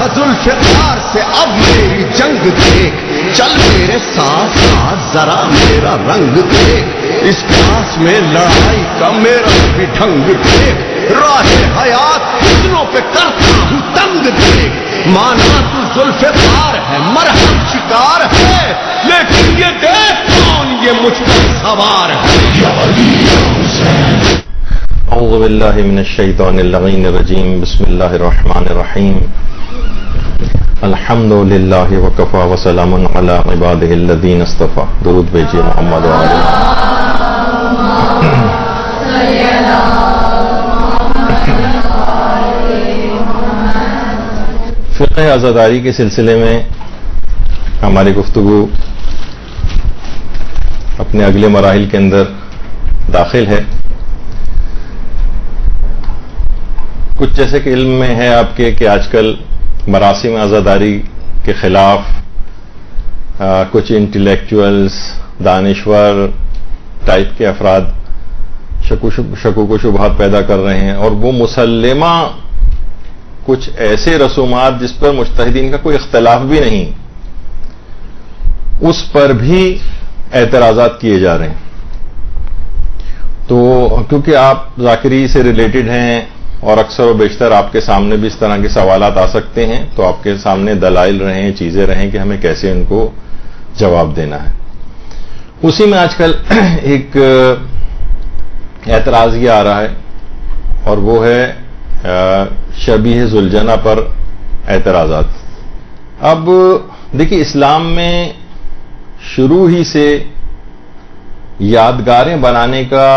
تھا ذوالفقار سے اب میری جنگ دیکھ، چل میرے ساتھ ساتھ ذرا میرا رنگ دیکھ، اس پاس میں لڑائی کا میرا بھی ڈھنگ دیکھ، راہ حیات فتنوں پہ کرتا ہوں تنگ دیکھ، مانا تو ذوالفقار ہے مرہم شکار ہے، لیکن یہ دیکھ کون یہ مجھ پر سوار ہے۔ اعوذ باللہ من الشیطان اللعین الرجیم، بسم اللہ الرحمن الرحیم، الحمد للہ وکفی وسلام علی عبادہ الذین اصطفی۔ درود بھیجیے محمد وعلی۔ فقہ عزاداری کے سلسلے میں ہماری گفتگو اپنے اگلے مراحل کے اندر داخل ہے۔ کچھ جیسے کہ علم میں ہے آپ کے کہ آج کل مراسم عزاداری کے خلاف کچھ انٹلیکچوئلز، دانشور ٹائپ کے افراد شکوک و شبہات پیدا کر رہے ہیں، اور وہ مسلمہ کچھ ایسے رسومات جس پر مجتہدین کا کوئی اختلاف بھی نہیں، اس پر بھی اعتراضات کیے جا رہے ہیں۔ تو کیونکہ آپ ذاکری سے ریلیٹڈ ہیں اور اکثر و بیشتر آپ کے سامنے بھی اس طرح کے سوالات آ سکتے ہیں، تو آپ کے سامنے دلائل رہیں، چیزیں رہیں کہ ہمیں کیسے ان کو جواب دینا ہے۔ اسی میں آج کل ایک اعتراض یہ آ رہا ہے، اور وہ ہے شبیہ ذوالجنہ پر اعتراضات۔ اب دیکھیے، اسلام میں شروع ہی سے یادگاریں بنانے کا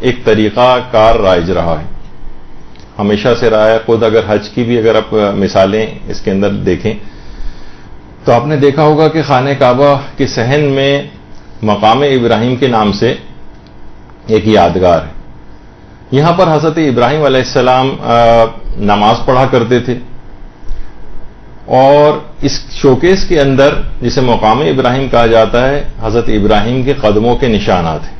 ایک طریقہ کار رائج رہا ہے، ہمیشہ سے رہا ہے۔ خود اگر حج کی بھی اگر آپ مثالیں اس کے اندر دیکھیں تو آپ نے دیکھا ہوگا کہ خانہ کعبہ کے صحن میں مقام ابراہیم کے نام سے ایک یادگار ہے۔ یہاں پر حضرت ابراہیم علیہ السلام نماز پڑھا کرتے تھے، اور اس شوکیس کے اندر جسے مقام ابراہیم کہا جاتا ہے، حضرت ابراہیم کے قدموں کے نشانات ہیں۔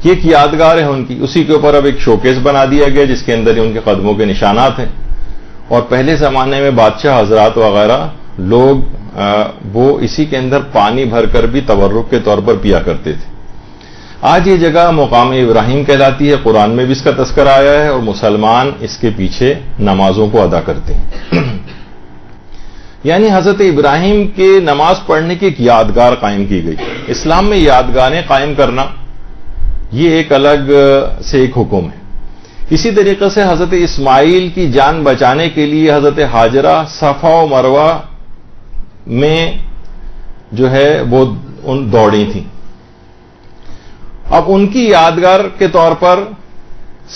یہ ایک یادگار ہے ان کی، اسی کے اوپر اب ایک شوکیس بنا دیا گیا جس کے اندر ان کے قدموں کے نشانات ہیں۔ اور پہلے زمانے میں بادشاہ حضرات وغیرہ لوگ وہ اسی کے اندر پانی بھر کر بھی تبرک کے طور پر پیا کرتے تھے۔ آج یہ جگہ مقام ابراہیم کہلاتی ہے، قرآن میں بھی اس کا تذکرہ آیا ہے، اور مسلمان اس کے پیچھے نمازوں کو ادا کرتے ہیں۔ یعنی حضرت ابراہیم کے نماز پڑھنے کی ایک یادگار قائم کی گئی۔ اسلام میں یادگاریں قائم کرنا یہ ایک الگ سے ایک حکم ہے۔ اسی طریقے سے حضرت اسماعیل کی جان بچانے کے لیے حضرت ہاجرہ صفا و مروہ میں جو ہے وہ دوڑی تھیں۔ اب ان کی یادگار کے طور پر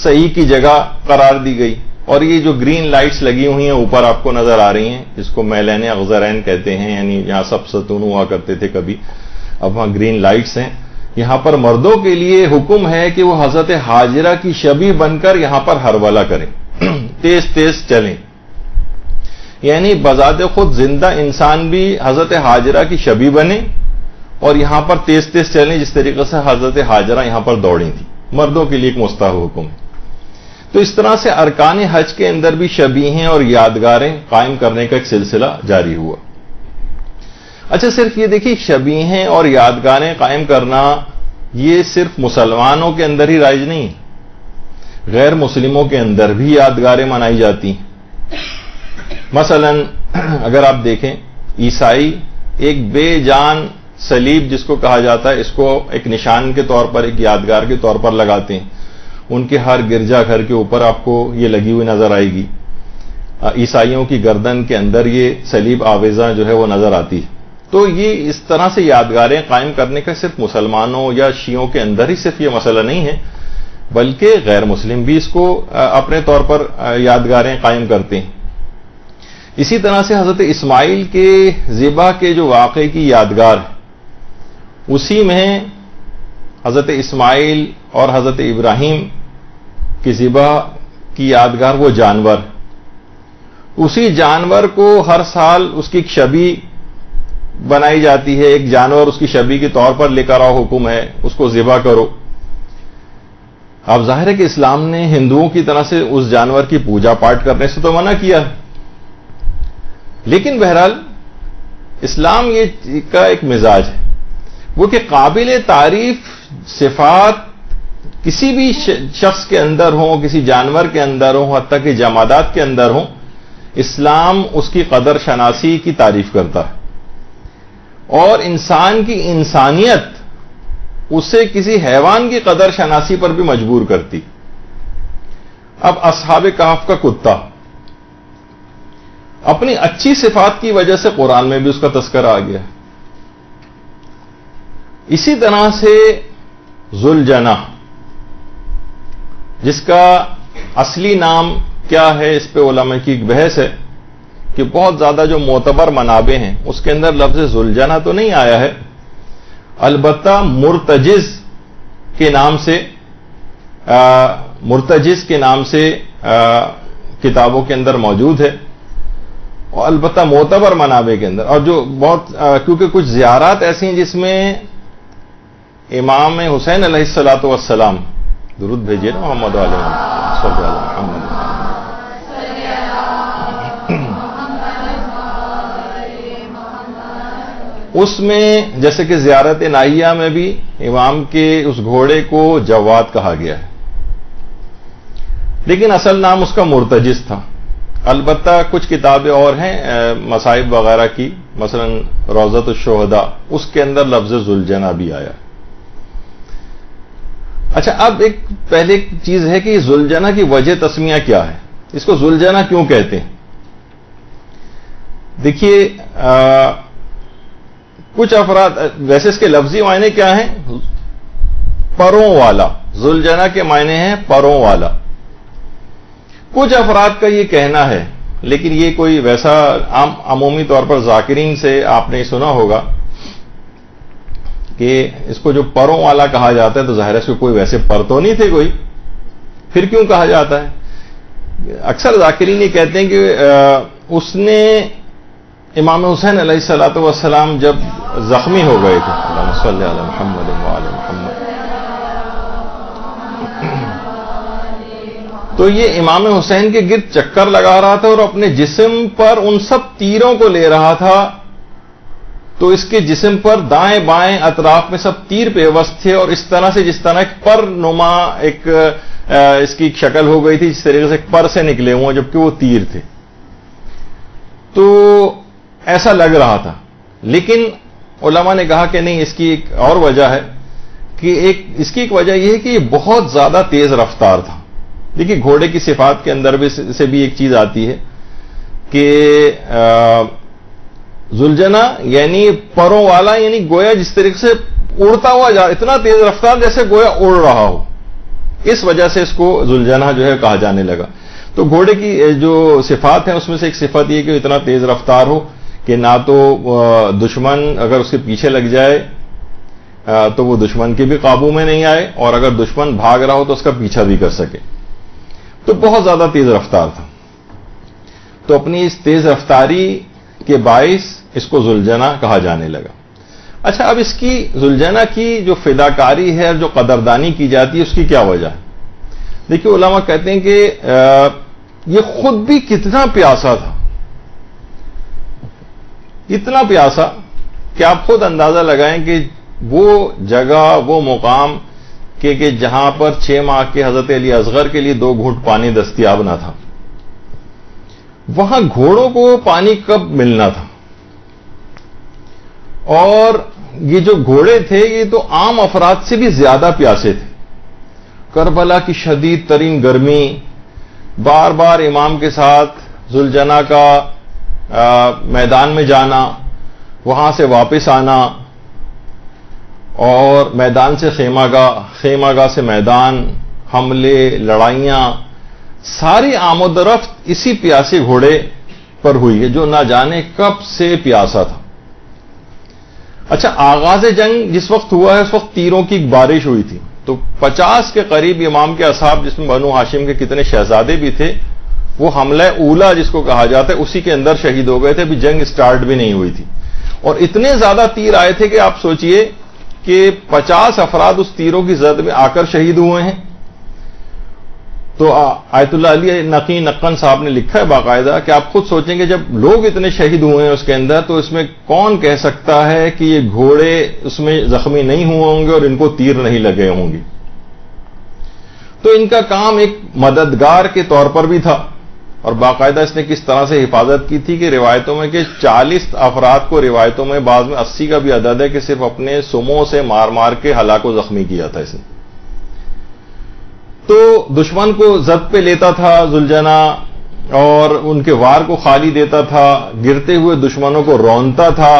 صحیح کی جگہ قرار دی گئی، اور یہ جو گرین لائٹس لگی ہوئی ہیں اوپر آپ کو نظر آ رہی ہیں، جس کو میلین اغزرین کہتے ہیں، یعنی یہاں سب ستون ہوا کرتے تھے کبھی، اب وہاں گرین لائٹس ہیں۔ یہاں پر مردوں کے لیے حکم ہے کہ وہ حضرت ہاجرہ کی شبیہ بن کر یہاں پر ہرولہ کریں، تیز تیز چلیں، یعنی بذات خود زندہ انسان بھی حضرت ہاجرہ کی شبیہ بنے اور یہاں پر تیز تیز چلیں، جس طریقے سے حضرت ہاجرہ یہاں پر دوڑی تھی۔ مردوں کے لیے ایک مستحب حکم ہے۔ تو اس طرح سے ارکان حج کے اندر بھی شبیہیں اور یادگاریں قائم کرنے کا ایک سلسلہ جاری ہوا۔ اچھا، صرف یہ دیکھیے، شبیہیں اور یادگاریں قائم کرنا یہ صرف مسلمانوں کے اندر ہی رائج نہیں، غیر مسلموں کے اندر بھی یادگاریں منائی جاتی ہیں۔ مثلا اگر آپ دیکھیں، عیسائی ایک بے جان صلیب جس کو کہا جاتا ہے، اس کو ایک نشان کے طور پر، ایک یادگار کے طور پر لگاتے ہیں۔ ان کے ہر گرجا گھر کے اوپر آپ کو یہ لگی ہوئی نظر آئے گی۔ عیسائیوں کی گردن کے اندر یہ صلیب آویزاں جو ہے وہ نظر آتی ہے۔ تو یہ اس طرح سے یادگاریں قائم کرنے کا صرف مسلمانوں یا شیعوں کے اندر ہی صرف یہ مسئلہ نہیں ہے، بلکہ غیر مسلم بھی اس کو اپنے طور پر یادگاریں قائم کرتے ہیں۔ اسی طرح سے حضرت اسماعیل کے ذبح کے جو واقعے کی یادگار ہے، اسی میں حضرت اسماعیل اور حضرت ابراہیم کی ذبح کی یادگار وہ جانور، اسی جانور کو ہر سال اس کی ایک شبیہ بنائی جاتی ہے، ایک جانور اس کی شبیہ کے طور پر لے کر آؤ، حکم ہے اس کو ذبح کرو۔ اب ظاہر ہے کہ اسلام نے ہندوؤں کی طرح سے اس جانور کی پوجا پاٹ کرنے سے تو منع کیا ہے، لیکن بہرحال اسلام یہ کا ایک مزاج ہے وہ کہ قابل تعریف صفات کسی بھی شخص کے اندر ہوں، کسی جانور کے اندر ہوں، حتیٰ کہ جمادات کے اندر ہوں، اسلام اس کی قدر شناسی کی تعریف کرتا ہے، اور انسان کی انسانیت اسے کسی حیوان کی قدر شناسی پر بھی مجبور کرتی۔ اب اصحاب کہف کا کتا اپنی اچھی صفات کی وجہ سے قرآن میں بھی اس کا تذکرہ آ گیا۔ اسی طرح سے ذوالجناح، جس کا اصلی نام کیا ہے اس پہ علماء کی ایک بحث ہے کہ بہت زیادہ جو معتبر منابع ہیں اس کے اندر لفظ ذوالجناح تو نہیں آیا ہے، البتہ مرتجز کے نام سے کتابوں کے اندر موجود ہے، اور البتہ معتبر منابع کے اندر، اور جو بہت کیونکہ کچھ زیارات ایسی ہیں جس میں امام حسین علیہ الصلوۃ والسلام، درود بھیجیے نا محمد علیہ محمد، اس میں جیسے کہ زیارت نائیہ میں بھی امام کے اس گھوڑے کو جواد کہا گیا ہے، لیکن اصل نام اس کا مرتجز تھا۔ البتہ کچھ کتابیں اور ہیں مصائب وغیرہ کی، مثلا روضۃ الشہداء، اس کے اندر لفظ ذوالجناح بھی آیا۔ اچھا، اب ایک پہلے چیز ہے کہ ذوالجناح کی وجہ تسمیہ کیا ہے، اس کو ذوالجناح کیوں کہتے ہیں؟ دیکھیے کچھ افراد، ویسے اس کے لفظی معنی کیا ہیں؟ پروں والا، ذوالجناح کے معنی ہیں پروں والا۔ کچھ افراد کا یہ کہنا ہے، لیکن یہ کوئی ویسا عمومی طور پر ذاکرین سے آپ نے سنا ہوگا کہ اس کو جو پروں والا کہا جاتا ہے تو ظاہر ہے اس کو کوئی ویسے پر تو نہیں تھے کوئی، پھر کیوں کہا جاتا ہے؟ اکثر ذاکرین یہ کہتے ہیں کہ اس نے امام حسین علیہ الصلوۃ والسلام جب زخمی ہو گئے تھے، اللہم صلی علی محمد وعلی محمد، تو یہ امام حسین کے گرد چکر لگا رہا تھا اور اپنے جسم پر ان سب تیروں کو لے رہا تھا، تو اس کے جسم پر دائیں بائیں اطراف میں سب تیر پیوست تھے، اور اس طرح سے جس طرح ایک پر نما ایک اس کی ایک شکل ہو گئی تھی، جس طریقے سے ایک پر سے نکلے ہوئے جبکہ وہ تیر تھے، تو ایسا لگ رہا تھا۔ لیکن علماء نے کہا کہ نہیں، اس کی ایک اور وجہ ہے کہ اس کی ایک وجہ یہ ہے کہ یہ بہت زیادہ تیز رفتار تھا۔ دیکھیے گھوڑے کی صفات کے اندر سے بھی ایک چیز آتی ہے کہ ذوالجناح یعنی پروں والا، یعنی گویا جس طریقے سے اڑتا ہوا اتنا تیز رفتار جیسے گویا اڑ رہا ہو، اس وجہ سے اس کو ذوالجناح جو ہے کہا جانے لگا۔ تو گھوڑے کی جو صفات ہیں اس میں سے ایک صفت یہ کہ اتنا تیز رفتار ہو کہ نہ تو دشمن اگر اس کے پیچھے لگ جائے تو وہ دشمن کے بھی قابو میں نہیں آئے، اور اگر دشمن بھاگ رہا ہو تو اس کا پیچھا بھی کر سکے، تو بہت زیادہ تیز رفتار تھا۔ تو اپنی اس تیز رفتاری کے باعث اس کو ذوالجناح کہا جانے لگا۔ اچھا، اب اس کی ذوالجناح کی جو فداکاری ہے اور جو قدردانی کی جاتی ہے اس کی کیا وجہ ہے؟ دیکھیے علماء کہتے ہیں کہ یہ خود بھی کتنا پیاسا تھا، اتنا پیاسا کہ آپ خود اندازہ لگائیں کہ وہ جگہ، وہ مقام کہ جہاں پر 6 ماہ کے حضرت علی اصغر کے لیے 2 گھونٹ پانی دستیاب نہ تھا، وہاں گھوڑوں کو پانی کب ملنا تھا؟ اور یہ جو گھوڑے تھے یہ تو عام افراد سے بھی زیادہ پیاسے تھے۔ کربلا کی شدید ترین گرمی، بار بار امام کے ساتھ ذوالجناح کا میدان میں جانا، وہاں سے واپس آنا، اور میدان سے خیمہ گاہ سے میدان، حملے، لڑائیاں، ساری آمد و رفت اسی پیاسے گھوڑے پر ہوئی ہے جو نہ جانے کب سے پیاسا تھا۔ اچھا، آغاز جنگ جس وقت ہوا ہے اس وقت تیروں کی ایک بارش ہوئی تھی، تو 50 کے قریب امام کے اصحاب، جس میں بنو ہاشم کے کتنے شہزادے بھی تھے، وہ حملہ اولا جس کو کہا جاتا ہے اسی کے اندر شہید ہو گئے تھے، ابھی جنگ سٹارٹ بھی نہیں ہوئی تھی، اور اتنے زیادہ تیر آئے تھے کہ آپ سوچئے کہ 50 افراد اس تیروں کی زد میں آ کر شہید ہوئے ہیں۔ تو آیت اللہ علی نقی نقن صاحب نے لکھا ہے باقاعدہ کہ آپ خود سوچیں کہ جب لوگ اتنے شہید ہوئے ہیں اس کے اندر، تو اس میں کون کہہ سکتا ہے کہ یہ گھوڑے اس میں زخمی نہیں ہوئے ہوں گے اور ان کو تیر نہیں لگے ہوں گے؟ تو ان کا کام ایک مددگار کے طور پر بھی تھا، اور باقاعدہ اس نے کس طرح سے حفاظت کی تھی کہ روایتوں میں کہ 40 افراد کو، روایتوں میں بعض میں 80 کا بھی عدد ہے، کہ صرف اپنے سموں سے مار مار کے ہلاک و زخمی کیا تھا اس نے۔ تو دشمن کو زد پہ لیتا تھا ذوالجنا، اور ان کے وار کو خالی دیتا تھا، گرتے ہوئے دشمنوں کو رونتا تھا۔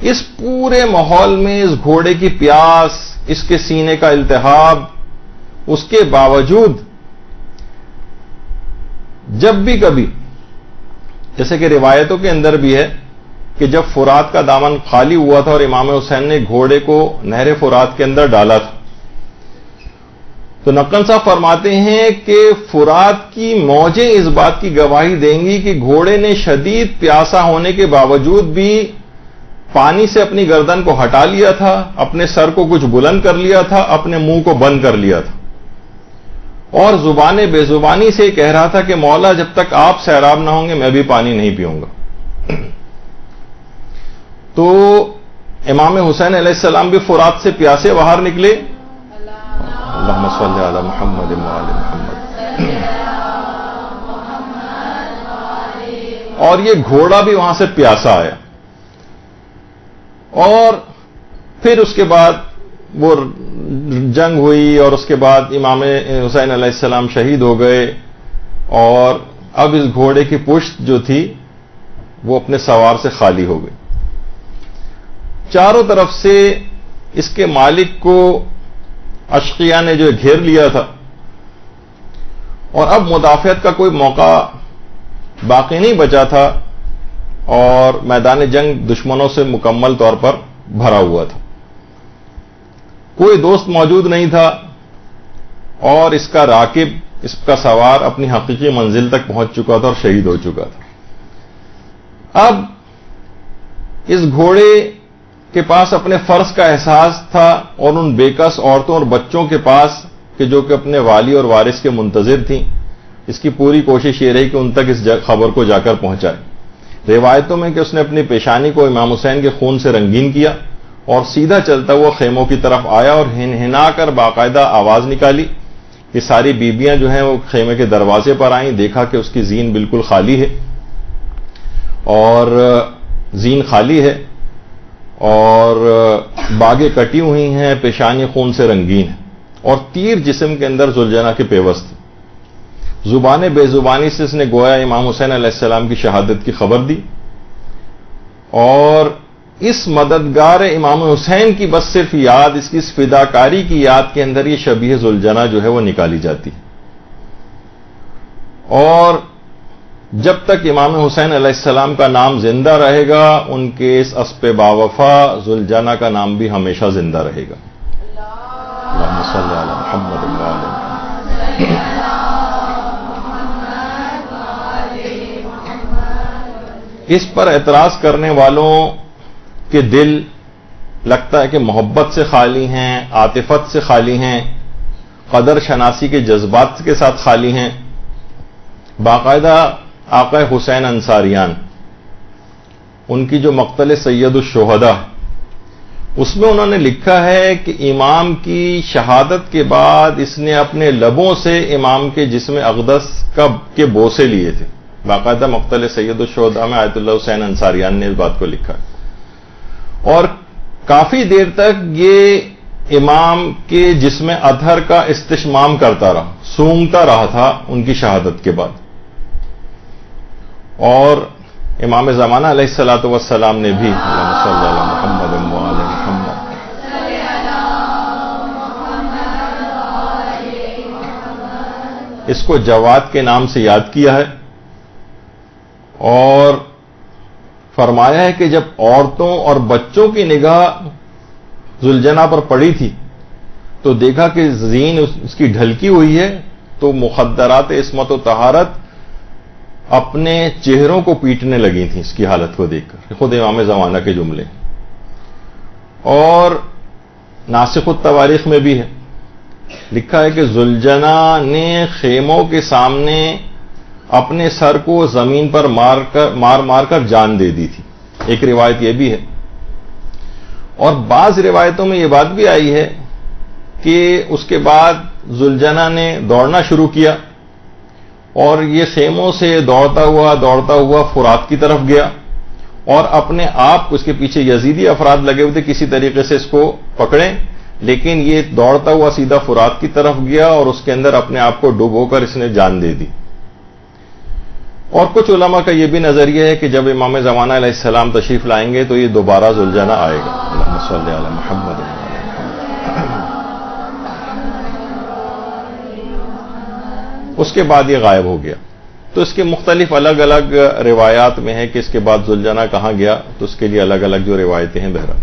اس پورے ماحول میں اس گھوڑے کی پیاس، اس کے سینے کا التہاب، اس کے باوجود جب بھی کبھی، جیسے کہ روایتوں کے اندر بھی ہے کہ جب فرات کا دامن خالی ہوا تھا اور امام حسین نے گھوڑے کو نہر فرات کے اندر ڈالا تھا، تو نقن صاحب فرماتے ہیں کہ فرات کی موجیں اس بات کی گواہی دیں گی کہ گھوڑے نے شدید پیاسا ہونے کے باوجود بھی پانی سے اپنی گردن کو ہٹا لیا تھا، اپنے سر کو کچھ بلند کر لیا تھا، اپنے منہ کو بند کر لیا تھا، اور زبان بے زبانی سے کہہ رہا تھا کہ مولا جب تک آپ سیراب نہ ہوں گے میں بھی پانی نہیں پیوں گا۔ تو امام حسین علیہ السلام بھی فرات سے پیاسے باہر نکلے، اللہم صلی علی محمد وآل محمد، اور یہ گھوڑا بھی وہاں سے پیاسا آیا، اور پھر اس کے بعد وہ جنگ ہوئی، اور اس کے بعد امام حسین علیہ السلام شہید ہو گئے، اور اب اس گھوڑے کی پشت جو تھی وہ اپنے سوار سے خالی ہو گئی۔ چاروں طرف سے اس کے مالک کو اشقیاء نے جو گھیر لیا تھا، اور اب مدافعت کا کوئی موقع باقی نہیں بچا تھا، اور میدان جنگ دشمنوں سے مکمل طور پر بھرا ہوا تھا، کوئی دوست موجود نہیں تھا، اور اس کا راکب، اس کا سوار اپنی حقیقی منزل تک پہنچ چکا تھا اور شہید ہو چکا تھا۔ اب اس گھوڑے کے پاس اپنے فرض کا احساس تھا، اور ان بےکس عورتوں اور بچوں کے پاس کہ جو کہ اپنے والی اور وارث کے منتظر تھیں، اس کی پوری کوشش یہ رہی کہ ان تک اس خبر کو جا کر پہنچائے۔ روایتوں میں کہ اس نے اپنی پیشانی کو امام حسین کے خون سے رنگین کیا، اور سیدھا چلتا ہوا خیموں کی طرف آیا، اور ہنہنا کر باقاعدہ آواز نکالی۔ یہ ساری بیبیاں جو ہیں وہ خیمے کے دروازے پر آئیں، دیکھا کہ اس کی زین بالکل خالی ہے، اور زین خالی ہے، اور باگیں کٹی ہوئی ہیں، پیشانی خون سے رنگین ہے، اور تیر جسم کے اندر ذوالجنا کے پیوست تھے۔ زبان بے زبانی سے اس نے گویا امام حسین علیہ السلام کی شہادت کی خبر دی، اور اس مددگار امام حسین کی بس صرف یاد، اس کی اس فداکاری کی یاد کے اندر یہ شبیہ ذوالجنا جو ہے وہ نکالی جاتی ہے، اور جب تک امام حسین علیہ السلام کا نام زندہ رہے گا، ان کے اس اسب باوفا ذوالجنا کا نام بھی ہمیشہ زندہ رہے گا۔ اللہم صلی علی محمد وآل محمد۔ اس پر اعتراض کرنے والوں کے دل لگتا ہے کہ محبت سے خالی ہیں، عاطفت سے خالی ہیں، قدر شناسی کے جذبات کے ساتھ خالی ہیں۔ باقاعدہ آقا حسین انصاریان، ان کی جو مقتل سید الشہداء، اس میں انہوں نے لکھا ہے کہ امام کی شہادت کے بعد اس نے اپنے لبوں سے امام کے جسم اقدس کے بوسے لیے تھے۔ باقاعدہ مقتل سید الشہداء میں آیت اللہ حسین انصاریان نے اس بات کو لکھا، اور کافی دیر تک یہ امام کے جسم اطہر کا استشمام کرتا رہا، سونگتا رہا تھا ان کی شہادت کے بعد، اور امام زمانہ علیہ الصلوۃ والسلام نے بھی اللہم صلی علی محمد وآل محمد اس کو جواد کے نام سے یاد کیا ہے، اور فرمایا ہے کہ جب عورتوں اور بچوں کی نگاہ ذوالجنا پر پڑی تھی تو دیکھا کہ زین اس کی ڈھلکی ہوئی ہے، تو مخدرات عصمت و طہارت اپنے چہروں کو پیٹنے لگی تھیں اس کی حالت کو دیکھ کر۔ خود امام زمانہ کے جملے، اور ناسخ التواریخ میں بھی ہے لکھا ہے کہ ذوالجنا نے خیموں کے سامنے اپنے سر کو زمین پر مار کر جان دے دی تھی. ایک روایت یہ بھی ہے. اور بعض روایتوں میں یہ بات بھی آئی ہے کہ اس کے بعد ذوالجنا نے دوڑنا شروع کیا اور یہ خیموں سے دوڑتا ہوا فرات کی طرف گیا اور اپنے آپ اس کے پیچھے یزیدی افراد لگے ہوئے تھے کسی طریقے سے اس کو پکڑیں، لیکن یہ دوڑتا ہوا سیدھا فرات کی طرف گیا اور اس کے اندر اپنے آپ کو ڈبو کر اس نے جان دے دی. اور کچھ علماء کا یہ بھی نظریہ ہے کہ جب امام زمانہ علیہ السلام تشریف لائیں گے تو یہ دوبارہ ذوالجنا آئے گا. اللہم صلی علی محمد. اس کے بعد یہ غائب ہو گیا. تو اس کے مختلف الگ الگ روایات میں ہے کہ اس کے بعد ذوالجنا کہاں گیا، تو اس کے لیے الگ الگ جو روایتیں ہیں بہرحال.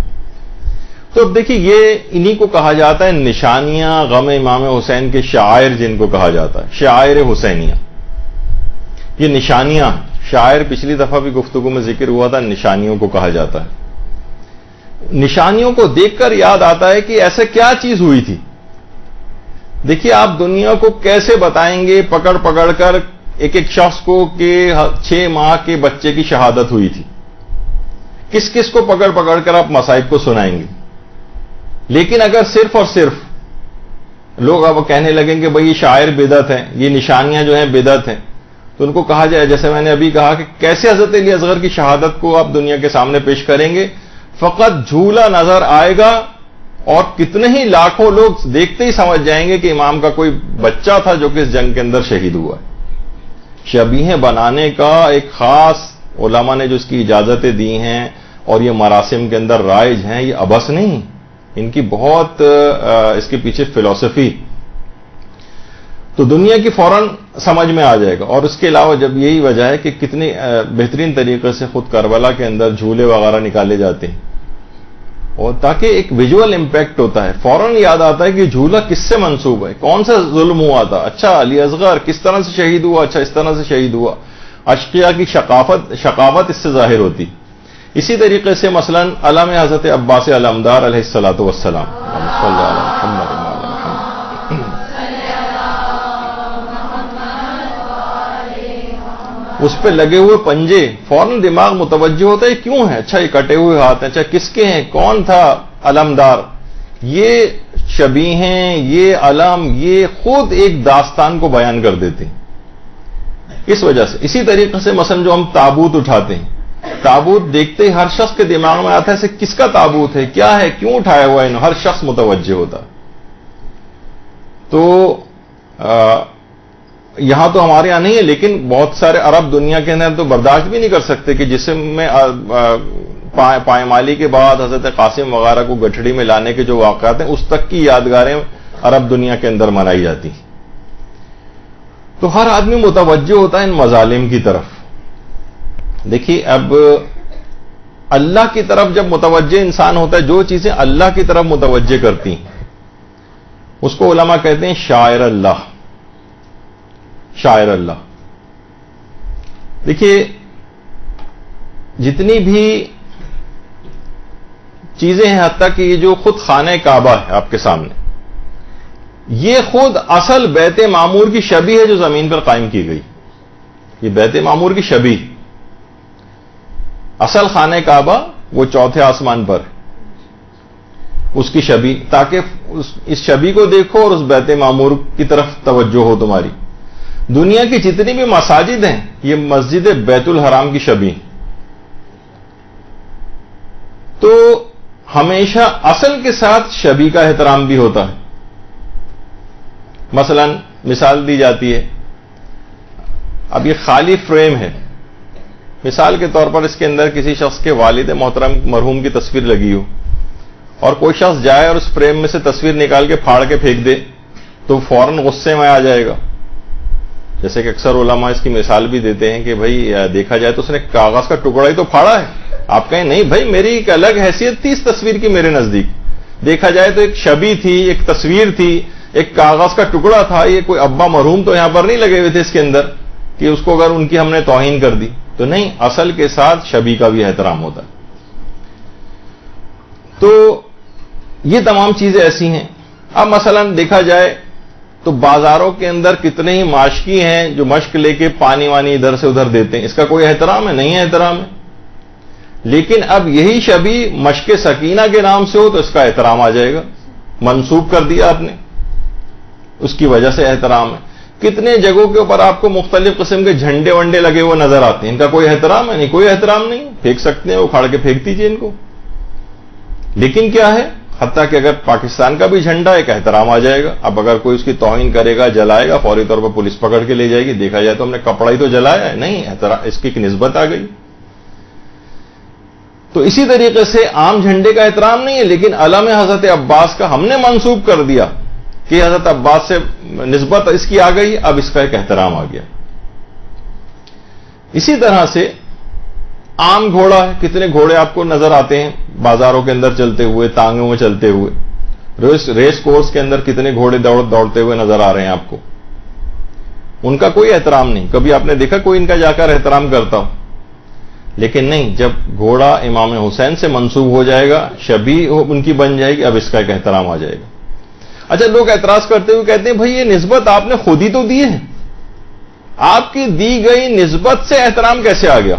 تو اب دیکھیے یہ انہی کو کہا جاتا ہے نشانیاں غم امام حسین کے شعائر، جن کو کہا جاتا ہے شعائر حسینیہ. یہ نشانیاں، شاعر پچھلی دفعہ بھی گفتگو میں ذکر ہوا تھا، نشانیوں کو کہا جاتا ہے. نشانیوں کو دیکھ کر یاد آتا ہے کہ ایسے کیا چیز ہوئی تھی. دیکھیے آپ دنیا کو کیسے بتائیں گے پکڑ کر ایک شخص کو کہ 6 ماہ کے بچے کی شہادت ہوئی تھی، کس کس کو پکڑ کر آپ مصائب کو سنائیں گے. لیکن اگر صرف اور صرف لوگ اب کہنے لگیں کہ بھئی یہ شاعر بدعت ہیں، یہ نشانیاں جو ہیں بدعت ہیں، تو ان کو کہا جائے جیسے میں نے ابھی کہا کہ کیسے حضرت علی اصغر کی شہادت کو آپ دنیا کے سامنے پیش کریں گے. فقط جھولا نظر آئے گا اور کتنے ہی لاکھوں لوگ دیکھتے ہی سمجھ جائیں گے کہ امام کا کوئی بچہ تھا جو کہ اس جنگ کے اندر شہید ہوا ہے. شبیہیں بنانے کا ایک خاص علماء نے جو اس کی اجازتیں دی ہیں اور یہ مراسم کے اندر رائج ہیں، یہ ابس نہیں، ان کی بہت اس کے پیچھے فلسفی. تو دنیا کی فوراً سمجھ میں آ جائے گا. اور اس کے علاوہ جب یہی وجہ ہے کہ کتنی بہترین طریقے سے خود کربلا کے اندر جھولے وغیرہ نکالے جاتے ہیں، اور تاکہ ایک ویژول امپیکٹ ہوتا ہے، فوراً یاد آتا ہے کہ جھولا کس سے منسوب ہے، کون سا ظلم ہوا تھا، اچھا علی اصغر کس طرح سے شہید ہوا، اچھا اس طرح سے شہید ہوا. اشقیاء کی شقاوت اس سے ظاہر ہوتی. اسی طریقے سے مثلا علم حضرت عباس علمدار علیہ الصلوۃ والسلام، صلی اللہ علیہ محمد. اس پہ لگے ہوئے پنجے، فوراً دماغ متوجہ ہوتا ہے کیوں ہے، اچھا یہ کٹے ہوئے ہاتھ ہیں، اچھا کس کے ہیں، کون تھا علمدار. یہ شبیہیں، یہ علم، یہ خود ایک داستان کو بیان کر دیتے ہیں اس وجہ سے. اسی طریقے سے مثلا جو ہم تابوت اٹھاتے ہیں، تابوت دیکھتے ہی ہر شخص کے دماغ میں آتا ہے کس کا تابوت ہے، کیا ہے، کیوں اٹھایا ہوا ہے، ہر شخص متوجہ ہوتا. تو یہاں تو ہمارے یہاں نہیں ہے، لیکن بہت سارے عرب دنیا کے اندر تو برداشت بھی نہیں کر سکتے کہ جسم میں پائمالی کے بعد حضرت قاسم وغیرہ کو گٹھڑی میں لانے کے جو واقعات ہیں اس تک کی یادگاریں عرب دنیا کے اندر منائی جاتی. تو ہر آدمی متوجہ ہوتا ہے ان مظالم کی طرف. دیکھیے اب اللہ کی طرف جب متوجہ انسان ہوتا ہے، جو چیزیں اللہ کی طرف متوجہ کرتی ہیں اس کو علماء کہتے ہیں شاعر اللہ. شاعر اللہ. دیکھیے جتنی بھی چیزیں ہیں، حتیٰ کہ یہ جو خود خانہ کعبہ ہے آپ کے سامنے، یہ خود اصل بیت معمور کی شبیہ ہے جو زمین پر قائم کی گئی. یہ بیت معمور کی شبیہ، اصل خانہ کعبہ وہ چوتھے آسمان پر اس کی شبیہ، تاکہ اس شبیہ کو دیکھو اور اس بیت معمور کی طرف توجہ ہو تمہاری. دنیا کی جتنی بھی مساجد ہیں یہ مسجد بیت الحرام کی شبیہ. تو ہمیشہ اصل کے ساتھ شبیہ کا احترام بھی ہوتا ہے. مثلا مثال دی جاتی ہے، اب یہ خالی فریم ہے، مثال کے طور پر اس کے اندر کسی شخص کے والد محترم مرحوم کی تصویر لگی ہو اور کوئی شخص جائے اور اس فریم میں سے تصویر نکال کے پھاڑ کے پھینک دے تو فوراً غصے میں آ جائے گا. جیسے کہ اکثر علماء اس کی مثال بھی دیتے ہیں کہ بھائی دیکھا جائے تو اس نے کاغذ کا ٹکڑا ہی تو پھاڑا ہے. آپ کہیں نہیں بھائی میری ایک الگ حیثیت تھی اس تصویر کی میرے نزدیک. دیکھا جائے تو ایک شبیہ تھی، ایک تصویر تھی، ایک کاغذ کا ٹکڑا تھا. یہ کوئی ابا مرحوم تو یہاں پر نہیں لگے ہوئے تھے اس کے اندر کہ اس کو اگر ان کی ہم نے توہین کر دی تو نہیں، اصل کے ساتھ شبیہ کا بھی احترام ہوتا ہے. تو یہ تمام چیزیں ایسی ہیں اب مثلا دیکھا جائے تو بازاروں کے اندر کتنے ہی ماشکی ہیں جو مشق لے کے پانی وانی ادھر سے ادھر دیتے ہیں. اس کا کوئی احترام ہے؟ نہیں ہے احترام ہے. لیکن اب یہی شبی مشق سکینہ کے نام سے ہو تو اس کا احترام آ جائے گا. منسوب کر دیا آپ نے, اس کی وجہ سے احترام ہے. کتنے جگہوں کے اوپر آپ کو مختلف قسم کے جھنڈے ونڈے لگے ہوئے نظر آتے ہیں. ان کا کوئی احترام ہے؟ نہیں, کوئی احترام نہیں. پھینک سکتے ہیں, اکھاڑ کے پھینک دیجیے ان کو. لیکن کیا ہے, حتیٰ کہ اگر پاکستان کا بھی جھنڈا ایک احترام آ جائے گا. اب اگر کوئی اس کی توہین کرے گا, جلائے گا, فوری طور پر پولیس پکڑ کے لے جائے گی. دیکھا جائے تو ہم نے کپڑا ہی تو جلایا ہے. نہیں, اس کی ایک نسبت آ گئی. تو اسی طریقے سے عام جھنڈے کا احترام نہیں ہے, لیکن علم حضرت عباس کا ہم نے منسوب کر دیا کہ حضرت عباس سے نسبت اس کی آ گئی, اب اس کا ایک احترام آ گیا. اسی طرح سے عام گھوڑا ہے. کتنے گھوڑے آپ کو نظر آتے ہیں بازاروں کے اندر چلتے ہوئے, ٹانگوں میں چلتے ہوئے. ریس کورس کے اندر کتنے گھوڑے دوڑتے ہوئے نظر آ رہے ہیں آپ کو. ان کا کوئی احترام نہیں. کبھی آپ نے دیکھا کوئی ان کا جا کر احترام کرتا ہو؟ لیکن نہیں, جب گھوڑا امام حسین سے منسوب ہو جائے گا, شبیہ ان کی بن جائے گی, اب اس کا ایک احترام آ جائے گا. اچھا, لوگ اعتراض کرتے ہوئے کہتے ہیں بھائی یہ نسبت آپ نے خود ہی تو دی ہے, آپ کی دی گئی نسبت سے احترام کیسے آ گیا؟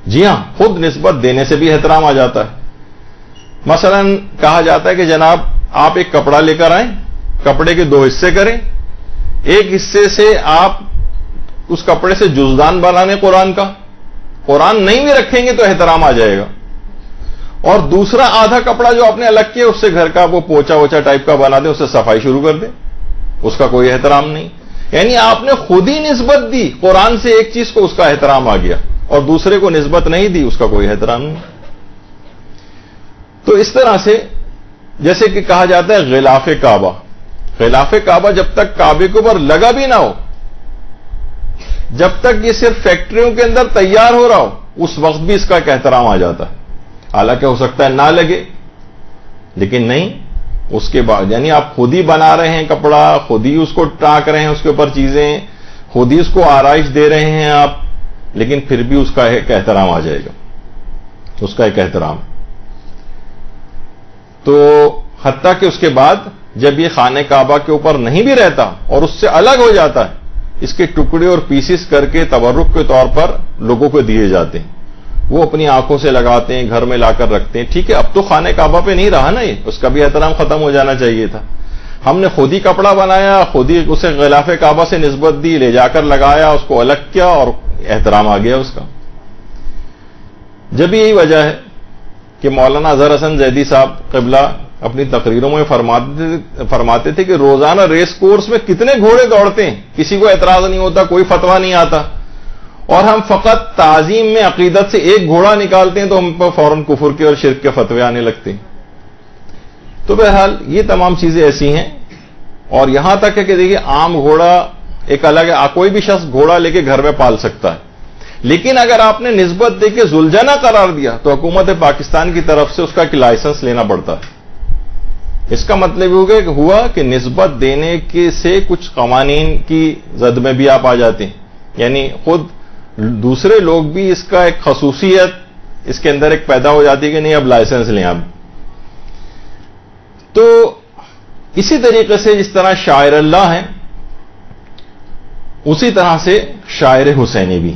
جی ہاں, خود نسبت دینے سے بھی احترام آ جاتا ہے. مثلا کہا جاتا ہے کہ جناب آپ ایک کپڑا لے کر آئیں, کپڑے کے 2 حصے کریں, ایک حصے سے آپ اس کپڑے سے جزدان بنانے قرآن کا, قرآن نہیں بھی رکھیں گے تو احترام آ جائے گا. اور دوسرا آدھا کپڑا جو آپ نے الگ کیا اس سے گھر کا وہ پوچا ووچا ٹائپ کا بنا دیں, اس سے صفائی شروع کر دیں, اس کا کوئی احترام نہیں. یعنی آپ نے خود ہی نسبت دی قرآن سے ایک چیز کو, اس کا احترام آ گیا, اور دوسرے کو نسبت نہیں دی, اس کا کوئی احترام نہیں. تو اس طرح سے جیسے کہ کہا جاتا ہے غلاف کعبہ, غلاف کعبہ جب تک کعبے کے اوپر لگا بھی نہ ہو, جب تک یہ صرف فیکٹریوں کے اندر تیار ہو رہا ہو, اس وقت بھی اس کا ایک احترام آ جاتا ہے. حالانکہ ہو سکتا ہے نہ لگے, لیکن نہیں, اس کے بعد یعنی آپ خود ہی بنا رہے ہیں کپڑا, خود ہی اس کو ٹاک رہے ہیں, اس کے اوپر چیزیں خود ہی اس کو آرائش دے رہے ہیں آپ, لیکن پھر بھی اس کا ایک احترام آ جائے گا, اس کا ایک احترام. تو حتیٰ کہ اس کے بعد جب یہ خانہ کعبہ کے اوپر نہیں بھی رہتا اور اس سے الگ ہو جاتا ہے, اس کے ٹکڑے اور پیسز کر کے تبرک کے طور پر لوگوں کو دیے جاتے ہیں. وہ اپنی آنکھوں سے لگاتے ہیں, گھر میں لا کر رکھتے ہیں. ٹھیک ہے, اب تو خانہ کعبہ پہ نہیں رہا نا یہ, اس کا بھی احترام ختم ہو جانا چاہیے تھا. ہم نے خود ہی کپڑا بنایا, خود ہی اسے غلاف کعبہ سے نسبت دی, لے جا کر لگایا, اس کو الگ کیا اور احترام آ گیا اس کا. جب یہی وجہ ہے کہ مولانا اظہر حسن زیدی صاحب قبلہ اپنی تقریروں میں فرماتے تھے کہ روزانہ ریس کورس میں کتنے گھوڑے دوڑتے ہیں, کسی کو اعتراض نہیں ہوتا, کوئی فتویٰ نہیں آتا, اور ہم فقط تعظیم میں عقیدت سے ایک گھوڑا نکالتے ہیں تو ہم پر فوراً کفر کے اور شرک کے فتوے آنے لگتے ہیں. تو بہرحال یہ تمام چیزیں ایسی ہیں. اور یہاں تک ہے کہ دیکھیے عام گھوڑا ایک الگ ہے, کوئی بھی شخص گھوڑا لے کے گھر میں پال سکتا ہے, لیکن اگر آپ نے نسبت دے کے ذوالجناح قرار دیا تو حکومت پاکستان کی طرف سے اس کا ایک لائسنس لینا پڑتا ہے. اس کا مطلب ہوا کہ نسبت دینے کے سے کچھ قوانین کی زد میں بھی آپ آ جاتے ہیں, یعنی خود دوسرے لوگ بھی اس کا ایک خصوصیت اس کے اندر ایک پیدا ہو جاتی ہے کہ نہیں اب لائسنس لیں آپ. تو اسی طریقے سے جس طرح شاعر اللہ ہیں, اسی طرح سے شاعر حسینی بھی.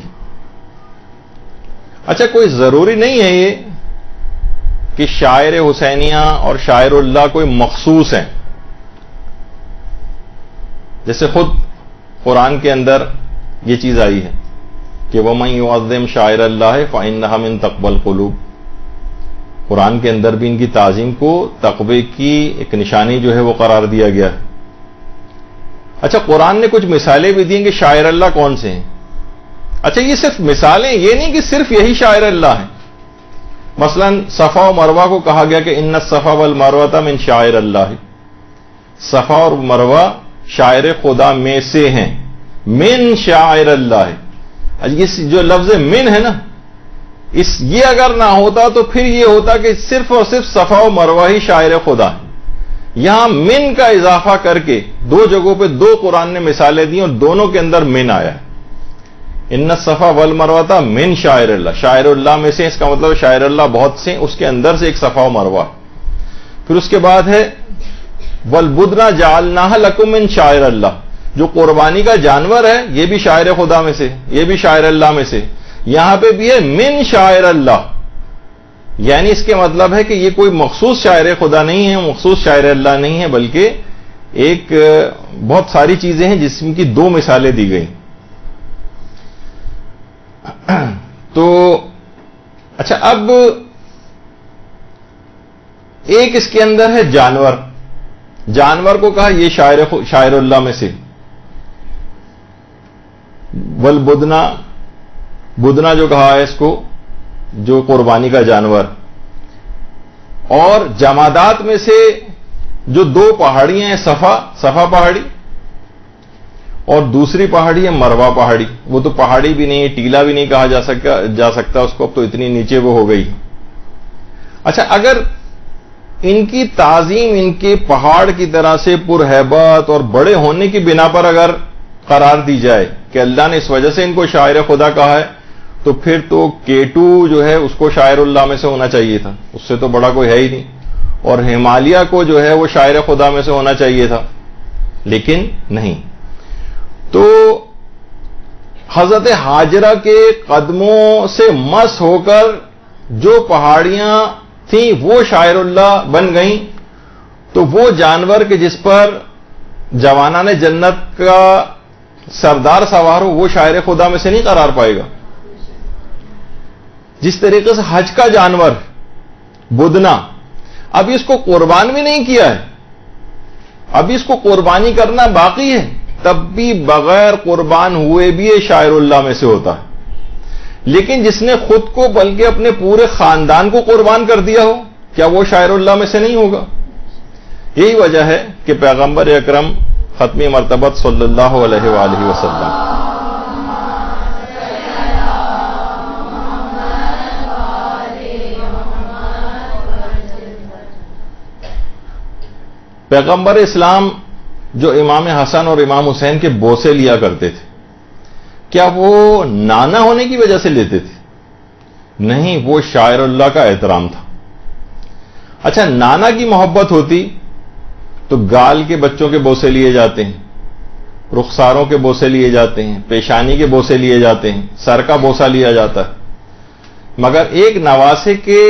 اچھا, کوئی ضروری نہیں ہے یہ کہ شاعر حسینیہ اور شاعر اللہ کوئی مخصوص ہیں. جیسے خود قرآن کے اندر یہ چیز آئی ہے کہ وَمَن يُعَظِّمْ شَعَائِرَ اللَّهِ فَإِنَّهَا مِن تَقْوَى الْقُلُوبِ. قرآن کے اندر بھی ان کی تعظیم کو تقوی کی ایک نشانی جو ہے وہ قرار دیا گیا ہے. اچھا, قرآن نے کچھ مثالیں بھی دی کہ شاعر اللہ کون سے ہیں. اچھا, یہ صرف مثالیں, یہ نہیں کہ صرف یہی شاعر اللہ ہیں. مثلا صفا و مروہ کو کہا گیا کہ ان الصفا والمروہ من شاعر اللہ. صفا اور مروہ شاعر خدا میں سے ہیں, من شاعر اللہ. اس جو لفظ من ہے نا, یہ اگر نہ ہوتا تو پھر یہ ہوتا کہ صرف اور صرف صفا و مروہ ہی شاعر خدا ہے. یہاں من کا اضافہ کر کے 2 جگہوں پہ 2 قرآن نے مثالیں دی اور دونوں کے اندر من آیا ہے. ان الصفا والمروہ من شاعر اللہ, شاعر اللہ میں سے, اس کا مطلب شاعر اللہ بہت سے, اس کے اندر سے ایک صفا و مروہ. پھر اس کے بعد ہے والبدن جعلناها لکم من شعائر اللہ، جو قربانی کا جانور ہے یہ بھی شاعر خدا میں سے، یہ بھی شاعر اللہ میں سے، یہاں پہ بھی ہے من شاعر اللہ، یعنی اس کے مطلب ہے کہ یہ کوئی مخصوص شاعر خدا نہیں ہے، مخصوص شاعر اللہ نہیں ہے، بلکہ ایک بہت ساری چیزیں ہیں جس کی دو مثالیں دی گئی. تو اچھا، اب ایک اس کے اندر ہے جانور، جانور کو کہا یہ شاعر اللہ میں سے. والبدنا، بدنا جو کہا ہے اس کو، جو قربانی کا جانور. اور جمادات میں سے جو دو پہاڑیاں ہیں، صفا پہاڑی اور دوسری پہاڑی ہے مروہ پہاڑی. وہ تو پہاڑی بھی نہیں، ٹیلا بھی نہیں کہا جا سکتا اس کو، اب تو اتنی نیچے وہ ہو گئی. اچھا، اگر ان کی تعظیم ان کے پہاڑ کی طرح سے پرہیبت اور بڑے ہونے کی بنا پر اگر قرار دی جائے کہ اللہ نے اس وجہ سے ان کو شاعر خدا کہا ہے، تو پھر تو کیٹو جو ہے اس کو شاعر اللہ میں سے ہونا چاہیے تھا، اس سے تو بڑا کوئی ہے ہی نہیں. اور ہمالیہ کو جو ہے وہ شاعر خدا میں سے ہونا چاہیے تھا، لیکن نہیں. تو حضرت ہاجرہ کے قدموں سے مس ہو کر جو پہاڑیاں تھیں وہ شاعر اللہ بن گئیں. تو وہ جانور کہ جس پر جوانان جنت کا سردار سوار ہو، وہ شاعر خدا میں سے نہیں قرار پائے گا. جس طریقے سے حج کا جانور بدنا، ابھی اس کو قربان بھی نہیں کیا ہے، ابھی اس کو قربانی کرنا باقی ہے، تب بھی بغیر قربان ہوئے بھی یہ شاعر اللہ میں سے ہوتا ہے. لیکن جس نے خود کو بلکہ اپنے پورے خاندان کو قربان کر دیا ہو، کیا وہ شاعر اللہ میں سے نہیں ہوگا؟ یہی وجہ ہے کہ پیغمبر اکرم ختمی مرتبت صلی اللہ علیہ وآلہ وسلم پیغمبر اسلام جو امام حسن اور امام حسین کے بوسے لیا کرتے تھے، کیا وہ نانا ہونے کی وجہ سے لیتے تھے؟ نہیں، وہ شاعر اللہ کا احترام تھا. اچھا، نانا کی محبت ہوتی تو گال کے بچوں کے بوسے لیے جاتے ہیں، رخساروں کے بوسے لیے جاتے ہیں، پیشانی کے بوسے لیے جاتے ہیں، سر کا بوسہ لیا جاتا ہے. مگر ایک نواسے کے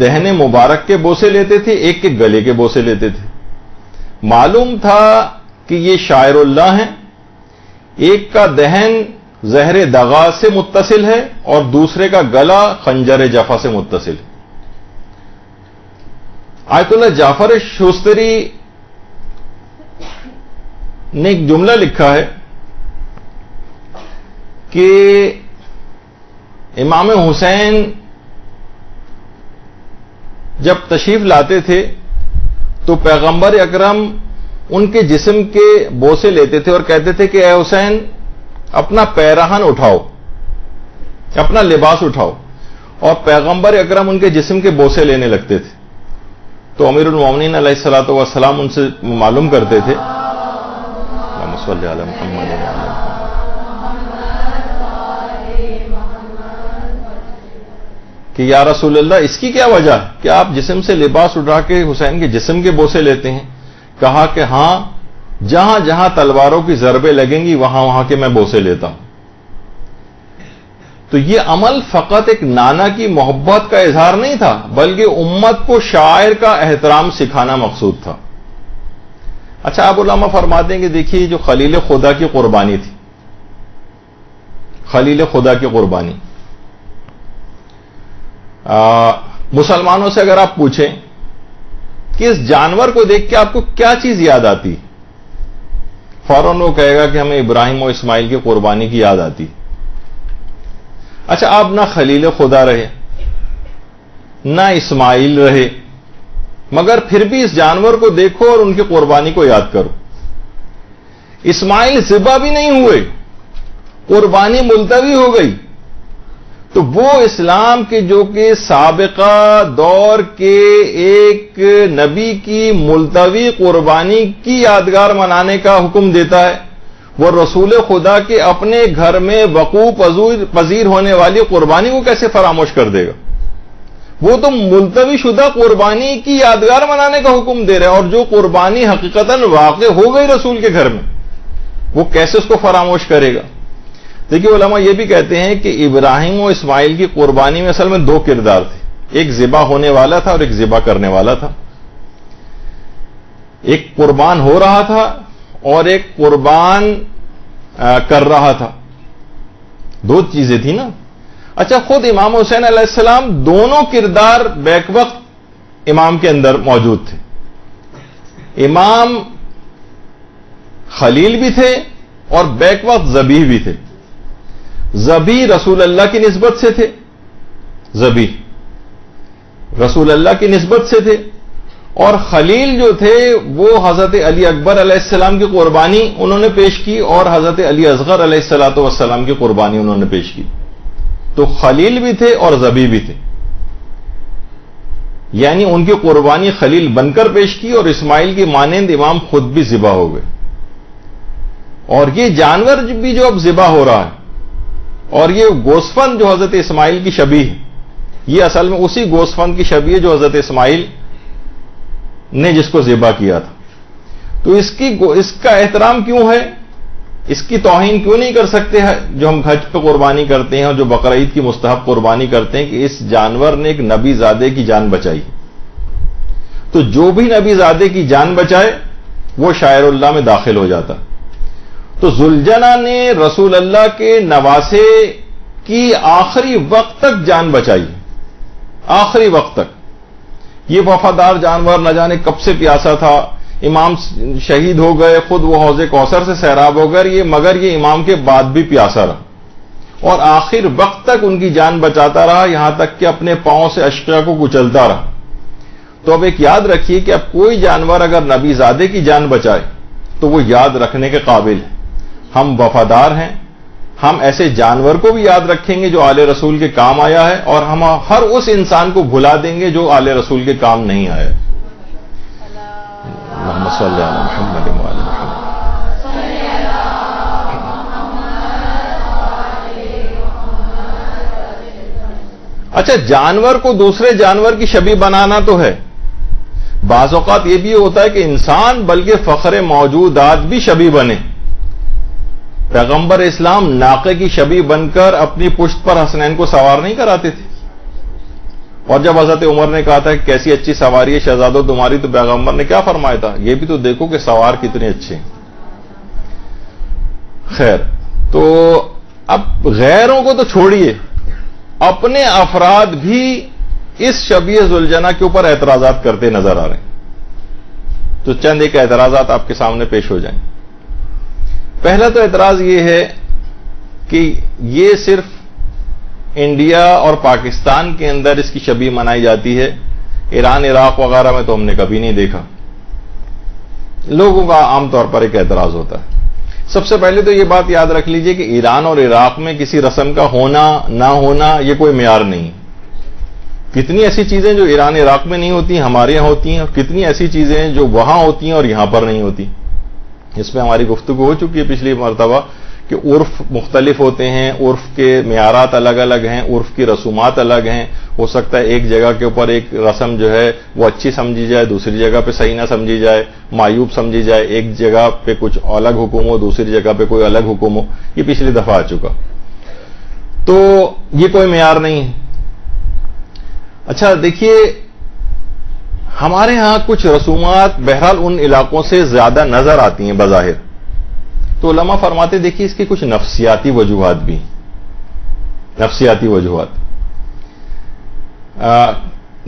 دہنے مبارک کے بوسے لیتے تھے، ایک کے گلے کے بوسے لیتے تھے. معلوم تھا کہ یہ شاعر اللہ ہیں. ایک کا دہن زہر دغا سے متصل ہے اور دوسرے کا گلا خنجر جفا سے متصل ہے. آیت اللہ جعفر شوستری نے ایک جملہ لکھا ہے کہ امام حسین جب تشریف لاتے تھے تو پیغمبر اکرم ان کے جسم کے بوسے لیتے تھے اور کہتے تھے کہ اے حسین اپنا پیراہن اٹھاؤ، اپنا لباس اٹھاؤ، اور پیغمبر اکرم ان کے جسم کے بوسے لینے لگتے تھے. تو امیر المومنین علیہ الصلوۃ والسلام ان سے معلوم کرتے تھے، اللہم صلی علی محمد کہ یا رسول اللہ اس کی کیا وجہ ہے کہ آپ جسم سے لباس اٹھا کے حسین کے جسم کے بوسے لیتے ہیں؟ کہا کہ ہاں، جہاں جہاں تلواروں کی ضربیں لگیں گی وہاں وہاں کے میں بوسے لیتا ہوں. تو یہ عمل فقط ایک نانا کی محبت کا اظہار نہیں تھا، بلکہ امت کو شاعر کا احترام سکھانا مقصود تھا. اچھا، آپ علماء فرماتے ہیں کہ دیکھیے جو خلیل خدا کی قربانی تھی، خلیل خدا کی قربانی، مسلمانوں سے اگر آپ پوچھیں کہ اس جانور کو دیکھ کے آپ کو کیا چیز یاد آتی، فوراً وہ کہے گا کہ ہمیں ابراہیم و اسماعیل کی قربانی کی یاد آتی. اچھا، آپ نہ خلیل خدا رہے نہ اسماعیل رہے، مگر پھر بھی اس جانور کو دیکھو اور ان کی قربانی کو یاد کرو. اسماعیل ذبح بھی نہیں ہوئے، قربانی ملتوی ہو گئی. تو وہ اسلام کے جو کہ سابقہ دور کے ایک نبی کی ملتوی قربانی کی یادگار منانے کا حکم دیتا ہے، وہ رسول خدا کے اپنے گھر میں وقوع پذیر ہونے والی قربانی کو کیسے فراموش کر دے گا؟ وہ تو ملتوی شدہ قربانی کی یادگار منانے کا حکم دے رہے ہیں، اور جو قربانی حقیقتاً واقع ہو گئی رسول کے گھر میں، وہ کیسے اس کو فراموش کرے گا؟ دیکھیے علماء یہ بھی کہتے ہیں کہ ابراہیم و اسماعیل کی قربانی میں اصل میں دو کردار تھے، ایک ذبح ہونے والا تھا اور ایک ذبح کرنے والا تھا، ایک قربان ہو رہا تھا اور ایک قربان کر رہا تھا، دو چیزیں تھیں نا۔ اچھا، خود امام حسین علیہ السلام دونوں کردار بیک وقت امام کے اندر موجود تھے، امام خلیل بھی تھے اور بیک وقت ذبیح بھی تھے۔ ذبیح رسول اللہ کی نسبت سے تھے، ذبیح رسول اللہ کی نسبت سے تھے، اور خلیل جو تھے وہ حضرت علی اکبر علیہ السلام کی قربانی انہوں نے پیش کی، اور حضرت علی اصغر علیہ السلام کی قربانی انہوں نے پیش کی۔ تو خلیل بھی تھے اور ذبیح بھی تھے، یعنی ان کی قربانی خلیل بن کر پیش کی، اور اسماعیل کی مانند امام خود بھی ذبح ہو گئے۔ اور یہ جانور بھی جو اب ذبح ہو رہا ہے، اور یہ گوسفند جو حضرت اسماعیل کی شبیہ ہے، یہ اصل میں اسی گوسفند کی شبیہ ہے جو حضرت اسماعیل نے جس کو ذبح کیا تھا۔ تو اس کا احترام کیوں ہے، اس کی توہین کیوں نہیں کر سکتے جو ہم حج پہ قربانی کرتے ہیں اور جو بقرعید کی مستحب قربانی کرتے ہیں کہ اس جانور نے ایک نبی زادے کی جان بچائی؟ تو جو بھی نبی زادے کی جان بچائے وہ شاعر اللہ میں داخل ہو جاتا۔ تو ذوالجنہ نے رسول اللہ کے نواسے کی آخری وقت تک جان بچائی، آخری وقت تک۔ یہ وفادار جانور نہ جانے کب سے پیاسا تھا، امام شہید ہو گئے، خود وہ حوض کوثر سے سیراب ہو گئے، مگر یہ امام کے بعد بھی پیاسا رہا، اور آخر وقت تک ان کی جان بچاتا رہا، یہاں تک کہ اپنے پاؤں سے اشقیاء کو کچلتا رہا۔ تو اب ایک یاد رکھیے کہ اب کوئی جانور اگر نبی زادے کی جان بچائے تو وہ یاد رکھنے کے قابل ہے۔ ہم وفادار ہیں، ہم ایسے جانور کو بھی یاد رکھیں گے جو آل رسول کے کام آیا ہے، اور ہم ہر اس انسان کو بھلا دیں گے جو آل رسول کے کام نہیں آیا۔ اللہم صلی علی محمد وآل محمد۔ اچھا، جانور کو دوسرے جانور کی شبیہ بنانا تو ہے، بعض اوقات یہ بھی ہوتا ہے کہ انسان بلکہ فخر موجودات بھی شبیہ بنے۔ پیغمبر اسلام ناقے کی شبیہ بن کر اپنی پشت پر حسنین کو سوار نہیں کراتے تھے، اور جب حضرت عمر نے کہا تھا کہ کیسی اچھی سواری ہے شہزادو تمہاری، تو پیغمبر نے کیا فرمایا تھا؟ یہ بھی تو دیکھو کہ سوار کتنے اچھے ہیں۔ خیر، تو اب غیروں کو تو چھوڑیے، اپنے افراد بھی اس شبیہ ذوالجنہ کے اوپر اعتراضات کرتے نظر آ رہے ہیں۔ تو چند ایک اعتراضات آپ کے سامنے پیش ہو جائیں۔ پہلا تو اعتراض یہ ہے کہ یہ صرف انڈیا اور پاکستان کے اندر اس کی شبیہ منائی جاتی ہے، ایران عراق وغیرہ میں تو ہم نے کبھی نہیں دیکھا۔ لوگوں کا عام طور پر ایک اعتراض ہوتا ہے۔ سب سے پہلے تو یہ بات یاد رکھ لیجئے کہ ایران اور عراق میں کسی رسم کا ہونا نہ ہونا یہ کوئی معیار نہیں۔ کتنی ایسی چیزیں جو ایران عراق میں نہیں ہوتی ہمارے یہاں ہوتی ہیں، اور کتنی ایسی چیزیں جو وہاں ہوتی ہیں اور یہاں پر نہیں ہوتی۔ اس میں ہماری گفتگو ہو چکی ہے پچھلی مرتبہ کہ عرف مختلف ہوتے ہیں، عرف کے معیارات الگ الگ ہیں، عرف کی رسومات الگ ہیں۔ ہو سکتا ہے ایک جگہ کے اوپر ایک رسم جو ہے وہ اچھی سمجھی جائے، دوسری جگہ پہ صحیح نہ سمجھی جائے، معیوب سمجھی جائے، ایک جگہ پہ کچھ الگ حکم ہو، دوسری جگہ پہ کوئی الگ حکم ہو۔ یہ پچھلی دفعہ آ چکا، تو یہ کوئی معیار نہیں ہے۔ اچھا دیکھیے، ہمارے ہاں کچھ رسومات بہرحال ان علاقوں سے زیادہ نظر آتی ہیں بظاہر، تو علماء فرماتے دیکھیے اس کی کچھ نفسیاتی وجوہات بھی، نفسیاتی وجوہات۔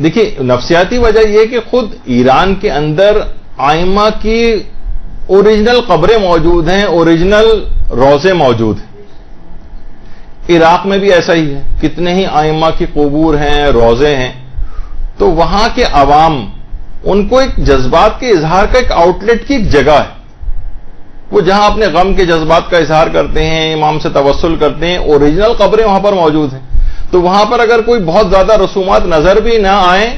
دیکھیے نفسیاتی وجہ یہ کہ خود ایران کے اندر آئمہ کی اوریجنل قبریں موجود ہیں، اوریجنل روضے موجود ہیں۔ عراق میں بھی ایسا ہی ہے، کتنے ہی آئمہ کی قبور ہیں، روضے ہیں۔ تو وہاں کے عوام ان کو ایک جذبات کے اظہار کا ایک آؤٹ لیٹ کی ایک جگہ ہے، وہ جہاں اپنے غم کے جذبات کا اظہار کرتے ہیں، امام سے توسل کرتے ہیں، اوریجنل قبریں وہاں پر موجود ہیں۔ تو وہاں پر اگر کوئی بہت زیادہ رسومات نظر بھی نہ آئیں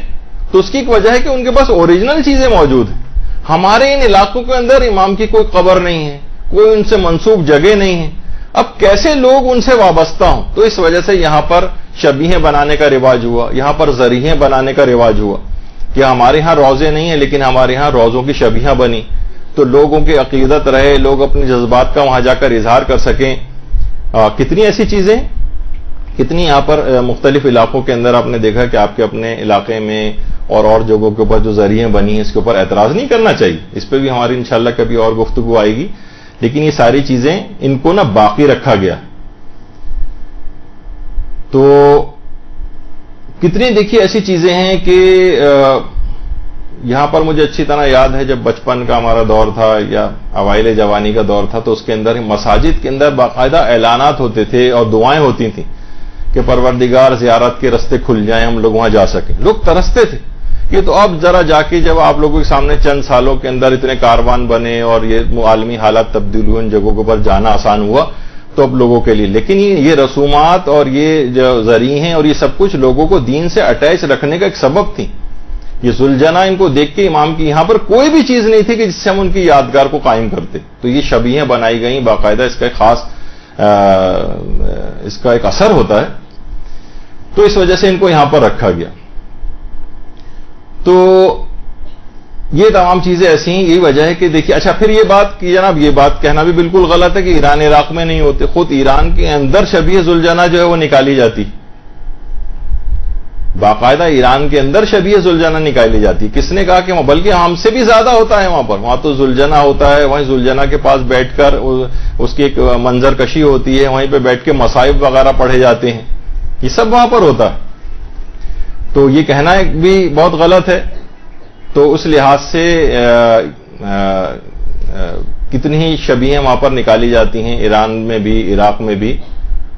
تو اس کی ایک وجہ ہے کہ ان کے پاس اوریجنل چیزیں موجود ہیں۔ ہمارے ان علاقوں کے اندر امام کی کوئی قبر نہیں ہے، کوئی ان سے منسوب جگہ نہیں ہے۔ اب کیسے لوگ ان سے وابستہ ہوں؟ تو اس وجہ سے یہاں پر شبیہیں بنانے کا رواج ہوا، یہاں پر ذریعیں بنانے کا رواج ہوا کہ ہمارے ہاں روزے نہیں ہیں لیکن ہمارے ہاں روزوں کی شبیہیں بنی، تو لوگوں کی عقیدت رہے، لوگ اپنے جذبات کا وہاں جا کر اظہار کر سکیں. کتنی ایسی چیزیں، کتنی یہاں پر مختلف علاقوں کے اندر آپ نے دیکھا کہ آپ کے اپنے علاقے میں اور جگہوں کے اوپر جو ذریعے بنی ہیں اس کے اوپر اعتراض نہیں کرنا چاہیے، اس پہ بھی ہماری انشاءاللہ کبھی اور گفتگو آئے گی. لیکن یہ ساری چیزیں ان کو باقی رکھا گیا. تو کتنی دیکھیے ایسی چیزیں ہیں کہ یہاں پر مجھے اچھی طرح یاد ہے جب بچپن کا ہمارا دور تھا یا اوائل جوانی کا دور تھا تو اس کے اندر مساجد کے اندر باقاعدہ اعلانات ہوتے تھے اور دعائیں ہوتی تھیں کہ پروردگار زیارت کے رستے کھل جائیں، ہم لوگ وہاں جا سکیں. لوگ ترستے تھے. یہ تو اب ذرا جا کے جب آپ لوگوں کے سامنے چند سالوں کے اندر اتنے کاروان بنے اور یہ عالمی حالات تبدیل ہوئے، ان جگہوں کے اوپر جانا آسان ہوا تو اب لوگوں کے لیے. لیکن یہ رسومات اور یہ جو ذریعے ہیں اور یہ سب کچھ لوگوں کو دین سے اٹیچ رکھنے کا ایک سبب تھی. یہ ذوالجناح ان کو دیکھ کے امام کی یہاں پر کوئی بھی چیز نہیں تھی کہ جس سے ہم ان کی یادگار کو قائم کرتے. تو یہ شبیہیں بنائی گئیں، باقاعدہ اس کا ایک خاص اس کا ایک اثر ہوتا ہے. تو اس وجہ سے ان کو یہاں پر رکھا گیا. تو یہ تمام چیزیں ایسی ہیں. یہی وجہ ہے کہ دیکھیے اچھا پھر یہ بات کہ جناب یہ بات کہنا بھی بالکل غلط ہے کہ ایران عراق میں نہیں ہوتے. خود ایران کے اندر شبیہ ذوالجناح جو ہے وہ نکالی جاتی، باقاعدہ ایران کے اندر شبیہ ذوالجناح نکالی جاتی. کس نے کہا کہ بلکہ ہم سے بھی زیادہ ہوتا ہے وہاں پر. وہاں تو ذوالجناح ہوتا ہے، وہیں ذوالجناح کے پاس بیٹھ کر اس کی ایک منظر کشی ہوتی ہے، وہیں پہ بیٹھ کے مصائب وغیرہ پڑھے جاتے ہیں. یہ سب وہاں پر ہوتا ہے. تو یہ کہنا بھی بہت غلط ہے. تو اس لحاظ سے کتنی ہی شبیہیں وہاں پر نکالی جاتی ہیں، ایران میں بھی، عراق میں بھی،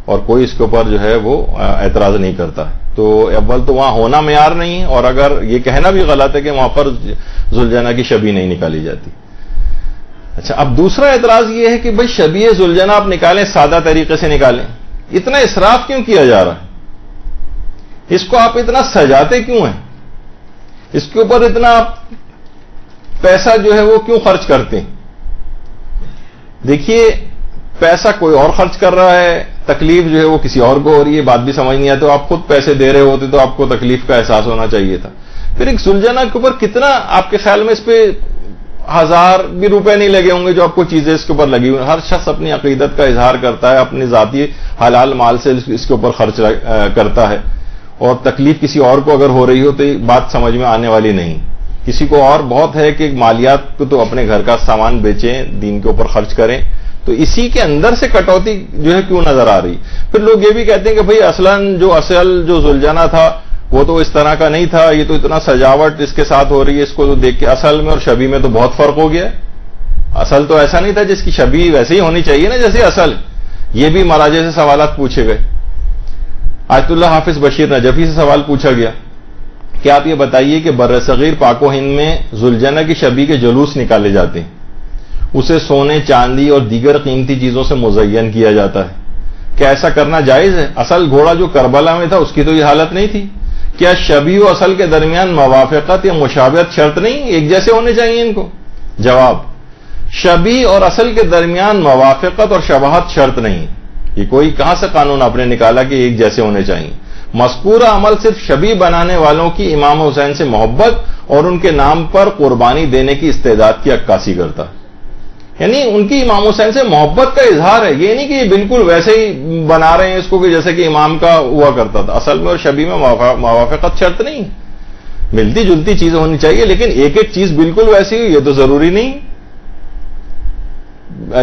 اور کوئی اس کے اوپر جو ہے وہ اعتراض نہیں کرتا. تو اول تو وہاں ہونا معیار نہیں ہے، اور اگر یہ کہنا بھی غلط ہے کہ وہاں پر ذوالجناح کی شبیہ نہیں نکالی جاتی. اچھا اب دوسرا اعتراض یہ ہے کہ بھئی شبیہ ذوالجناح آپ نکالیں، سادہ طریقے سے نکالیں. اتنا اسراف کیوں کیا جا رہا ہے؟ اس کو آپ اتنا سجاتے کیوں ہیں؟ اس کے اوپر اتنا پیسہ جو ہے وہ کیوں خرچ کرتے ہیں؟ دیکھیے پیسہ کوئی اور خرچ کر رہا ہے، تکلیف جو ہے وہ کسی اور کو ہو رہی ہے. بات بھی سمجھ نہیں آتی. تو آپ خود پیسے دے رہے ہوتے تو آپ کو تکلیف کا احساس ہونا چاہیے تھا. پھر ایک ذوالجناح کے اوپر کتنا آپ کے خیال میں اس پہ 1000 بھی روپے نہیں لگے ہوں گے جو آپ کو چیزیں اس کے اوپر لگی ہوئی. ہر شخص اپنی عقیدت کا اظہار کرتا ہے، اپنی ذاتی حلال مال سے اس کے اوپر خرچ کرتا ہے، اور تکلیف کسی اور کو اگر ہو رہی ہو تو یہ بات سمجھ میں آنے والی نہیں. کسی کو اور بہت ہے کہ مالیات کو تو اپنے گھر کا سامان بیچیں، دین کے اوپر خرچ کریں. تو اسی کے اندر سے کٹوتی جو ہے کیوں نظر آ رہی؟ پھر لوگ یہ بھی کہتے ہیں کہ بھئی اصل جو ذوالجناح تھا وہ تو اس طرح کا نہیں تھا، یہ تو اتنا سجاوٹ اس کے ساتھ ہو رہی ہے، اس کو دیکھ کے اصل میں اور شبیہ میں تو بہت فرق ہو گیا. اصل تو ایسا نہیں تھا، جس کی شبیہ ویسے ہی ہونی چاہیے نا جیسے اصل. یہ بھی مراجع سے سوالات پوچھے گئے. آیت اللہ حافظ بشیر نجفی سے سوال پوچھا گیا کہ آپ یہ بتائیے کہ برصغیر پاک و ہند میں ذوالجناح کی شبیہ کے جلوس نکالے جاتے ہیں، اسے سونے چاندی اور دیگر قیمتی چیزوں سے مزین کیا جاتا ہے، کیا ایسا کرنا جائز ہے؟ اصل گھوڑا جو کربلا میں تھا اس کی تو یہ حالت نہیں تھی. کیا شبیہ و اصل کے درمیان موافقت یا مشابہت شرط نہیں، ایک جیسے ہونے چاہیے ان کو؟ جواب: شبیہ اور اصل کے درمیان موافقت اور شباہت شرط نہیں. یہ کوئی کہاں سے قانون آپ نے نکالا کہ ایک جیسے ہونے چاہیے؟ مذکورہ عمل صرف شبیہ بنانے والوں کی امام حسین سے محبت اور ان کے نام پر قربانی دینے کی استعداد کی عکاسی کرتا ہے. یعنی ان کی امام حسین سے محبت کا اظہار ہے. یہ نہیں کہ یہ بالکل ویسے ہی بنا رہے ہیں اس کو کہ جیسے کہ امام کا ہوا کرتا تھا. اصل میں اور شبیہ میں موافقت شرط نہیں، ملتی جلتی چیزیں ہونی چاہیے، لیکن ایک ایک چیز بالکل ویسی ہو یہ تو ضروری نہیں.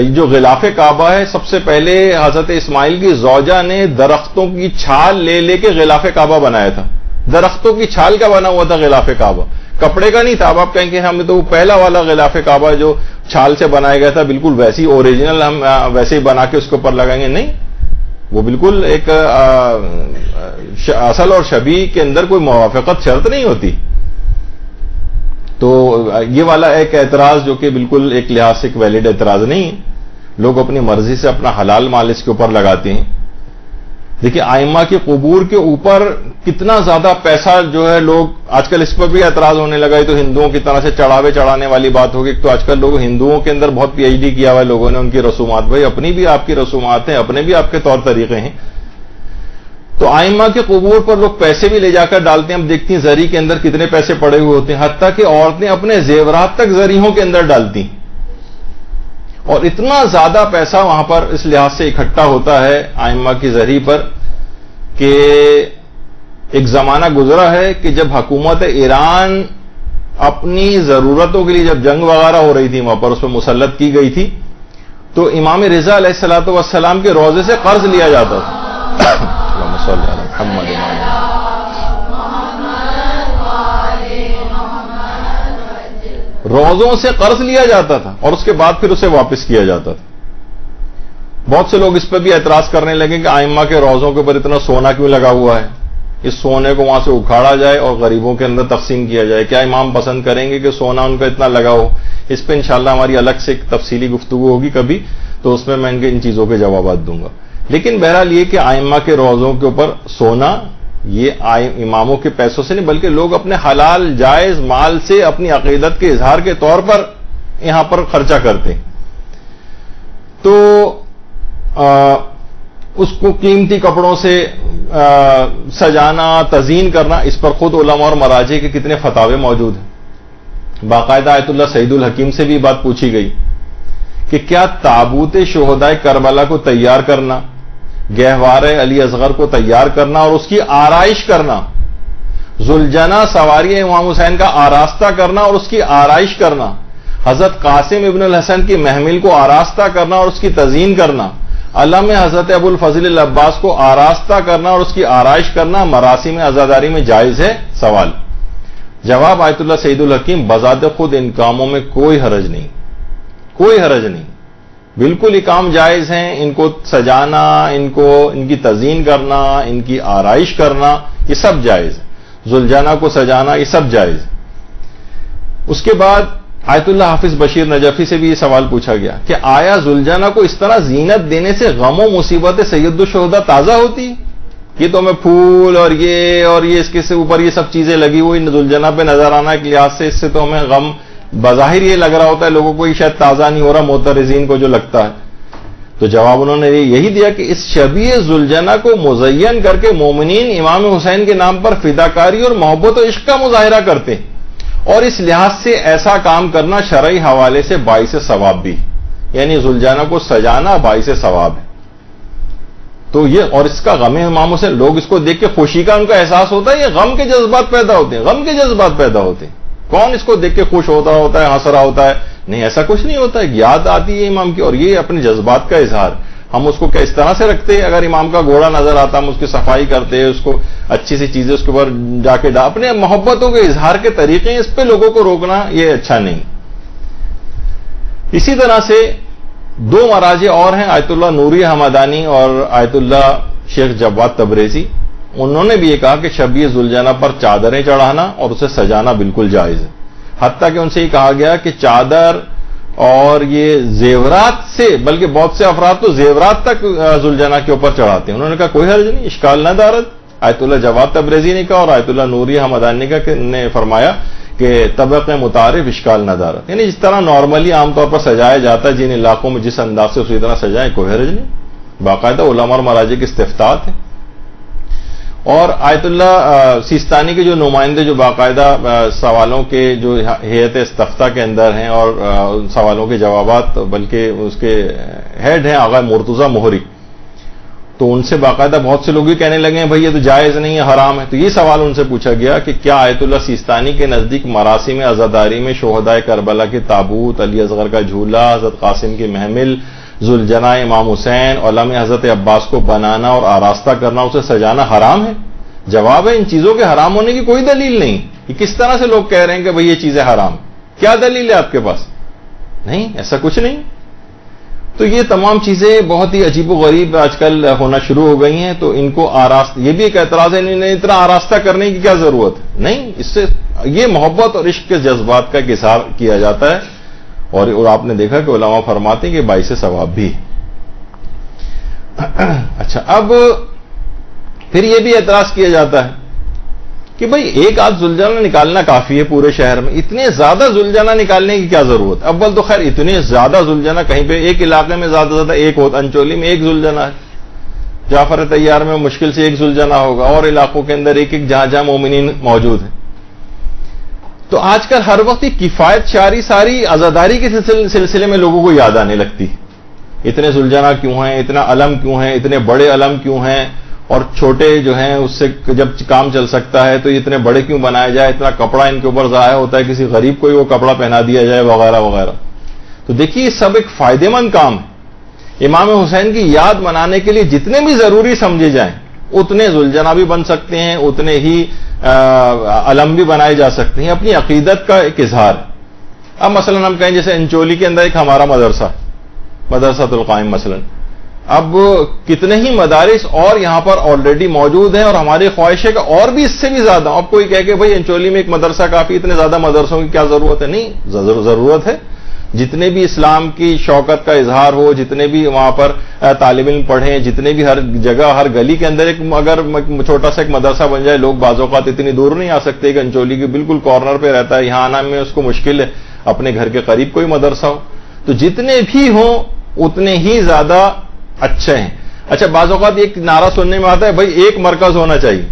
جو غلاف کعبہ ہے، سب سے پہلے حضرت اسماعیل کی زوجہ نے درختوں کی چھال لے لے کے غلاف کعبہ بنایا تھا. درختوں کی چھال کا بنا ہوا تھا غلاف کعبہ، کپڑے کا نہیں تھا. اب آپ کہیں کہ ہمیں تو پہلا والا غلاف کعبہ جو چھال سے بنایا گیا تھا بالکل ویسی اوریجنل ہم ویسے ہی بنا کے اس کے اوپر لگائیں گے، نہیں. وہ بالکل ایک اصل اور شبیہ کے اندر کوئی موافقت شرط نہیں ہوتی. تو یہ والا ایک اعتراض جو کہ بالکل ایک لحاظ سے ایک ویلڈ اعتراض نہیں ہے. لوگ اپنی مرضی سے اپنا حلال مال اس کے اوپر لگاتے ہیں. دیکھیے ائمہ کے قبور کے اوپر کتنا زیادہ پیسہ جو ہے لوگ آج کل اس پر بھی اعتراض ہونے لگا ہے، تو ہندوؤں کی طرح سے چڑھاوے چڑھانے والی بات ہوگی. تو آج کل لوگ ہندوؤں کے اندر بہت پی ایچ ڈی کیا ہوا ہے لوگوں نے، ان کی رسومات، بھائی اپنی بھی آپ کی رسومات ہیں، اپنے بھی آپ کے طور طریقے ہیں. تو ائمہ کے قبور پر لوگ پیسے بھی لے جا کر ڈالتے ہیں. ہم دیکھتی ہیں زری کے اندر کتنے پیسے پڑے ہوئے ہوتے ہیں، حتیٰ کہ عورتیں اپنے زیورات تک زریوں کے اندر ڈالتی ہیں. اور اتنا زیادہ پیسہ وہاں پر اس لحاظ سے اکٹھا ہوتا ہے ائمہ کی زری پر کہ ایک زمانہ گزرا ہے کہ جب حکومت ایران اپنی ضرورتوں کے لیے جب جنگ وغیرہ ہو رہی تھی وہاں پر اس پہ مسلط کی گئی تھی، تو امام رضا علیہ الصلوۃ والسلام کے روضے سے قرض لیا جاتا تھا. روزوں سے قرض لیا جاتا تھا اور اس کے بعد پھر اسے واپس کیا جاتا تھا. بہت سے لوگ اس پہ بھی اعتراض کرنے لگے کہ ائمہ کے روزوں کے اوپر اتنا سونا کیوں لگا ہوا ہے، اس سونے کو وہاں سے اکھاڑا جائے اور غریبوں کے اندر تقسیم کیا جائے. کیا امام پسند کریں گے کہ سونا ان کا اتنا لگا ہو؟ اس پہ انشاءاللہ ہماری الگ سے ایک تفصیلی گفتگو ہوگی کبھی، تو اس میں میں ان چیزوں کے جوابات دوں گا. لیکن بہرحال یہ کہ ائمہ کے روزوں کے اوپر سونا یہ اماموں کے پیسوں سے نہیں، بلکہ لوگ اپنے حلال جائز مال سے اپنی عقیدت کے اظہار کے طور پر یہاں پر خرچہ کرتے ہیں. تو اس کو قیمتی کپڑوں سے سجانا، تزئین کرنا، اس پر خود علماء اور مراجع کے کتنے فتاوے موجود ہیں. باقاعدہ آیت اللہ سعید الحکیم سے بھی بات پوچھی گئی کہ کیا تابوت شہدائے کربلا کو تیار کرنا، گہوارِ علی اصغر کو تیار کرنا اور اس کی آرائش کرنا، ذوالجناح سواری امام حسین کا آراستہ کرنا اور اس کی آرائش کرنا، حضرت قاسم ابن الحسن کی محمل کو آراستہ کرنا اور اس کی تزئین کرنا، علم حضرت ابو الفضل العباس کو آراستہ کرنا اور اس کی آرائش کرنا مراسم عزاداری میں جائز ہے؟ سوال. جواب آیت اللہ سعید الحکیم، بذات خود ان کاموں میں کوئی حرج نہیں، کوئی حرج نہیں، بالکل یہ کام جائز ہیں. ان کو سجانا، ان کی تزئین کرنا، ان کی آرائش کرنا، یہ سب جائز ہے. ذوالجناح کو سجانا، یہ سب جائز ہے. اس کے بعد آیت اللہ حافظ بشیر نجفی سے بھی یہ سوال پوچھا گیا کہ آیا ذوالجناح کو اس طرح زینت دینے سے غم و مصیبت سید الشہداء تازہ ہوتی؟ یہ تو ہمیں پھول اور یہ اس کے اوپر یہ سب چیزیں لگی ہوئی ذوالجناح پہ نظر آنا ایک لحاظ سے، اس سے تو ہمیں غم بظاہر یہ لگ رہا ہوتا ہے لوگوں کو، یہ شاید تازہ نہیں ہو رہا معترضین کو جو لگتا ہے. تو جواب انہوں نے یہی دیا کہ اس شبیہ ذوالجناح کو مزین کر کے مومنین امام حسین کے نام پر فداکاری اور محبت و عشق کا مظاہرہ کرتے ہیں، اور اس لحاظ سے ایسا کام کرنا شرعی حوالے سے باعث ثواب بھی، یعنی ذوالجناح کو سجانا باعث ثواب ہے. تو یہ اور اس کا غم امام حسین، لوگ اس کو دیکھ کے خوشی کا ان کا احساس ہوتا ہے، یہ غم کے جذبات پیدا ہوتے ہیں، غم کے جذبات پیدا ہوتے ہیں. کون اس کو دیکھ کے خوش ہوتا ہے، ہنس رہا ہوتا ہے؟ نہیں، ایسا کچھ نہیں ہوتا ہے. یاد آتی ہے امام کی، اور یہ اپنے جذبات کا اظہار. ہم اس کو کیا اس طرح سے رکھتے ہیں؟ اگر امام کا گھوڑا نظر آتا ہم اس کی صفائی کرتے، اس کو اچھی سی چیزیں اس کے اوپر جا کے اپنے محبتوں کے اظہار کے طریقے ہیں، اس پہ لوگوں کو روکنا یہ اچھا نہیں. اسی طرح سے دو مراجع اور ہیں، آیت اللہ نوری حمدانی اور آیت اللہ شیخ جواد تبریزی. انہوں نے بھی یہ کہا کہ شبیہ ذوالجناح پر چادریں چڑھانا اور اسے سجانا بالکل جائز ہے. حتیٰ کہ ان سے یہ کہا گیا کہ چادر اور یہ زیورات سے، بلکہ بہت سے افراد تو زیورات تک ذوالجناح کے اوپر چڑھاتے ہیں. انہوں نے کہا کوئی حرج نہیں، اشکال نہ دارت. آیت اللہ جواد تبریزی نے کہا اور آیت اللہ نوری حمدانی نے فرمایا کہ طبق متعارف اشکال نہ دارت، یعنی جس طرح نارملی عام طور پر سجایا جاتا ہے جن علاقوں میں جس انداز سے اسی طرح سجائیں، کوئی حرج نہیں. باقاعدہ علماء اور مراجع کے استفتاء ہیں. اور آیت اللہ سیستانی کے جو نمائندے جو باقاعدہ سوالوں کے جو ہیئت استفتاء کے اندر ہیں اور سوالوں کے جوابات، بلکہ اس کے ہیڈ ہیں آغا مرتضی مہری، تو ان سے باقاعدہ بہت سے لوگ بھی کہنے لگے ہیں بھائی یہ تو جائز نہیں ہے، حرام ہے. تو یہ سوال ان سے پوچھا گیا کہ کیا آیت اللہ سیستانی کے نزدیک مراسم عزاداری میں شہدائے کربلا کے تابوت، علی اصغر کا جھولا، حضرت قاسم کی محمل، ذوالجناح امام حسین، علم حضرت عباس کو بنانا اور آراستہ کرنا، اسے سجانا حرام ہے؟ جواب ہے ان چیزوں کے حرام ہونے کی کوئی دلیل نہیں. یہ کس طرح سے لوگ کہہ رہے ہیں کہ بھئی یہ چیزیں حرام؟ کیا دلیل ہے آپ کے پاس؟ نہیں، ایسا کچھ نہیں. تو یہ تمام چیزیں بہت ہی عجیب و غریب آج کل ہونا شروع ہو گئی ہیں. تو ان کو یہ بھی ایک اعتراض ہے، نہیں اتنا آراستہ کرنے کی کیا ضرورت ہے؟ نہیں، اس سے یہ محبت اور عشق کے جذبات کا اظہار کیا جاتا ہے، اور آپ نے دیکھا کہ علماء فرماتے ہیں کہ باعث ثواب بھی. اچھا، اب پھر یہ بھی اعتراض کیا جاتا ہے کہ بھائی ایک آدھ زلجانہ نکالنا کافی ہے پورے شہر میں، اتنے زیادہ زلجانہ نکالنے کی کیا ضرورت؟ اول تو خیر اتنے زیادہ زلجانہ کہیں پہ ایک علاقے میں زیادہ زیادہ ایک ہوتا، انچولی میں ایک زلجانہ ہے، جعفر طیار میں مشکل سے ایک زلجانہ ہوگا، اور علاقوں کے اندر ایک ایک جہاں جہاں مومنین موجود ہیں. تو آج کل ہر وقت کفایت شاری ساری عزاداری کے سلسلے میں لوگوں کو یاد آنے لگتی ہے. اتنے زلجانہ کیوں ہیں، اتنا علم کیوں ہیں، اتنے بڑے علم کیوں ہیں، اور چھوٹے جو ہیں اس سے جب کام چل سکتا ہے تو اتنے بڑے کیوں بنائے جائے، اتنا کپڑا ان کے اوپر ضائع ہوتا ہے، کسی غریب کو ہی وہ کپڑا پہنا دیا جائے وغیرہ وغیرہ. تو دیکھیے یہ سب ایک فائدے مند کام ہے. امام حسین کی یاد منانے کے لیے جتنے بھی ضروری سمجھے جائیں اتنے زلجانہ بھی بن سکتے ہیں، اتنے ہی علم بھی بنائے جا سکتے ہیں، اپنی عقیدت کا ایک اظہار. اب مثلا ہم کہیں جیسے انچولی کے اندر ایک ہمارا مدرسہ القائم مثلا، اب کتنے ہی مدارس اور یہاں پر آلریڈی موجود ہیں، اور ہماری خواہش ہے کہ اور بھی اس سے بھی زیادہ. اب کوئی کہے کہ بھائی انچولی میں ایک مدرسہ کافی، اتنے زیادہ مدرسوں کی کیا ضرورت ہے؟ نہیں، ضرورت ہے. جتنے بھی اسلام کی شوکت کا اظہار ہو، جتنے بھی وہاں پر طالب علم پڑھیں، جتنے بھی ہر جگہ ہر گلی کے اندر ایک اگر چھوٹا سا ایک مدرسہ بن جائے. لوگ بعض اوقات اتنی دور نہیں آ سکتے کہ انچولی کے بالکل کارنر پہ رہتا ہے، یہاں آنا میں اس کو مشکل ہے، اپنے گھر کے قریب کوئی مدرسہ ہو. تو جتنے بھی ہوں اتنے ہی زیادہ اچھے ہیں. اچھا، بعض اوقات ایک نعرہ سننے میں آتا ہے بھائی ایک مرکز ہونا چاہیے.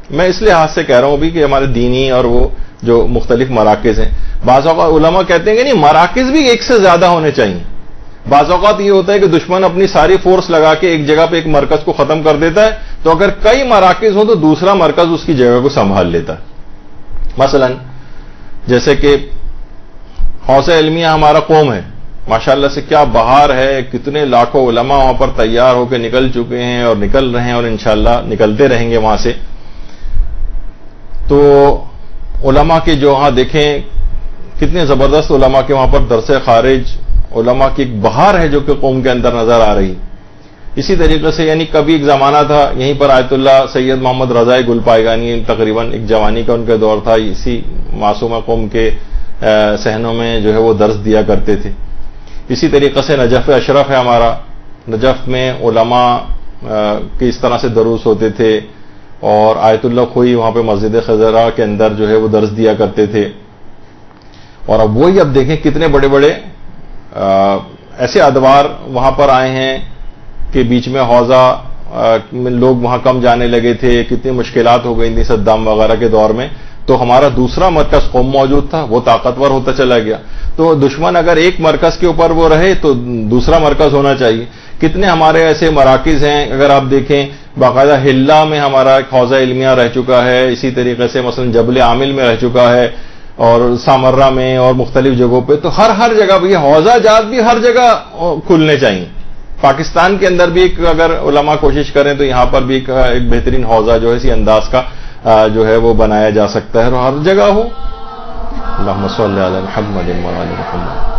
میں اس لحاظ سے کہہ رہا ہوں بھی کہ ہمارے دینی اور وہ جو مختلف مراکز ہیں، بعض اوقات علماء کہتے ہیں کہ نہیں، مراکز بھی ایک سے زیادہ ہونے چاہیے. بعض اوقات یہ ہوتا ہے کہ دشمن اپنی ساری فورس لگا کے ایک جگہ پہ ایک مرکز کو ختم کر دیتا ہے، تو اگر کئی مراکز ہوں تو دوسرا مرکز اس کی جگہ کو سنبھال لیتا ہے. مثلا جیسے کہ حوزہ علمیہ ہمارا قوم ہے، ماشاءاللہ سے کیا بہار ہے، کتنے لاکھوں علماء وہاں پر تیار ہو کے نکل چکے ہیں اور نکل رہے ہیں، اور انشاءاللہ نکلتے رہیں گے وہاں سے. تو علماء کے جو وہاں دیکھیں کتنے زبردست علماء کے وہاں پر درس خارج، علماء کی ایک بہار ہے جو کہ قوم کے اندر نظر آ رہی. اسی طریقے سے یعنی کبھی ایک زمانہ تھا یہیں پر آیت اللہ سید محمد رضا گل پائگانی تقریباً ایک جوانی کا ان کا دور تھا، اسی معصومہ قوم کے صحنوں میں جو ہے وہ درس دیا کرتے تھے. اسی طریقے سے نجف اشرف ہے ہمارا، نجف میں علماء کی اس طرح سے دروس ہوتے تھے، اور آیت اللہ خوئی وہاں پہ مسجد خضرا کے اندر جو ہے وہ درس دیا کرتے تھے. اور اب وہی اب دیکھیں کتنے بڑے بڑے ایسے ادوار وہاں پر آئے ہیں کہ بیچ میں حوضہ لوگ وہاں کم جانے لگے تھے، کتنی مشکلات ہو گئی تھیں صدام وغیرہ کے دور میں. تو ہمارا دوسرا مرکز قوم موجود تھا، وہ طاقتور ہوتا چلا گیا. تو دشمن اگر ایک مرکز کے اوپر وہ رہے تو دوسرا مرکز ہونا چاہیے. کتنے ہمارے ایسے مراکز ہیں، اگر آپ دیکھیں باقاعدہ ہلہ میں ہمارا ایک حوزہ علمیہ رہ چکا ہے، اسی طریقے سے مثلا جبل عامل میں رہ چکا ہے، اور سامرہ میں اور مختلف جگہوں پہ. تو ہر جگہ بھی حوزہ جات بھی ہر جگہ کھلنے چاہیے. پاکستان کے اندر بھی اگر علماء کوشش کریں تو یہاں پر بھی ایک بہترین حوزہ جو ہے اسی انداز کا جو ہے وہ بنایا جا سکتا ہے، اور ہر جگہ ہو. اللہم صلی علی محمد و علی محمد.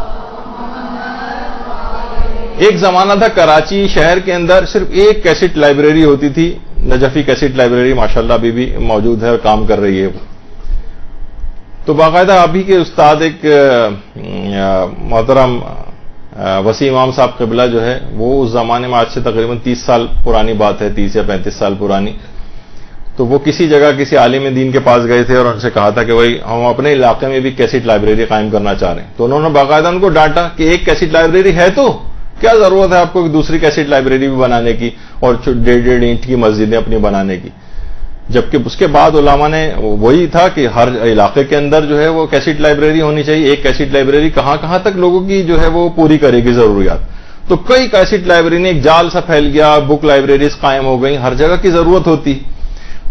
ایک زمانہ تھا کراچی شہر کے اندر صرف ایک کیسٹ لائبریری ہوتی تھی، نجفی کیسٹ لائبریری، ماشاءاللہ ابھی بھی موجود ہے اور کام کر رہی ہے. تو باقاعدہ ابھی کے استاد ایک محترم وسیع امام صاحب قبلہ جو ہے، وہ اس زمانے میں آج سے تقریباً 30 سال پرانی بات ہے، 30 یا 35 سال پرانی. تو وہ کسی جگہ کسی عالم دین کے پاس گئے تھے اور ان سے کہا تھا کہ بھائی ہم اپنے علاقے میں بھی کیسٹ لائبریری قائم کرنا چاہ رہے ہیں. تو انہوں نے باقاعدہ ان کو ڈانٹا کہ ایک کیسٹ لائبریری ہے تو کیا ضرورت ہے آپ کو دوسری کیسٹ لائبریری بھی بنانے کی اور 1.5 اینٹ کی مسجدیں اپنی بنانے کی. جبکہ اس کے بعد علماء نے وہی تھا کہ ہر علاقے کے اندر جو ہے وہ کیسٹ لائبریری ہونی چاہیے. ایک کیسٹ لائبریری کہاں تک لوگوں کی جو ہے وہ پوری کرے گی ضروریات. تو کئی کیسٹ لائبریری ایک جال سا پھیل گیا، بک لائبریریز قائم ہو گئی، ہر جگہ کی ضرورت ہوتی.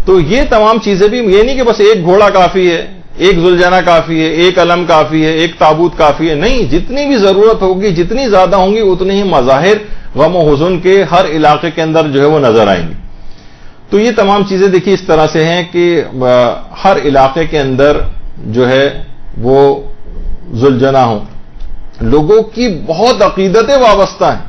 تو یہ تمام چیزیں بھی یہ نہیں کہ بس ایک گھوڑا کافی ہے، ایک زلجانہ کافی ہے، ایک علم کافی ہے، ایک تابوت کافی ہے. نہیں، جتنی بھی ضرورت ہوگی، جتنی زیادہ ہوں گی، اتنے ہی مظاہر غم و حزن کے ہر علاقے کے اندر جو ہے وہ نظر آئیں گی. تو یہ تمام چیزیں دیکھیے اس طرح سے ہیں کہ ہر علاقے کے اندر جو ہے وہ زلجانہ ہوں. لوگوں کی بہت عقیدتیں وابستہ ہیں،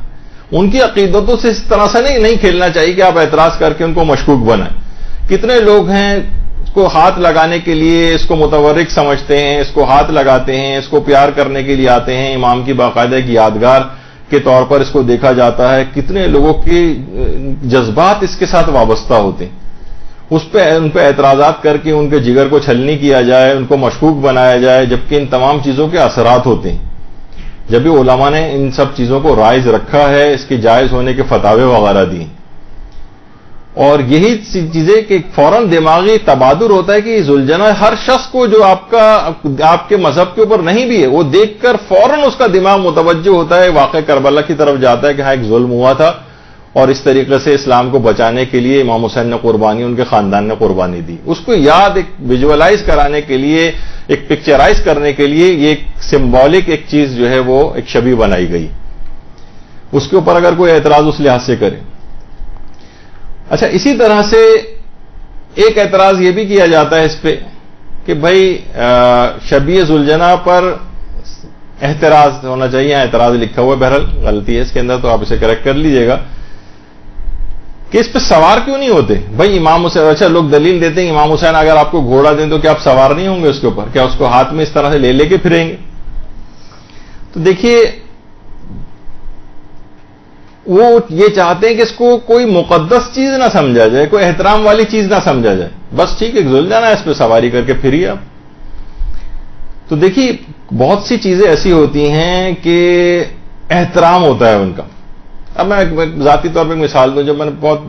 ان کی عقیدتوں سے اس طرح سے نہیں کھیلنا چاہیے کہ آپ اعتراض کر کے ان کو مشکوک بنائیں. کتنے لوگ ہیں اس کو ہاتھ لگانے کے لیے اس کو متورک سمجھتے ہیں، اس کو ہاتھ لگاتے ہیں، اس کو پیار کرنے کے لیے آتے ہیں. امام کی باقاعدہ ایک یادگار کے طور پر اس کو دیکھا جاتا ہے. کتنے لوگوں کے جذبات اس کے ساتھ وابستہ ہوتے ہیں. ان پہ اعتراضات کر کے ان کے جگر کو چھلنی کیا جائے، ان کو مشکوک بنایا جائے، جبکہ ان تمام چیزوں کے اثرات ہوتے ہیں. جب بھی علماء نے ان سب چیزوں کو رائج رکھا ہے، اس کے جائز ہونے کے فتاوے وغیرہ دی، اور یہی چیزیں کہ فوراً دماغی تبادر ہوتا ہے کہ ذوالجناح ہر شخص کو جو آپ کے مذہب کے اوپر نہیں بھی ہے، وہ دیکھ کر فوراً اس کا دماغ متوجہ ہوتا ہے، واقع کربلا کی طرف جاتا ہے کہ ہاں ایک ظلم ہوا تھا، اور اس طریقے سے اسلام کو بچانے کے لیے امام حسین نے قربانی، ان کے خاندان نے قربانی دی. اس کو یاد ایک ویژولائز کرانے کے لیے، ایک پکچرائز کرنے کے لیے یہ ایک سمبولک ایک چیز جو ہے وہ ایک شبیہ بنائی گئی. اس کے اوپر اگر کوئی اعتراض اس لحاظ سے کرے. اچھا، اسی طرح سے ایک اعتراض یہ بھی کیا جاتا ہے اس پہ کہ بھائی شبیہ ذوالجناح پر احتراز ہونا چاہیے. اعتراض لکھا ہوا ہے، بہرحال غلطی ہے اس کے اندر، تو آپ اسے کریکٹ کر لیجئے گا کہ اس پہ سوار کیوں نہیں ہوتے. بھائی امام حسین، اچھا لوگ دلیل دیتے ہیں امام حسین اگر آپ کو گھوڑا دیں تو کیا آپ سوار نہیں ہوں گے اس کے اوپر؟ کیا اس کو ہاتھ میں اس طرح سے لے کے پھریں گے؟ تو دیکھیے، وہ یہ چاہتے ہیں کہ اس کو کوئی مقدس چیز نہ سمجھا جائے، کوئی احترام والی چیز نہ سمجھا جائے. بس ٹھیک ہے، ذوالجناح اس پہ سواری کر کے پھریے آپ. تو دیکھیے، بہت سی چیزیں ایسی ہوتی ہیں کہ احترام ہوتا ہے ان کا. اب میں ذاتی طور پہ ایک مثال دوں. جب میں نے بہت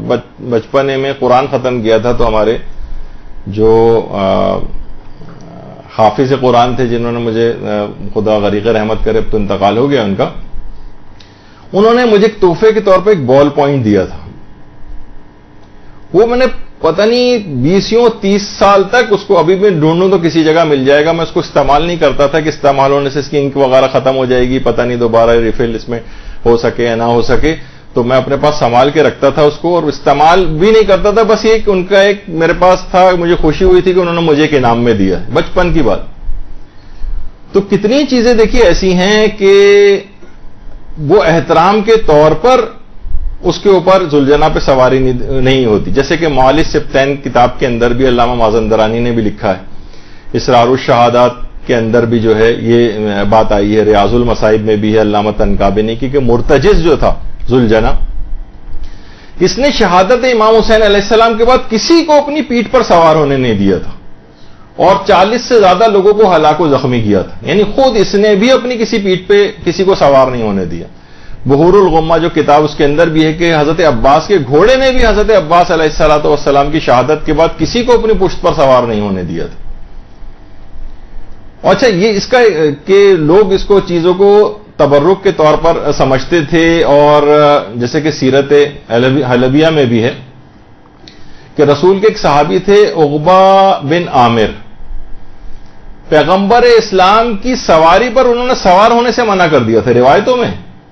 بچپنے میں قرآن ختم کیا تھا، تو ہمارے جو حافظ قرآن تھے، جنہوں نے مجھے خدا غریق رحمت کرے، اب تو انتقال ہو گیا ان کا، انہوں نے مجھے ایک تحفے کے طور پہ ایک بال پوائنٹ دیا تھا. وہ میں نے پتہ نہیں 20-30 سال تک اس کو ابھی بھی ڈھونڈوں تو کسی جگہ مل جائے گا. میں اس کو استعمال نہیں کرتا تھا کہ استعمال ہونے سے اس کی انک وغیرہ ختم ہو جائے گی، پتہ نہیں دوبارہ ریفل اس میں ہو سکے یا نہ ہو سکے. تو میں اپنے پاس سنبھال کے رکھتا تھا اس کو، اور استعمال بھی نہیں کرتا تھا. بس یہ کہ ان کا ایک میرے پاس تھا، مجھے خوشی ہوئی تھی کہ انہوں نے مجھے کے انعام میں دیا. بچپن کی بات. تو کتنی چیزیں دیکھیے ایسی ہیں کہ وہ احترام کے طور پر اس کے اوپر ذوالجناح پہ سواری نہیں ہوتی. جیسے کہ معالج سبتین کتاب کے اندر بھی علامہ مازندرانی نے بھی لکھا ہے، اسرار الشہادات کے اندر بھی جو ہے یہ بات آئی ہے، ریاض المصائب میں بھی ہے علامہ تنکابنی کی، کہ مرتجز جو تھا ذوالجناح، اس نے شہادت امام حسین علیہ السلام کے بعد کسی کو اپنی پیٹھ پر سوار ہونے نہیں دیا تھا، اور 40 سے زیادہ لوگوں کو ہلاک و زخمی کیا تھا. یعنی خود اس نے بھی اپنی کسی پیٹھ پہ کسی کو سوار نہیں ہونے دیا. بحور الغمہ جو کتاب، اس کے اندر بھی ہے کہ حضرت عباس کے گھوڑے نے بھی حضرت عباس علیہ السلام کی شہادت کے بعد کسی کو اپنی پشت پر سوار نہیں ہونے دیا تھا. اچھا، یہ اس کا کہ لوگ اس کو چیزوں کو تبرک کے طور پر سمجھتے تھے، اور جیسے کہ سیرت حلبیہ میں بھی ہے کہ رسول کے ایک صحابی تھے عقبہ بن عامر، پیغمبر اسلام کی سواری پر انہوں نے سوار ہونے سے منع کر دیا تھا روایتوں میں،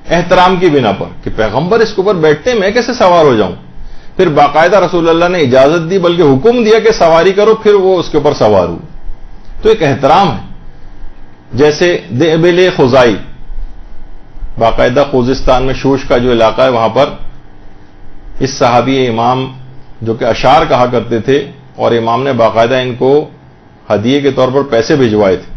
احترام کی بنا پر، کہ پیغمبر اس کے اوپر بیٹھتے میں کیسے سوار ہو جاؤں. پھر باقاعدہ رسول اللہ نے اجازت دی، بلکہ حکم دیا کہ سواری کرو، پھر وہ اس کے اوپر سوار ہو. تو ایک احترام ہے. جیسے دیبل خزائی، باقاعدہ خوزستان میں شوش کا جو علاقہ ہے، وہاں پر اس صحابی امام جو کہ اشعار کہا کرتے تھے، اور امام نے باقاعدہ ان کو ہدیے کے طور پر پیسے بھجوائے تھے.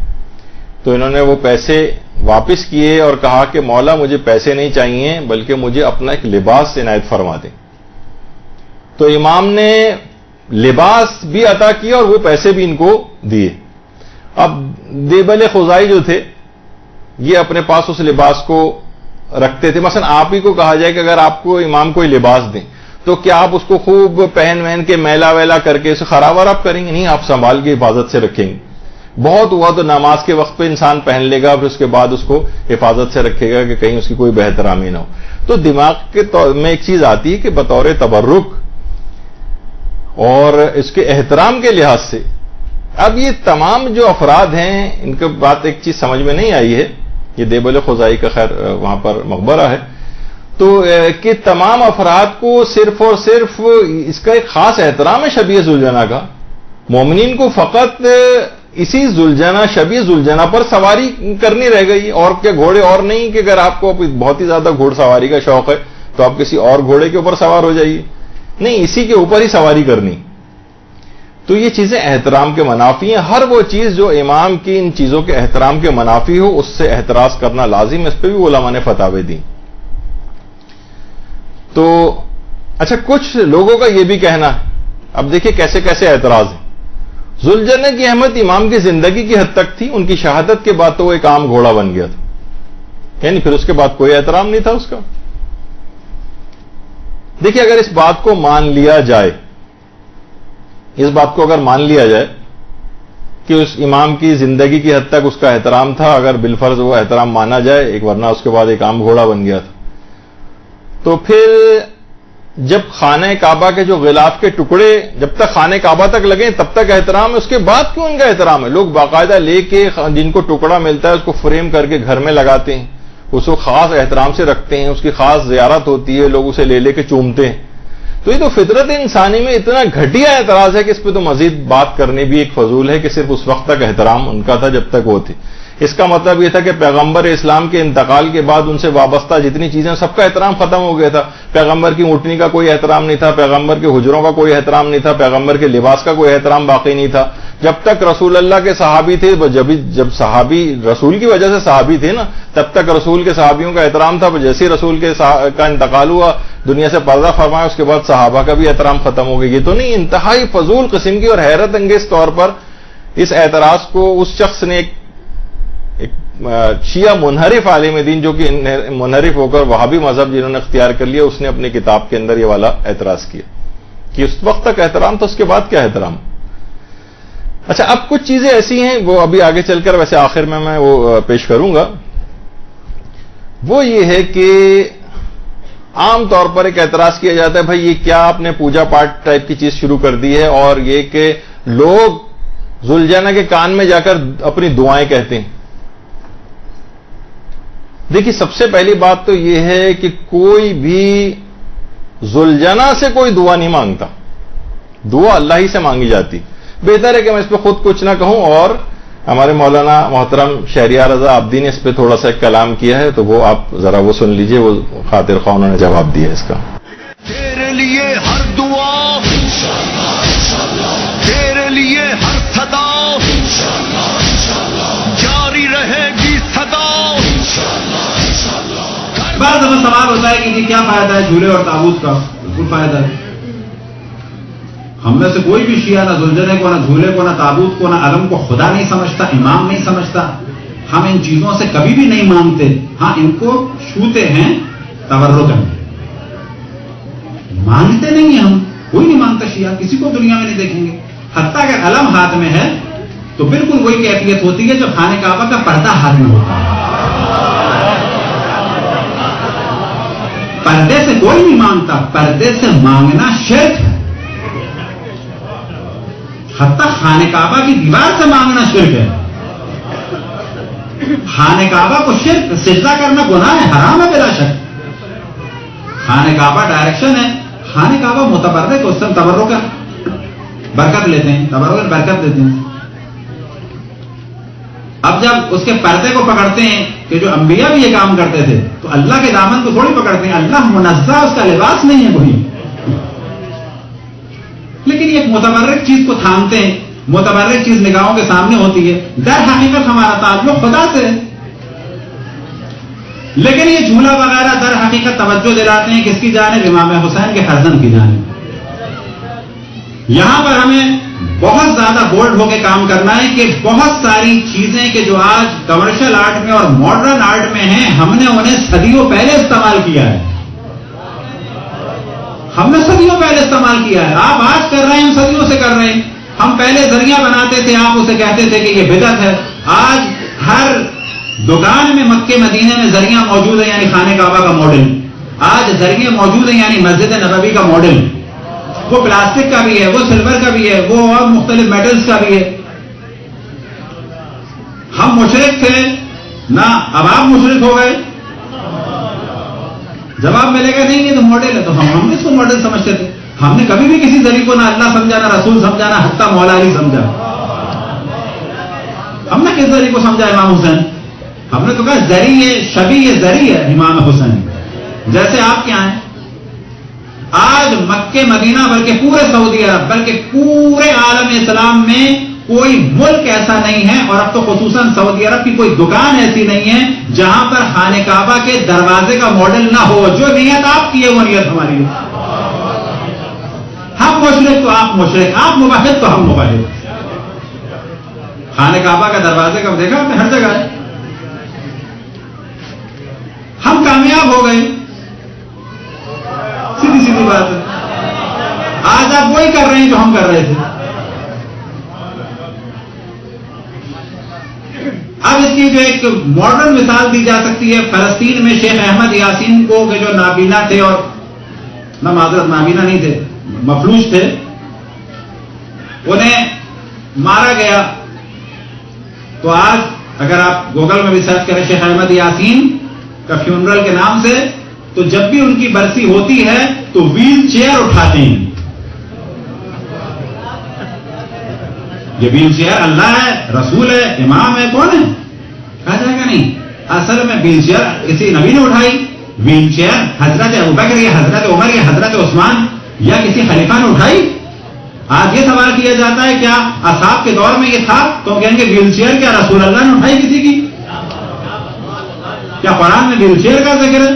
تو انہوں نے وہ پیسے واپس کیے اور کہا کہ مولا مجھے پیسے نہیں چاہیے، بلکہ مجھے اپنا ایک لباس عنایت فرما دیں. تو امام نے لباس بھی عطا کیا اور وہ پیسے بھی ان کو دیے. اب دیبل خزائی جو تھے، یہ اپنے پاس اس لباس کو رکھتے تھے. مثلا آپ ہی کو کہا جائے کہ اگر آپ کو امام کوئی لباس دیں تو کیا آپ اس کو خوب پہن وہن کے میلا ویلا کر کے اسے خراب آپ کریں گے؟ نہیں، آپ سنبھال کے حفاظت سے رکھیں گے. بہت ہوا تو نماز کے وقت پہ انسان پہن لے گا، پھر اس کے بعد اس کو حفاظت سے رکھے گا کہ کہیں اس کی کوئی بہترامی نہ ہو. تو دماغ کے میں ایک چیز آتی ہے کہ بطور تبرک اور اس کے احترام کے لحاظ سے، اب یہ تمام جو افراد ہیں، ان کے بات ایک چیز سمجھ میں نہیں آئی ہے. یہ دیبل خزائی کا خیر وہاں پر مقبرہ ہے، تو کہ تمام افراد کو صرف اور صرف اس کا ایک خاص احترام ہے شبیہ ذوالجناح کا. مومنین کو فقط اسی شبیہ ذوالجناح پر سواری کرنی رہ گئی، اور کیا گھوڑے اور نہیں کہ اگر آپ کو بہت ہی زیادہ گھوڑ سواری کا شوق ہے تو آپ کسی اور گھوڑے کے اوپر سوار ہو جائیے. نہیں، اسی کے اوپر ہی سواری کرنی. تو یہ چیزیں احترام کے منافی ہیں. ہر وہ چیز جو امام کی ان چیزوں کے احترام کے منافی ہو، اس سے احتراز کرنا لازم ہے. اس پہ بھی علماء نے فتاوے دی. تو اچھا، کچھ لوگوں کا یہ بھی کہنا ہے، اب دیکھیں کیسے کیسے اعتراض ہیں. ذوالجنہ کی اہمیت امام کی زندگی کی حد تک تھی. ان کی شہادت کے بعد تو وہ ایک عام گھوڑا بن گیا تھا, یعنی پھر اس کے بعد کوئی احترام نہیں تھا اس کا. دیکھیے اگر اس بات کو مان لیا جائے, اس بات کو اگر مان لیا جائے کہ اس امام کی زندگی کی حد تک اس کا احترام تھا, اگر بالفرض وہ احترام مانا جائے, ایک ورنہ اس کے بعد ایک عام گھوڑا بن گیا تھا, تو پھر جب خانہ کعبہ کے جو غلاف کے ٹکڑے جب تک خانہ کعبہ تک لگے تب تک احترام ہے, اس کے بعد کیوں ان کا احترام ہے؟ لوگ باقاعدہ لے کے جن کو ٹکڑا ملتا ہے اس کو فریم کر کے گھر میں لگاتے ہیں, اس کو خاص احترام سے رکھتے ہیں, اس کی خاص زیارت ہوتی ہے, لوگ اسے لے لے کے چومتے ہیں. تو یہ تو فطرت انسانی میں اتنا گھٹیا اعتراض ہے کہ اس پہ تو مزید بات کرنے بھی ایک فضول ہے کہ صرف اس وقت تک احترام ان کا تھا جب تک وہ تھے. اس کا مطلب یہ تھا کہ پیغمبر اسلام کے انتقال کے بعد ان سے وابستہ جتنی چیزیں سب کا احترام ختم ہو گیا تھا. پیغمبر کی اونٹنی کا کوئی احترام نہیں تھا, پیغمبر کے حجروں کا کوئی احترام نہیں تھا, پیغمبر کے لباس کا کوئی احترام باقی نہیں تھا. جب تک رسول اللہ کے صحابی تھے, جب صحابی رسول کی وجہ سے صحابی تھے نا, تب تک رسول کے صحابیوں کا احترام تھا. جیسے ہی رسول کا انتقال ہوا, دنیا سے پردہ فرمایا, اس کے بعد صحابہ کا بھی احترام ختم ہو گیا. یہ تو نہیں, انتہائی فضول قسم کی اور حیرت انگیز طور پر اس اعتراض کو اس شخص نے ایک شیعہ منحرف عالم دین جو کہ منحرف ہو کر وہابی مذہب جنہوں نے اختیار کر لیا, اس نے اپنی کتاب کے اندر یہ والا اعتراض کیا کہ اس وقت تک احترام تھا, اس کے بعد کیا احترام. اچھا اب کچھ چیزیں ایسی ہیں وہ ابھی آگے چل کر ویسے آخر میں وہ پیش کروں گا. وہ یہ ہے کہ عام طور پر ایک اعتراض کیا جاتا ہے بھائی یہ کیا آپ نے پوجا پاٹ ٹائپ کی چیز شروع کر دی ہے, اور یہ کہ لوگ ذوالجنہ کے کان میں جا کر اپنی دعائیں کہتے ہیں. دیکھیے سب سے پہلی بات تو یہ ہے کہ کوئی بھی ذوالجنہ سے کوئی دعا نہیں مانگتا, دعا اللہ ہی سے مانگی جاتی. بہتر ہے کہ میں اس پہ خود کچھ نہ کہوں, اور ہمارے مولانا محترم شہریار رضا عابدی نے اس پہ تھوڑا سا ایک کلام کیا ہے, تو وہ آپ ذرا وہ سن لیجئے, وہ خاطر خواہ انہوں نے جواب دیا اس کا. تیرے لیے ہر دعا, تیرے لیے ہر صدا جاری رہے گی صدا. بعض دفعہ سوال ہوتا ہے کہ کیا فائدہ ہے جھولے اور تابوت کا؟ بالکل فائدہ ہے. ہم میں سے کوئی بھی شیعہ نہ ذوالجنہ کو, نہ جھولے کو, نہ تابوت کو, نہ علم کو خدا نہیں سمجھتا, امام نہیں سمجھتا. ہم ان چیزوں سے کبھی بھی نہیں مانگتے. ہاں ان کو چھوتے ہیں تبرکاً, مانگتے نہیں ہیں. ہم کوئی نہیں مانگتا شیعہ, کسی کو دنیا میں نہیں دیکھیں گے. حتیٰ اگر علم ہاتھ میں ہے تو بالکل وہی کیفیت ہوتی ہے جو خانہ کعبہ کا پردہ ہاتھ میں ہوتا ہے. پردے سے کوئی نہیں مانگتا, پردے سے مانگنا شرک ہے. حتیٰ خانہ کعبہ کی دیوار سے مانگنا شرک ہے. خانہ کعبہ کو شرک سجدہ کرنا گناہ ہے, حرام ہے بلا شک. خانہ کعبہ ڈائریکشن ہے, خانہ کعبہ متبرک کو اس سے تبرک کا برکت لیتے ہیں, تبرک برکت دیتے ہیں. اب جب اس کے پردے کو پکڑتے ہیں کہ جو انبیاء بھی یہ کام کرتے تھے, تو اللہ کے دامن کو تھوڑی پکڑتے ہیں. اللہ منزہ, اس کا لباس نہیں ہے کوئی, لیکن ایک متبرک چیز کو تھامتے ہیں. متبرک چیز نگاہوں کے سامنے ہوتی ہے, در حقیقت ہمارا تعلق خدا سے ہے. لیکن یہ جھولا وغیرہ در حقیقت توجہ دلاتے ہیں کس کی جانب؟ امام حسین کے فرزند کی جانب. یہاں پر ہمیں بہت زیادہ بولڈ ہو کے کام کرنا ہے کہ بہت ساری چیزیں کہ جو آج کمرشل آرٹ میں اور ماڈرن آرٹ میں ہیں, ہم نے انہیں صدیوں پہلے استعمال کیا ہے. ہم نے صدیوں پہلے استعمال کیا ہے. آپ آج کر رہے ہیں, ہم صدیوں سے کر رہے ہیں. ہم پہلے ذریعہ بناتے تھے, آپ اسے کہتے تھے کہ یہ بدعت ہے. آج ہر دکان میں مکے مدینے میں ذریعہ موجود ہے, یعنی خانہ کعبہ کا ماڈل. آج ذریعے موجود ہیں, یعنی مسجد نبوی کا ماڈل. وہ پلاسٹک کا بھی ہے, وہ سلور کا بھی ہے, وہ اور مختلف میٹلز کا بھی ہے. ہم مشرک تھے نہ, اب آپ مشرک ہو گئے. جواب ملے گا نہیں یہ تو ماڈل ہے, تو ہم اس کو ماڈل سمجھتے تھے. ہم نے کبھی بھی کسی ذریعے کو نہ اللہ سمجھا, نہ رسول سمجھا, نہ حتیٰ مولا علی سمجھا. ہم نے کس ذریعے کو سمجھا؟ امام حسین. ہم نے تو کہا ذریعے شبیہ ذریعہ امام حسین. جیسے آپ کیا ہیں, آج مکہ مدینہ بلکہ پورے سعودی عرب بلکہ پورے عالم اسلام میں کوئی ملک ایسا نہیں ہے, اور اب تو خصوصاً سعودی عرب کی کوئی دکان ایسی نہیں ہے جہاں پر خانہ کعبہ کے دروازے کا ماڈل نہ ہو. جو نیت آپ کی ہے وہ نیت ہماری ہے. ہم مشرک تو آپ مشرک، آپ موحد تو ہم موحد. خانہ کعبہ کا دروازے کا دیکھا آپ نے، ہر جگہ ہے. ہم کامیاب ہو گئے، سیدھی سیدھی بات ہے. آج آپ وہی کر رہے ہیں جو ہم کر رہے تھے. اب اس کی جو ایک ماڈرن مثال دی جا سکتی ہے، فلسطین میں شیخ احمد یاسین کو کہ جو نابینا تھے، اور نہ معذرت نابینا نہیں تھے، مفلوج تھے، انہیں مارا گیا. تو آج اگر آپ گوگل میں بھی سرچ کریں شیخ احمد یاسین کا فیونرل کے نام سے، تو جب بھی ان کی برسی ہوتی ہے تو ویل چیئر اٹھاتے ہیں. یہ ویل چیئر اللہ ہے، رسول ہے، امام ہے، کون ہے؟ کہا جائے گا نہیں. اصل میں ویل چیئر کسی نبی نے اٹھائی؟ ویل چیئر حضرت ابوبکر یا حضرت عمر یا حضرت عثمان یا کسی خلیفہ نے اٹھائی؟ آج یہ سوال کیا جاتا ہے کیا اصحاب کے دور میں یہ تھا؟ تو کہیں گے ویل چیئر کیا رسول اللہ نے اٹھائی کسی کی؟ کیا قرآن میں ویل چیئر کا ذکر ہے؟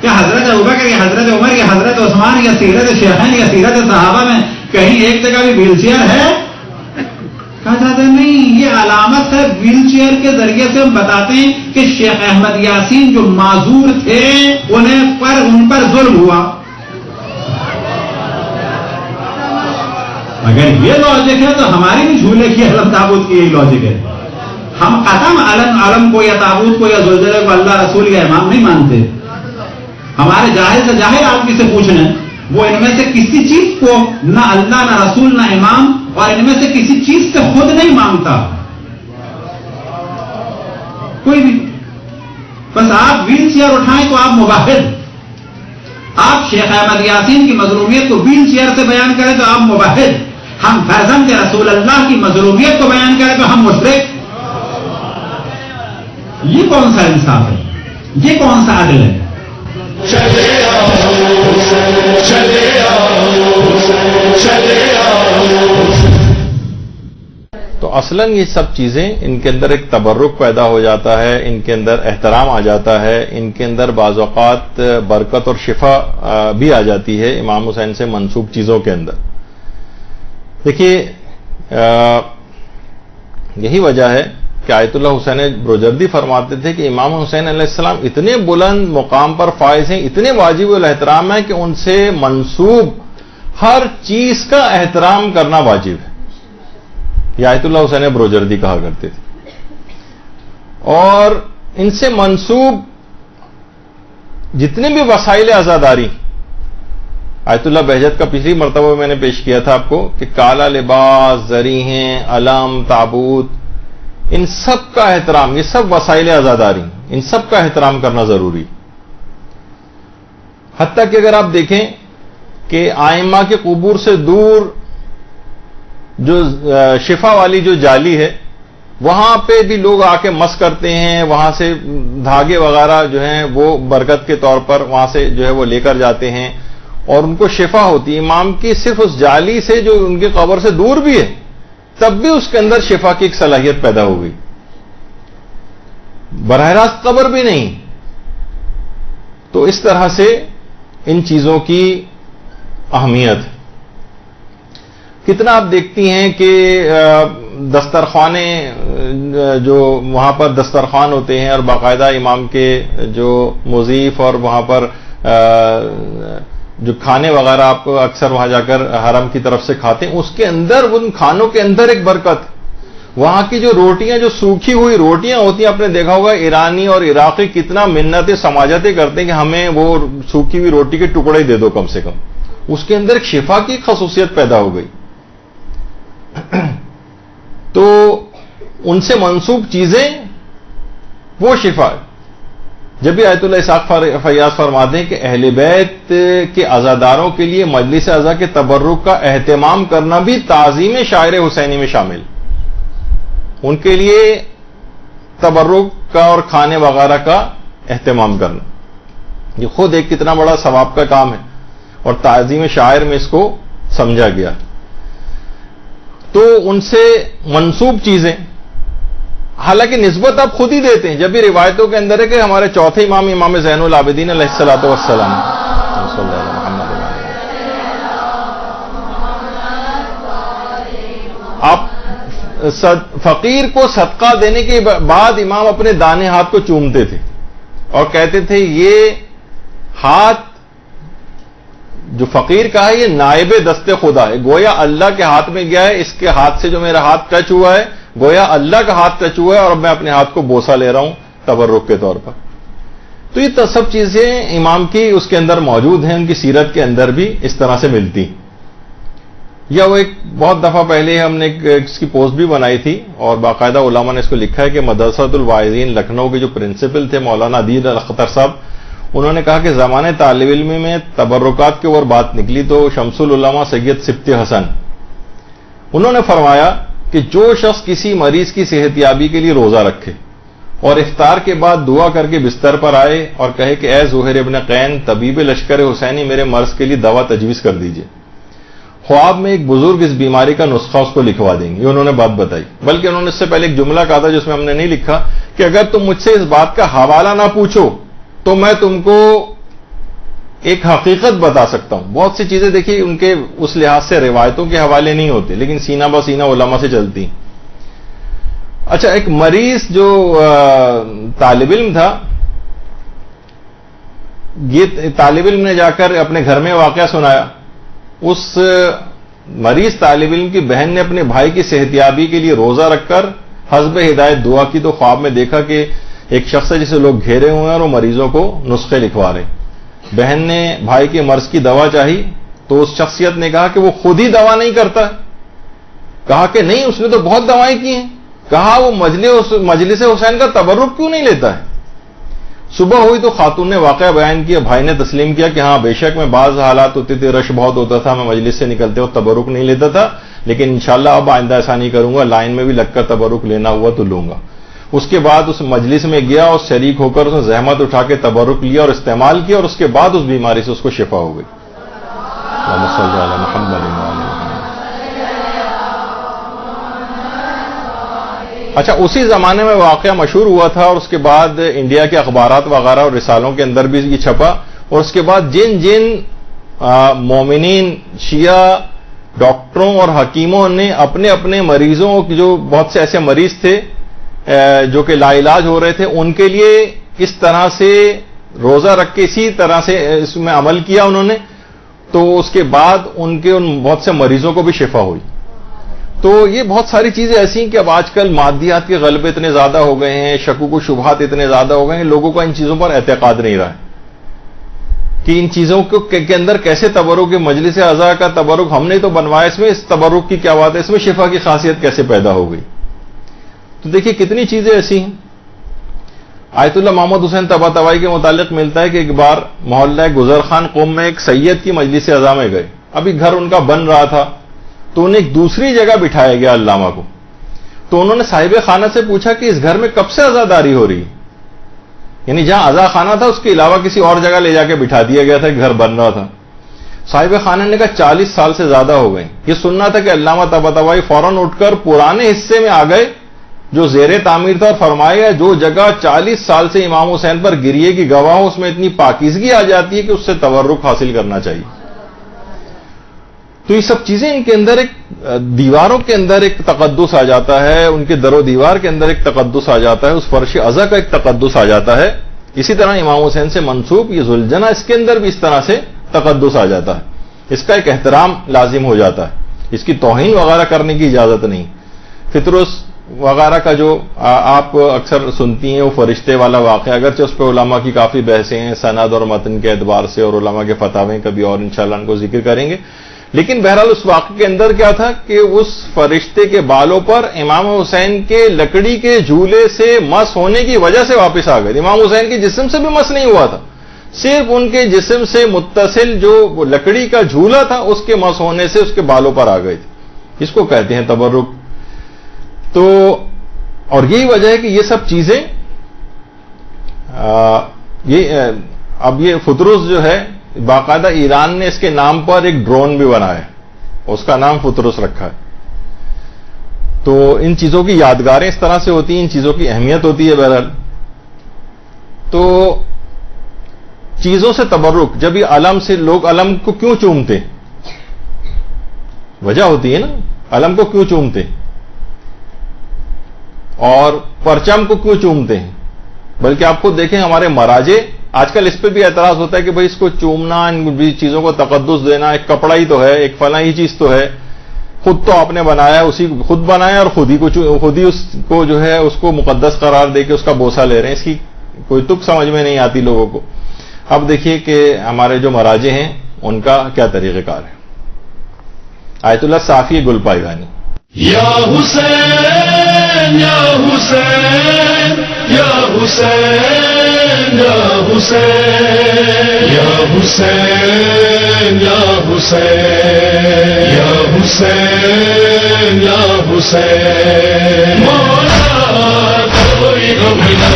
کیا حضرت ابوبکر یا حضرت عمر یا حضرت عثمان یا سیرت شیخین یا سیرت صحابہ میں کہیں ایک جگہ بھی ویل چیئر ہے؟ کہا جاتا ہے نہیں، یہ علامت ہے. ویل چیئر کے ذریعے سے ہم بتاتے ہیں کہ شیخ احمد یاسین جو معذور تھے ان پر ظلم ہوا. اگر یہ لاجک ہے تو ہماری بھی جھولے کی علم تابوت کی یہی لاجک ہے. ہم قسم علم کو یا تابوت کو یا زلزلے کو اللہ رسول یا امام نہیں مانتے. ہمارے جاہل سے جاہل آدمی سے پوچھنا، وہ ان میں سے کسی چیز کو نہ اللہ نہ رسول نہ امام، اور ان میں سے کسی چیز سے خود نہیں مانگتا کوئی بھی. بس آپ ویل چیئر اٹھائیں تو آپ موحد. آپ شیخ احمد یاسین کی مظلومیت کو ویل چیئر سے بیان کریں تو آپ موحد. ہم فرزند رسول اللہ کی مظلومیت کو بیان کریں تو ہم مشرک. یہ کون سا انصاف ہے؟ یہ کون سا عدل ہے؟ چلے آؤ چلے آؤ چلے آؤ. تو اصلاً یہ سب چیزیں ان کے اندر ایک تبرک پیدا ہو جاتا ہے، ان کے اندر احترام آ جاتا ہے، ان کے اندر بعض اوقات برکت اور شفا بھی آ جاتی ہے امام حسین سے منسوب چیزوں کے اندر. دیکھیے یہی وجہ ہے کہ آیت اللہ حسین بروجردی فرماتے تھے کہ امام حسین علیہ السلام اتنے بلند مقام پر فائز ہیں، اتنے واجب الاحترام ہیں کہ ان سے منسوب ہر چیز کا احترام کرنا واجب ہے. یہ آیت اللہ حسین بروجردی کہا کرتے تھے. اور ان سے منسوب جتنے بھی وسائل عزاداری، آیت اللہ بہجت کا پچھلی مرتبہ میں نے پیش کیا تھا آپ کو کہ کالا لباس، زریحیں، علم، تابوت، ان سب کا احترام، یہ سب وسائل عزاداری، ان سب کا احترام کرنا ضروری. حتیٰ کہ اگر آپ دیکھیں کہ آئمہ کے قبور سے دور جو شفا والی جو جالی ہے وہاں پہ بھی لوگ آ کے مس کرتے ہیں، وہاں سے دھاگے وغیرہ جو ہیں وہ برکت کے طور پر وہاں سے جو ہے وہ لے کر جاتے ہیں اور ان کو شفا ہوتی ہے. امام کی صرف اس جالی سے جو ان کی قبر سے دور بھی ہے تب بھی اس کے اندر شفا کی ایک صلاحیت پیدا ہو گئی، براہ راست قبر بھی نہیں. تو اس طرح سے ان چیزوں کی اہمیت کتنا آپ دیکھتی ہیں کہ دسترخوانے جو وہاں پر دسترخوان ہوتے ہیں اور باقاعدہ امام کے جو مضیف اور وہاں پر جو کھانے وغیرہ آپ اکثر وہاں جا کر حرم کی طرف سے کھاتے ہیں، اس کے اندر ان کھانوں کے اندر ایک برکت. وہاں کی جو روٹیاں، جو سوکھی ہوئی روٹیاں ہوتی ہیں، آپ نے دیکھا ہوگا ایرانی اور عراقی کتنا منتیں سماجتیں کرتے ہیں کہ ہمیں وہ سوکھی ہوئی روٹی کے ٹکڑے دے دو کم سے کم. اس کے اندر ایک شفا کی خصوصیت پیدا ہو گئی. تو ان سے منسوب چیزیں وہ شفا. جب بھی آیت اللہ اسحاق فیاض فرماتے ہیں کہ اہل بیت کے عزاداروں کے لیے مجلس عزا کے تبرک کا اہتمام کرنا بھی تعظیم شاعر حسینی میں شامل. ان کے لیے تبرک کا اور کھانے وغیرہ کا اہتمام کرنا یہ خود ایک کتنا بڑا ثواب کا کام ہے اور تعظیم شاعر میں اس کو سمجھا گیا. تو ان سے منسوب چیزیں حالانکہ نسبت آپ خود ہی دیتے ہیں. جب بھی روایتوں کے اندر ہے کہ ہمارے چوتھے امام امام زین العابدین علیہ الصلوۃ والسلام آپ فقیر کو صدقہ دینے کے بعد امام اپنے دانے ہاتھ کو چومتے تھے اور کہتے تھے یہ ہاتھ جو فقیر کا ہے یہ نائب دست خدا ہے، گویا اللہ کے ہاتھ میں گیا ہے، اس کے ہاتھ سے جو میرا ہاتھ ٹچ ہوا ہے گویا اللہ کا ہاتھ ٹچ ہوا ہے اور میں اپنے ہاتھ کو بوسہ لے رہا ہوں تبرک کے طور پر۔ تو یہ سب چیزیں امام کی اس کے اندر موجود ہیں، ان کی سیرت کے اندر بھی اس طرح سے ملتی۔ یا وہ ایک بہت دفعہ پہلے ہم نے اس کی پوسٹ بھی بنائی تھی اور باقاعدہ علماء نے اس کو لکھا ہے کہ مدرسۃ الواعظین لکھنؤ کے جو پرنسپل تھے مولانا عدیل الاختر صاحب، انہوں نے کہا کہ زمانے طالب علم میں تبرکات کے اوپر بات نکلی تو شمس العلماء سید سبط حسن انہوں نے فرمایا کہ جو شخص کسی مریض کی صحت یابی کے لیے روزہ رکھے اور افطار کے بعد دعا کر کے بستر پر آئے اور کہے کہ اے زہیر ابن قین طبیب لشکر حسینی میرے مرض کے لیے دوا تجویز کر دیجئے، خواب میں ایک بزرگ اس بیماری کا نسخہ اس کو لکھوا دیں گے۔ یہ انہوں نے بات بتائی، بلکہ انہوں نے اس سے پہلے ایک جملہ کہا تھا جس میں ہم نے نہیں لکھا کہ اگر تم مجھ سے اس بات کا حوالہ نہ پوچھو تو میں تم کو ایک حقیقت بتا سکتا ہوں۔ بہت سی چیزیں دیکھیے ان کے اس لحاظ سے روایتوں کے حوالے نہیں ہوتے لیکن سینہ بہ سینہ علماء سے چلتی۔ اچھا، ایک مریض جو طالب علم تھا، یہ طالب علم نے جا کر اپنے گھر میں واقعہ سنایا۔ اس مریض طالب علم کی بہن نے اپنے بھائی کی صحتیابی کے لیے روزہ رکھ کر حسب ہدایت دعا کی تو خواب میں دیکھا کہ ایک شخص ہے جسے لوگ گھیرے ہوئے ہیں اور وہ مریضوں کو نسخے لکھوا رہے۔ بہن نے بھائی کے مرض کی دوا چاہی تو اس شخصیت نے کہا کہ وہ خود ہی دوا نہیں کرتا، کہا کہ نہیں اس نے تو بہت دوائیں کی ہیں، کہا وہ مجلس حسین کا تبرک کیوں نہیں لیتا ہے؟ صبح ہوئی تو خاتون نے واقعہ بیان کیا، بھائی نے تسلیم کیا کہ ہاں بے شک میں بعض حالات ہوتے تھے، رش بہت ہوتا تھا، میں مجلس سے نکلتے وقت تبرک نہیں لیتا تھا، لیکن انشاءاللہ اب آئندہ ایسا نہیں کروں گا، لائن میں بھی لگ کر تبرک لینا ہوا تو لوں گا۔ اس کے بعد اس مجلس میں گیا اور شریک ہو کر اس نے زحمت اٹھا کے تبرک لیا اور استعمال کیا اور اس کے بعد اس بیماری سے اس کو شفا ہو گئی۔ اللہم صلی علی محمد وعلی محمد۔ اچھا، اسی زمانے میں واقعہ مشہور ہوا تھا اور اس کے بعد انڈیا کے اخبارات وغیرہ اور رسالوں کے اندر بھی یہ چھپا، اور اس کے بعد جن مومنین شیعہ ڈاکٹروں اور حکیموں نے اپنے اپنے مریضوں جو بہت سے ایسے مریض تھے جو کہ لا علاج ہو رہے تھے ان کے لیے اس طرح سے روزہ رکھ کے اسی طرح سے اس میں عمل کیا انہوں نے، تو اس کے بعد ان بہت سے مریضوں کو بھی شفا ہوئی۔ تو یہ بہت ساری چیزیں ایسی ہیں کہ اب آج کل مادیات کے غلبے اتنے زیادہ ہو گئے ہیں، شکوک و شبہات اتنے زیادہ ہو گئے ہیں، لوگوں کا ان چیزوں پر اعتقاد نہیں رہا ہے کہ ان چیزوں کے اندر کیسے تبرک، مجلس اعضاء کا تبرک ہم نے تو بنوایا، اس میں اس تبرک کی کیا بات ہے، اس میں شفا کی خاصیت کیسے پیدا ہو گئی؟ تو دیکھیے کتنی چیزیں ایسی ہیں۔ آیت اللہ محمد حسین طباطبائی کے متعلق ملتا ہے کہ ایک بار محلہ گزر خان قوم میں ایک سید کی مجلس اعضاء میں گئے، ابھی گھر ان کا بن رہا تھا تو انہیں ایک دوسری جگہ بٹھایا گیا علامہ کو، تو انہوں نے صاحب خانہ سے پوچھا کہ اس گھر میں کب سے عزاداری ہو رہی ہے؟ یعنی جہاں عزا خانہ تھا اس کے علاوہ کسی اور جگہ لے جا کے بٹھا دیا گیا تھا، گھر بن رہا تھا۔ صاحب خانہ نے کہا 40 سال سے زیادہ ہو گئے۔ یہ سننا تھا کہ علامہ طباطبائی فوراً اٹھ کر پرانے حصے میں آ گئے جو زیر تعمیر تھا اور فرمایا جو جگہ 40 سال سے امام حسین پر گریے کی گواہ ہو اس میں اتنی پاکیزگی آ جاتی ہے کہ اس سے تبرک حاصل کرنا چاہیے۔ تو یہ سب چیزیں ان کے اندر ایک دیواروں کے اندر ایک تقدس آ جاتا ہے، ان کے در و دیوار کے اندر ایک تقدس آ جاتا ہے، اس فرش عزا کا ایک تقدس آ جاتا ہے۔ اسی طرح امام حسین سے منسوب یہ ذوالجنہ، اس کے اندر بھی اس طرح سے تقدس آ جاتا ہے، اس کا ایک احترام لازم ہو جاتا ہے، اس کی توہین وغیرہ کرنے کی اجازت نہیں۔ فطرس وغیرہ کا جو آپ اکثر سنتی ہیں وہ فرشتے والا واقعہ، اگرچہ اس پہ علماء کی کافی بحثیں ہیں سند اور متن کے اعتبار سے، اور علماء کے فتاویں کبھی اور انشاءاللہ ان کو ذکر کریں گے، لیکن بہرحال اس واقعے کے اندر کیا تھا کہ اس فرشتے کے بالوں پر امام حسین کے لکڑی کے جھولے سے مس ہونے کی وجہ سے واپس آ گئے۔ امام حسین کے جسم سے بھی مس نہیں ہوا تھا، صرف ان کے جسم سے متصل جو لکڑی کا جھولا تھا اس کے مس ہونے سے اس کے بالوں پر آ گئے تھے۔ اس کو کہتے ہیں تبرک۔ تو اور یہی وجہ ہے کہ یہ سب چیزیں اب یہ فطرس جو ہے باقاعدہ ایران نے اس کے نام پر ایک ڈرون بھی بنایا ہے، اس کا نام فطرس رکھا ہے۔ تو ان چیزوں کی یادگاریں اس طرح سے ہوتی ہیں، ان چیزوں کی اہمیت ہوتی ہے۔ بہرحال تو چیزوں سے تبرک، جب یہ علم سے لوگ علم کو کیوں چومتے، وجہ ہوتی ہے نا علم کو کیوں چومتے ہیں اور پرچم کو کیوں چومتے ہیں؟ بلکہ آپ خود دیکھیں ہمارے مراجع آج کل اس پہ بھی اعتراض ہوتا ہے کہ بھئی اس کو چومنا، ان چیزوں کو تقدس دینا، ایک کپڑا ہی تو ہے، ایک فلاں ہی چیز تو ہے، خود تو آپ نے بنایا، اسی خود بنایا اور خود ہی اس کو جو ہے اس کو مقدس قرار دے کے اس کا بوسہ لے رہے ہیں. اس کی کوئی تک سمجھ میں نہیں آتی لوگوں کو. اب دیکھیے کہ ہمارے جو مراجع ہیں ان کا کیا طریقہ کار ہے. آیت اللہ صافی گل پائیدانی. یا حسین یا حسین یا حسین یا حسین یا حسین یا حسین یا حسین یا حسین مولا کوئی غم نہ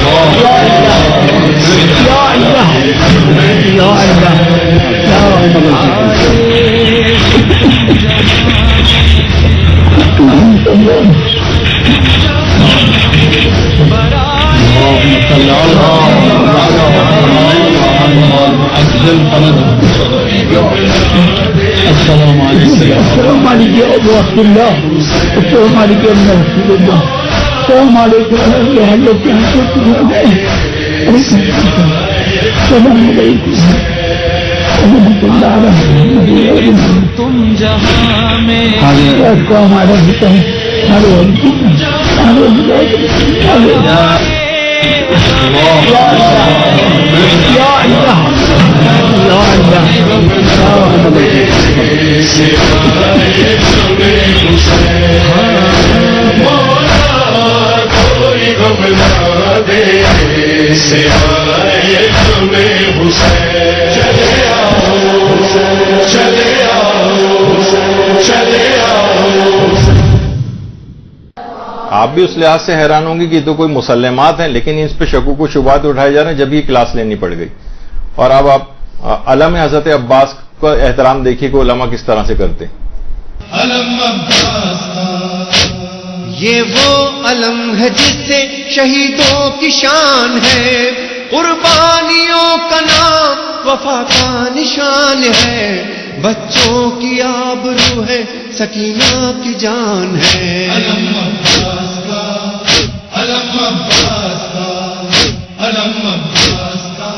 السلام علیکم ابو عبداللہ، السلام علیکم رسول اللہ، السلام علیکم تم جہاں میں ہمارا ہوتا ہے آپ بھی اس لحاظ سے حیران ہوں گے کہ تو کوئی مسلمات ہیں لیکن اس پہ شکوک و شبہات اٹھائے جا رہے ہیں. جب یہ کلاس لینی پڑ گئی. اور اب آپ علم حضرت عباس کا احترام دیکھیے کہ علماء کس طرح سے کرتے ہیں. یہ وہ علم ہے جس سے شہیدوں کی شان ہے، قربانیوں کا نام وفا کا نشان ہے، بچوں کی آبرو ہے، سکینہ کی جان ہے. علم عباس کا، علم عباس کا، علم عباس کا،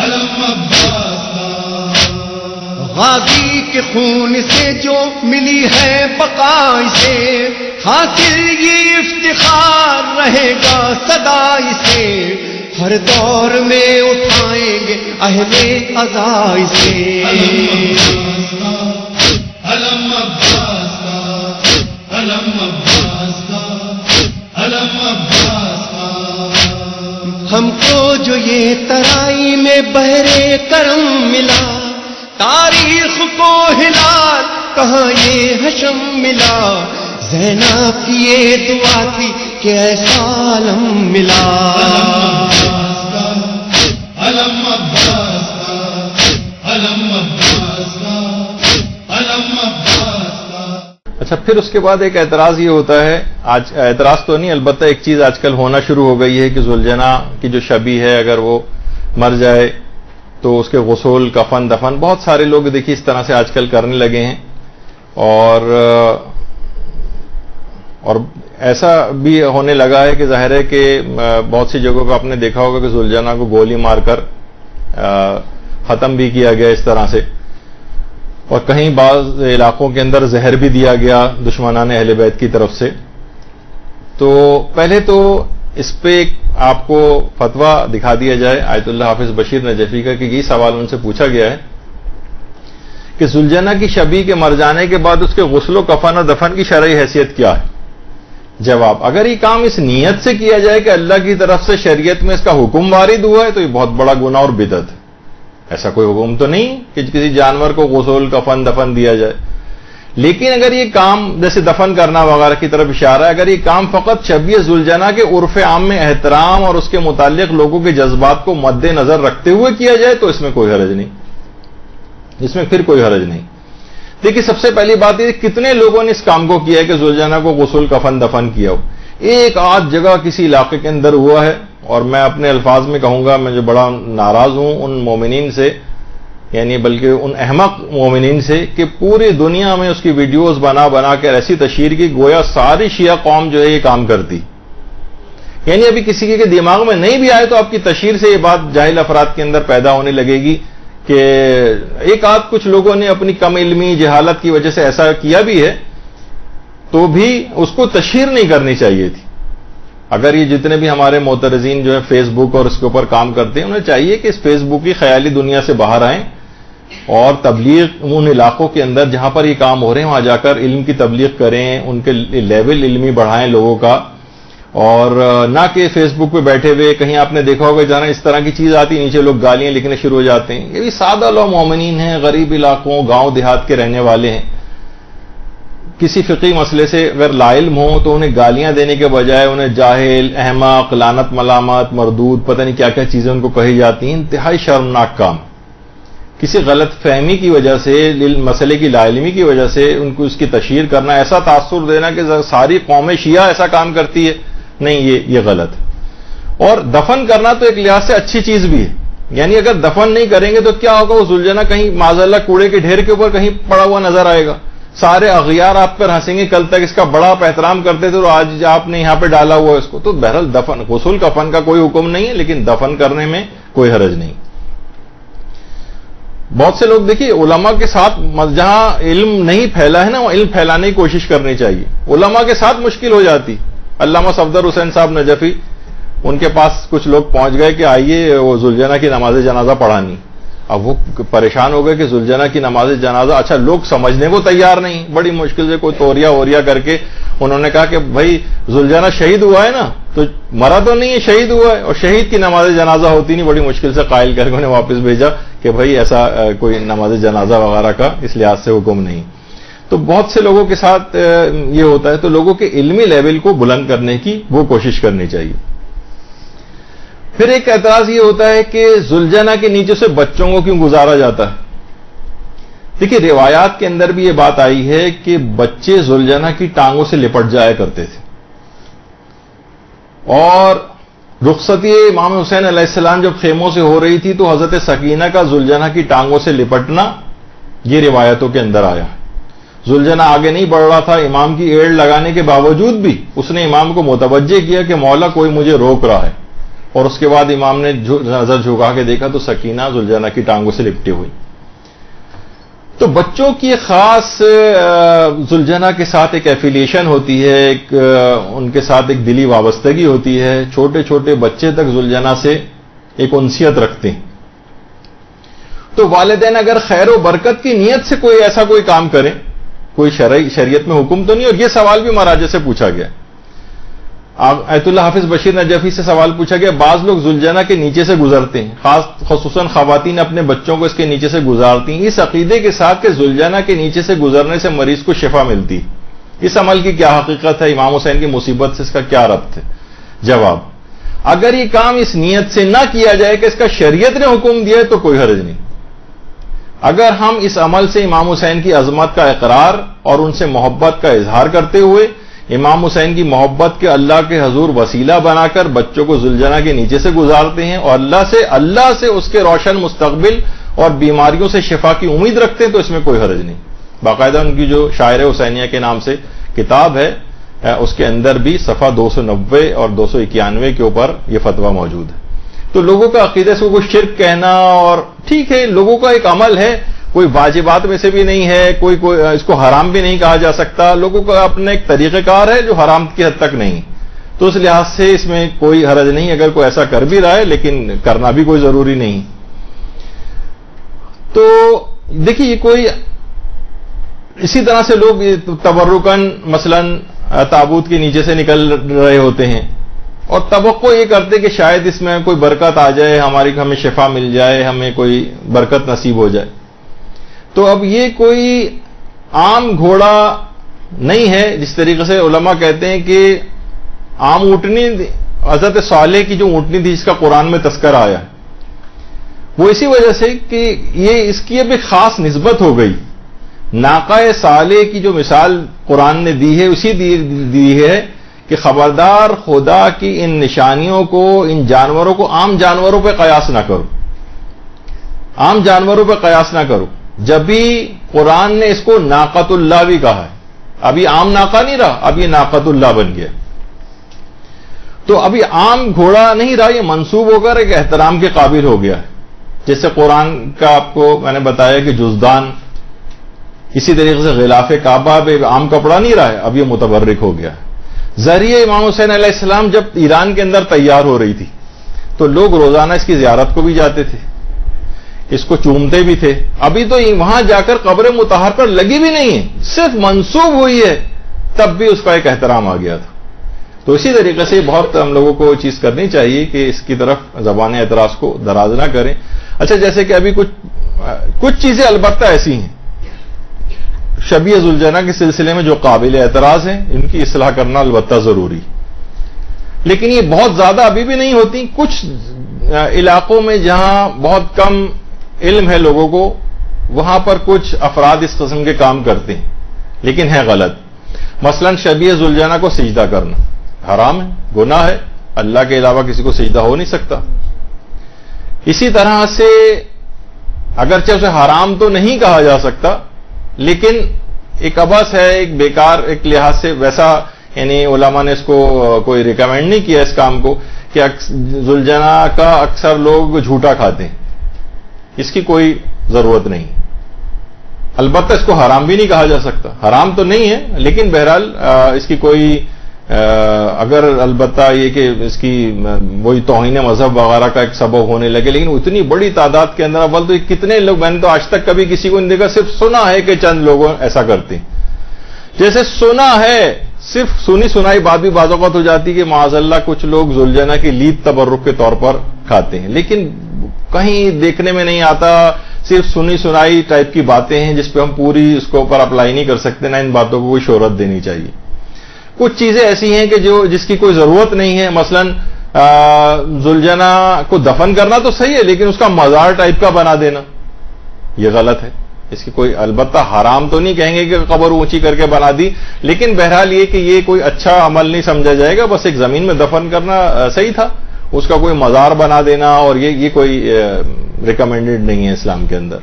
علم عباس کا. غازی کے خون سے جو ملی ہے بقا سے، حاصل یہ افتخار رہے گا سدا سے، ہر دور میں اٹھائیں گے اہل عزاء سے. علم عباس کا، علم عباس کا، علم عباس کا. ہم کو جو یہ ترائی میں بحر کرم ملا، تاریخ کو ہلال کہاں یہ حشم ملا، زینب کی یہ دعا تھی کہ ایسا عالم ملا. علم عباس کا، علم عباس کا، علم عباس کا. اچھا، پھر اس کے بعد ایک اعتراض یہ ہوتا ہے، آج اعتراض تو نہیں، البتہ ایک چیز آج کل ہونا شروع ہو گئی ہے کہ ذوالجناح کی جو شبی ہے اگر وہ مر جائے تو اس کے غسل، کفن، دفن بہت سارے لوگ دیکھیے اس طرح سے آج کل کرنے لگے ہیں. اور ایسا بھی ہونے لگا ہے کہ ظاہر ہے کہ بہت سی جگہوں پہ آپ نے دیکھا ہوگا کہ ذوالجناح کو گولی مار کر ختم بھی کیا گیا اس طرح سے، اور کہیں بعض علاقوں کے اندر زہر بھی دیا گیا دشمنان اہل بیت کی طرف سے. تو پہلے تو اس پہ آپ کو فتویٰ دکھا دیا جائے آیت اللہ حافظ بشیر نجفی کا، کہ یہ سوال ان سے پوچھا گیا ہے کہ ذوالجناح کی شبی کے مر جانے کے بعد اس کے غسل و کفن و دفن کی شرعی حیثیت کیا ہے؟ جواب، اگر یہ کام اس نیت سے کیا جائے کہ اللہ کی طرف سے شریعت میں اس کا حکم وارد ہوا ہے تو یہ بہت بڑا گناہ اور بدعت ہے. ایسا کوئی حکم تو نہیں کہ کسی جانور کو غسل، کفن، دفن دیا جائے. لیکن اگر یہ کام جیسے دفن کرنا وغیرہ کی طرف اشارہ ہے، اگر یہ کام فقط شبیہ ذوالجناح کے عرف عام میں احترام اور اس کے متعلق لوگوں کے جذبات کو مد نظر رکھتے ہوئے کیا جائے تو اس میں کوئی حرج نہیں، اس میں پھر کوئی حرج نہیں. دیکھیے، سب سے پہلی بات یہ کتنے لوگوں نے اس کام کو کیا ہے کہ ذوالجناح کو غسل، کفن، دفن کیا ہو. ایک آدھ جگہ کسی علاقے کے اندر ہوا ہے، اور میں اپنے الفاظ میں کہوں گا، میں جو بڑا ناراض ہوں ان مومنین سے یعنی بلکہ ان احمق مومنین سے کہ پوری دنیا میں اس کی ویڈیوز بنا بنا کر ایسی تشہیر کی گویا ساری شیعہ قوم جو ہے یہ کام کرتی. یعنی ابھی کسی کے دماغ میں نہیں بھی آئے تو آپ کی تشہیر سے یہ بات جاہل افراد کے اندر پیدا ہونے لگے گی کہ ایک آدھ کچھ لوگوں نے اپنی کم علمی جہالت کی وجہ سے ایسا کیا بھی ہے تو بھی اس کو تشہیر نہیں کرنی چاہیے تھی. اگر یہ جتنے بھی ہمارے معترضین جو ہے فیس بک اور اس کے اوپر کام کرتے ہیں انہیں چاہیے کہ اس فیس بک کی خیالی دنیا سے باہر آئیں اور تبلیغ ان علاقوں کے اندر جہاں پر یہ کام ہو رہے ہیں وہاں جا کر علم کی تبلیغ کریں, ان کے لیول علمی بڑھائیں لوگوں کا, اور نہ کہ فیس بک پہ بیٹھے ہوئے کہیں آپ نے دیکھا ہوگا جانا اس طرح کی چیز آتی نیچے لوگ گالیاں لکھنے شروع ہو جاتے ہیں. یہ بھی سادہ لوگ مومنین ہیں, غریب علاقوں گاؤں دیہات کے رہنے والے ہیں, کسی فقہی مسئلے سے اگر لا علم ہوں تو انہیں گالیاں دینے کے بجائے انہیں جاہل, احمق, لعنت ملامت, مردود, پتہ نہیں کیا کیا چیزیں ان کو کہی جاتی ہیں. انتہائی شرمناک کام. کسی غلط فہمی کی وجہ سے, مسئلے کی لا علمی کی وجہ سے ان کو اس کی تشہیر کرنا, ایسا تاثر دینا کہ ساری قوم شیعہ ایسا کام کرتی ہے, نہیں یہ غلط. اور دفن کرنا تو ایک لحاظ سے اچھی چیز بھی ہے. یعنی اگر دفن نہیں کریں گے تو کیا ہوگا, وہ زلجنا کہیں معاذ اللہ کوڑے کے ڈھیر کے اوپر کہیں پڑا ہوا نظر آئے گا, سارے اغیار آپ پر ہنسیں گے, کل تک اس کا بڑا آپ احترام کرتے تھے اور آج آپ نے یہاں پہ ڈالا ہوا اس کو. تو بہرحال دفن, غسل کفن کا کوئی حکم نہیں ہے, لیکن دفن کرنے میں کوئی حرج نہیں. بہت سے لوگ دیکھیے علماء کے ساتھ جہاں علم نہیں پھیلا ہے نا وہ علم پھیلانے کی کوشش کرنی چاہیے. علماء کے ساتھ مشکل ہو جاتی. علامہ صفدر حسین صاحب نجفی, ان کے پاس کچھ لوگ پہنچ گئے کہ آئیے وہ ذوالجنہ کی نماز جنازہ پڑھانی. اب وہ پریشان ہو گئے کہ ذوالجنہ کی نماز جنازہ, اچھا لوگ سمجھنے کو تیار نہیں, بڑی مشکل سے کوئی توریا کر کے انہوں نے کہا کہ بھائی ذوالجنہ شہید ہوا ہے نا, تو مرا تو نہیں ہے, شہید ہوا ہے, اور شہید کی نماز جنازہ ہوتی نہیں. بڑی مشکل سے قائل کر کے انہیں واپس بھیجا کہ بھائی ایسا کوئی نماز جنازہ وغیرہ کا اس لحاظ سے حکم نہیں. تو بہت سے لوگوں کے ساتھ یہ ہوتا ہے. تو لوگوں کے علمی لیول کو بلند کرنے کی وہ کوشش کرنی چاہیے. پھر ایک اعتراض یہ ہوتا ہے کہ ذوالجنہ کے نیچے سے بچوں کو کیوں گزارا جاتا ہے. دیکھیے روایات کے اندر بھی یہ بات آئی ہے کہ بچے ذوالجنہ کی ٹانگوں سے لپٹ جایا کرتے تھے, اور رخصتی امام حسین علیہ السلام جب خیموں سے ہو رہی تھی تو حضرت سکینہ کا ذوالجنہ کی ٹانگوں سے لپٹنا یہ روایتوں کے اندر آیا ہے. ذوالجنہ آگے نہیں بڑھ رہا تھا, امام کی ایڑ لگانے کے باوجود بھی اس نے امام کو متوجہ کیا کہ مولا کوئی مجھے روک رہا ہے, اور اس کے بعد امام نے نظر جھکا کے دیکھا تو سکینہ ذوالجنہ کی ٹانگوں سے لپٹی ہوئی. تو بچوں کی خاص ذوالجنہ کے ساتھ ایک ایفیلیشن ہوتی ہے, ایک ان کے ساتھ ایک دلی وابستگی ہوتی ہے. چھوٹے چھوٹے بچے تک ذوالجنہ سے ایک انسیت رکھتے ہیں. تو والدین اگر خیر و برکت کی نیت سے کوئی ایسا کوئی کام کریں, کوئی شریعت میں حکم تو نہیں. اور یہ سوال بھی مہاراجہ سے پوچھا گیا, آیت اللہ حافظ بشیر نجفی سے سوال پوچھا گیا, بعض لوگ ذوالجنہ کے نیچے سے گزرتے ہیں, خصوصاً خواتین اپنے بچوں کو اس کے نیچے سے گزارتی ہیں اس عقیدے کے ساتھ کہ ذوالجنہ کے نیچے سے گزرنے سے مریض کو شفا ملتی. اس عمل کی کیا حقیقت ہے, امام حسین کی مصیبت سے اس کا کیا ربط ہے؟ جواب, اگر یہ کام اس نیت سے نہ کیا جائے کہ اس کا شریعت نے حکم دیا ہے تو کوئی حرج نہیں. اگر ہم اس عمل سے امام حسین کی عظمت کا اقرار اور ان سے محبت کا اظہار کرتے ہوئے امام حسین کی محبت کے اللہ کے حضور وسیلہ بنا کر بچوں کو ذوالجنہ کے نیچے سے گزارتے ہیں اور اللہ سے اس کے روشن مستقبل اور بیماریوں سے شفا کی امید رکھتے ہیں تو اس میں کوئی حرج نہیں. باقاعدہ ان کی جو شاعر حسینیہ کے نام سے کتاب ہے اس کے اندر بھی صفحہ 290 اور 291 کے اوپر یہ فتویٰ موجود ہے. تو لوگوں کا عقیدے سے کوئی شرک کہنا, اور ٹھیک ہے لوگوں کا ایک عمل ہے, کوئی واجبات میں سے بھی نہیں ہے, کوئی اس کو حرام بھی نہیں کہا جا سکتا. لوگوں کا اپنا ایک طریقہ کار ہے جو حرام کی حد تک نہیں. تو اس لحاظ سے اس میں کوئی حرج نہیں اگر کوئی ایسا کر بھی رہا ہے, لیکن کرنا بھی کوئی ضروری نہیں. تو دیکھیے یہ کوئی اسی طرح سے لوگ تبرکن مثلاً تابوت کے نیچے سے نکل رہے ہوتے ہیں اور توقع یہ کرتے کہ شاید اس میں کوئی برکت آ جائے, ہمیں شفا مل جائے, ہمیں کوئی برکت نصیب ہو جائے. تو اب یہ کوئی عام گھوڑا نہیں ہے جس طریقے سے علماء کہتے ہیں کہ عام اونٹنی حضرت صالح کی جو اونٹنی تھی جس کا قرآن میں تذکرہ آیا ہے, وہ اسی وجہ سے کہ یہ اس کی اب ایک خاص نسبت ہو گئی. ناقہ صالح کی جو مثال قرآن نے دی ہے اسی دی ہے کہ خبردار خدا کی ان نشانیوں کو, ان جانوروں کو عام جانوروں پہ قیاس نہ کرو. عام جانوروں پہ قیاس نہ کرو. جب بھی قرآن نے اس کو ناقۃ اللہ بھی کہا ہے, ابھی عام ناقہ نہیں رہا, اب یہ ناقۃ اللہ بن گیا. تو ابھی عام گھوڑا نہیں رہا, یہ منسوب ہو کر ایک احترام کے قابل ہو گیا ہے. جیسے قرآن کا آپ کو میں نے بتایا کہ جزدان, اسی طریقے سے غلاف کعبہ ایک عام کپڑا نہیں رہا ہے, اب یہ متبرک ہو گیا ہے. ذریعہ امام حسین علیہ السلام جب ایران کے اندر تیار ہو رہی تھی تو لوگ روزانہ اس کی زیارت کو بھی جاتے تھے, اس کو چومتے بھی تھے. ابھی تو وہاں جا کر قبر مطہر پر لگی بھی نہیں ہے, صرف منسوب ہوئی ہے, تب بھی اس کا ایک احترام آ گیا تھا. تو اسی طریقے سے بہت ہم لوگوں کو چیز کرنی چاہیے کہ اس کی طرف زبان اعتراض کو دراز نہ کریں. اچھا, جیسے کہ ابھی کچھ چیزیں البتہ ایسی ہیں شبیہ ذوالجنہ کے سلسلے میں جو قابل اعتراض ہیں, ان کی اصلاح کرنا البتہ ضروری, لیکن یہ بہت زیادہ ابھی بھی نہیں ہوتی. کچھ علاقوں میں جہاں بہت کم علم ہے لوگوں کو, وہاں پر کچھ افراد اس قسم کے کام کرتے ہیں, لیکن ہے غلط. مثلا شبیہ ذوالجنہ کو سجدہ کرنا حرام ہے, گناہ ہے, اللہ کے علاوہ کسی کو سجدہ ہو نہیں سکتا. اسی طرح سے اگرچہ اسے حرام تو نہیں کہا جا سکتا, لیکن ایک عبث ہے, ایک بیکار, ایک لحاظ سے ویسا, یعنی علماء نے اس کو کوئی ریکمینڈ نہیں کیا اس کام کو کہ ذوالجنہ کا اکثر لوگ جھوٹا کھاتے ہیں, اس کی کوئی ضرورت نہیں. البتہ اس کو حرام بھی نہیں کہا جا سکتا, حرام تو نہیں ہے, لیکن بہرحال اس کی کوئی اگر البتہ یہ کہ اس کی وہی توہین مذہب وغیرہ کا ایک سبب ہونے لگے, لیکن اتنی بڑی تعداد کے اندر اول تو کتنے لوگ, میں نے تو آج تک کبھی کسی کو نہیں دیکھا, صرف سنا ہے کہ چند لوگ ایسا کرتے ہیں. جیسے سنا ہے, صرف سنی سنائی بات بھی بعض اوقات ہو جاتی کہ معاذ اللہ کچھ لوگ ذوالجنہ کی لید تبرک کے طور پر کھاتے ہیں, لیکن کہیں دیکھنے میں نہیں آتا, صرف سنی سنائی ٹائپ کی باتیں ہیں جس پہ ہم پوری اس کو اوپر اپلائی نہیں کر سکتے, نہ ان باتوں کو کوئی شہرت دینی چاہیے. کچھ چیزیں ایسی ہیں کہ جس کی کوئی ضرورت نہیں ہے. مثلا ذوالجنہ کو دفن کرنا تو صحیح ہے, لیکن اس کا مزار ٹائپ کا بنا دینا یہ غلط ہے. اس کی کوئی البتہ حرام تو نہیں کہیں گے کہ قبر اونچی کر کے بنا دی, لیکن بہرحال یہ کہ یہ کوئی اچھا عمل نہیں سمجھا جائے گا. بس ایک زمین میں دفن کرنا صحیح تھا, اس کا کوئی مزار بنا دینا اور یہ کوئی ریکمینڈڈ نہیں ہے اسلام کے اندر.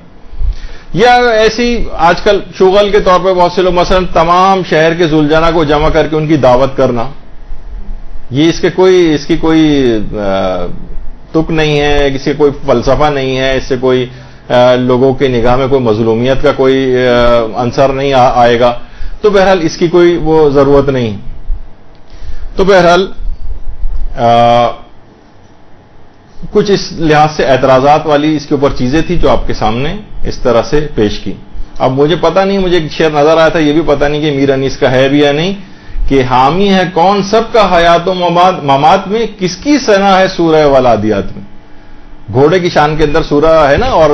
یا ایسی آج کل شغل کے طور پہ بہت سے لوگ مثلا تمام شہر کے ذوالجنہ کو جمع کر کے ان کی دعوت کرنا, یہ اس کی کوئی تک نہیں ہے, کسی کوئی فلسفہ نہیں ہے, اس سے کوئی لوگوں کے نگاہ میں کوئی مظلومیت کا کوئی عنصر نہیں آئے گا. تو بہرحال اس کی کوئی وہ ضرورت نہیں. تو بہرحال کچھ اس لحاظ سے اعتراضات والی اس کے اوپر چیزیں تھیں جو آپ کے سامنے اس طرح سے پیش کی. اب مجھے پتا نہیں, مجھے ایک شعر نظر آیا تھا, یہ بھی پتا نہیں کہ میر انیس کا ہے بھی یا نہیں, کہ حامی ہے کون سب کا حیات و ممات میں, کس کی ثنا ہے سورہ والعادیات میں. گھوڑے کی شان کے اندر سورہ ہے نا, اور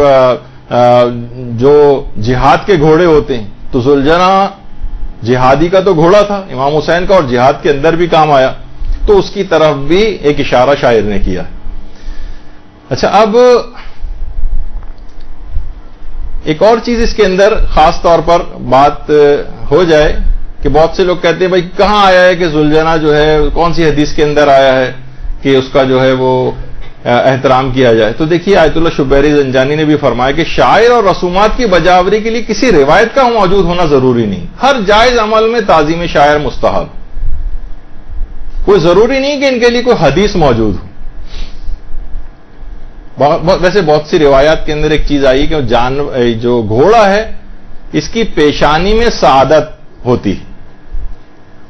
جو جہاد کے گھوڑے ہوتے ہیں, تو ذوالجنہ جہادی کا تو گھوڑا تھا امام حسین کا, اور جہاد کے اندر بھی کام آیا, تو اس کی طرف بھی ایک اشارہ شاعر نے کیا. اچھا, اب ایک اور چیز اس کے اندر خاص طور پر بات ہو جائے کہ بہت سے لوگ کہتے ہیں بھائی کہاں آیا ہے کہ ذوالجنہ جو ہے, کون سی حدیث کے اندر آیا ہے کہ اس کا جو ہے وہ احترام کیا جائے. تو دیکھیے آیت اللہ شبیری زنجانی نے بھی فرمایا کہ شاعر اور رسومات کی بجاوری کے لیے کسی روایت کا موجود ہونا ضروری نہیں, ہر جائز عمل میں تعظیم شاعر مستحب, کوئی ضروری نہیں کہ ان کے لیے کوئی حدیث موجود ہو. ویسے بہت سی روایات کے اندر ایک چیز آئی کہ جو گھوڑا ہے اس کی پیشانی میں سعادت ہوتی ہے,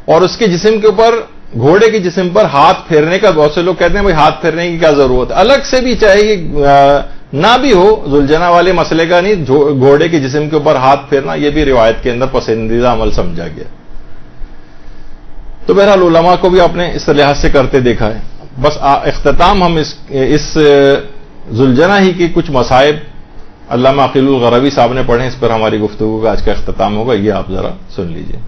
اور اس کے جسم کے اوپر, گھوڑے کے جسم پر ہاتھ پھیرنے کا, بہت سے لوگ کہتے ہیں بھائی ہاتھ پھیرنے کی کیا ضرورت ہے, الگ سے بھی چاہے نہ بھی ہو, ذوالجنہ والے مسئلے کا نہیں, گھوڑے کے جسم کے اوپر ہاتھ پھیرنا یہ بھی روایت کے اندر پسندیدہ عمل سمجھا گیا. تو بہرحال علماء کو بھی آپ نے اس لحاظ سے کرتے دیکھا ہے. بس اختتام ہم اس ذوالجنہ ہی کے کچھ مصائب علامہ عقیل الغربی صاحب نے پڑھے, اس پر ہماری گفتگو کا آج کا اختتام ہوگا, یہ آپ ذرا سن لیجئے.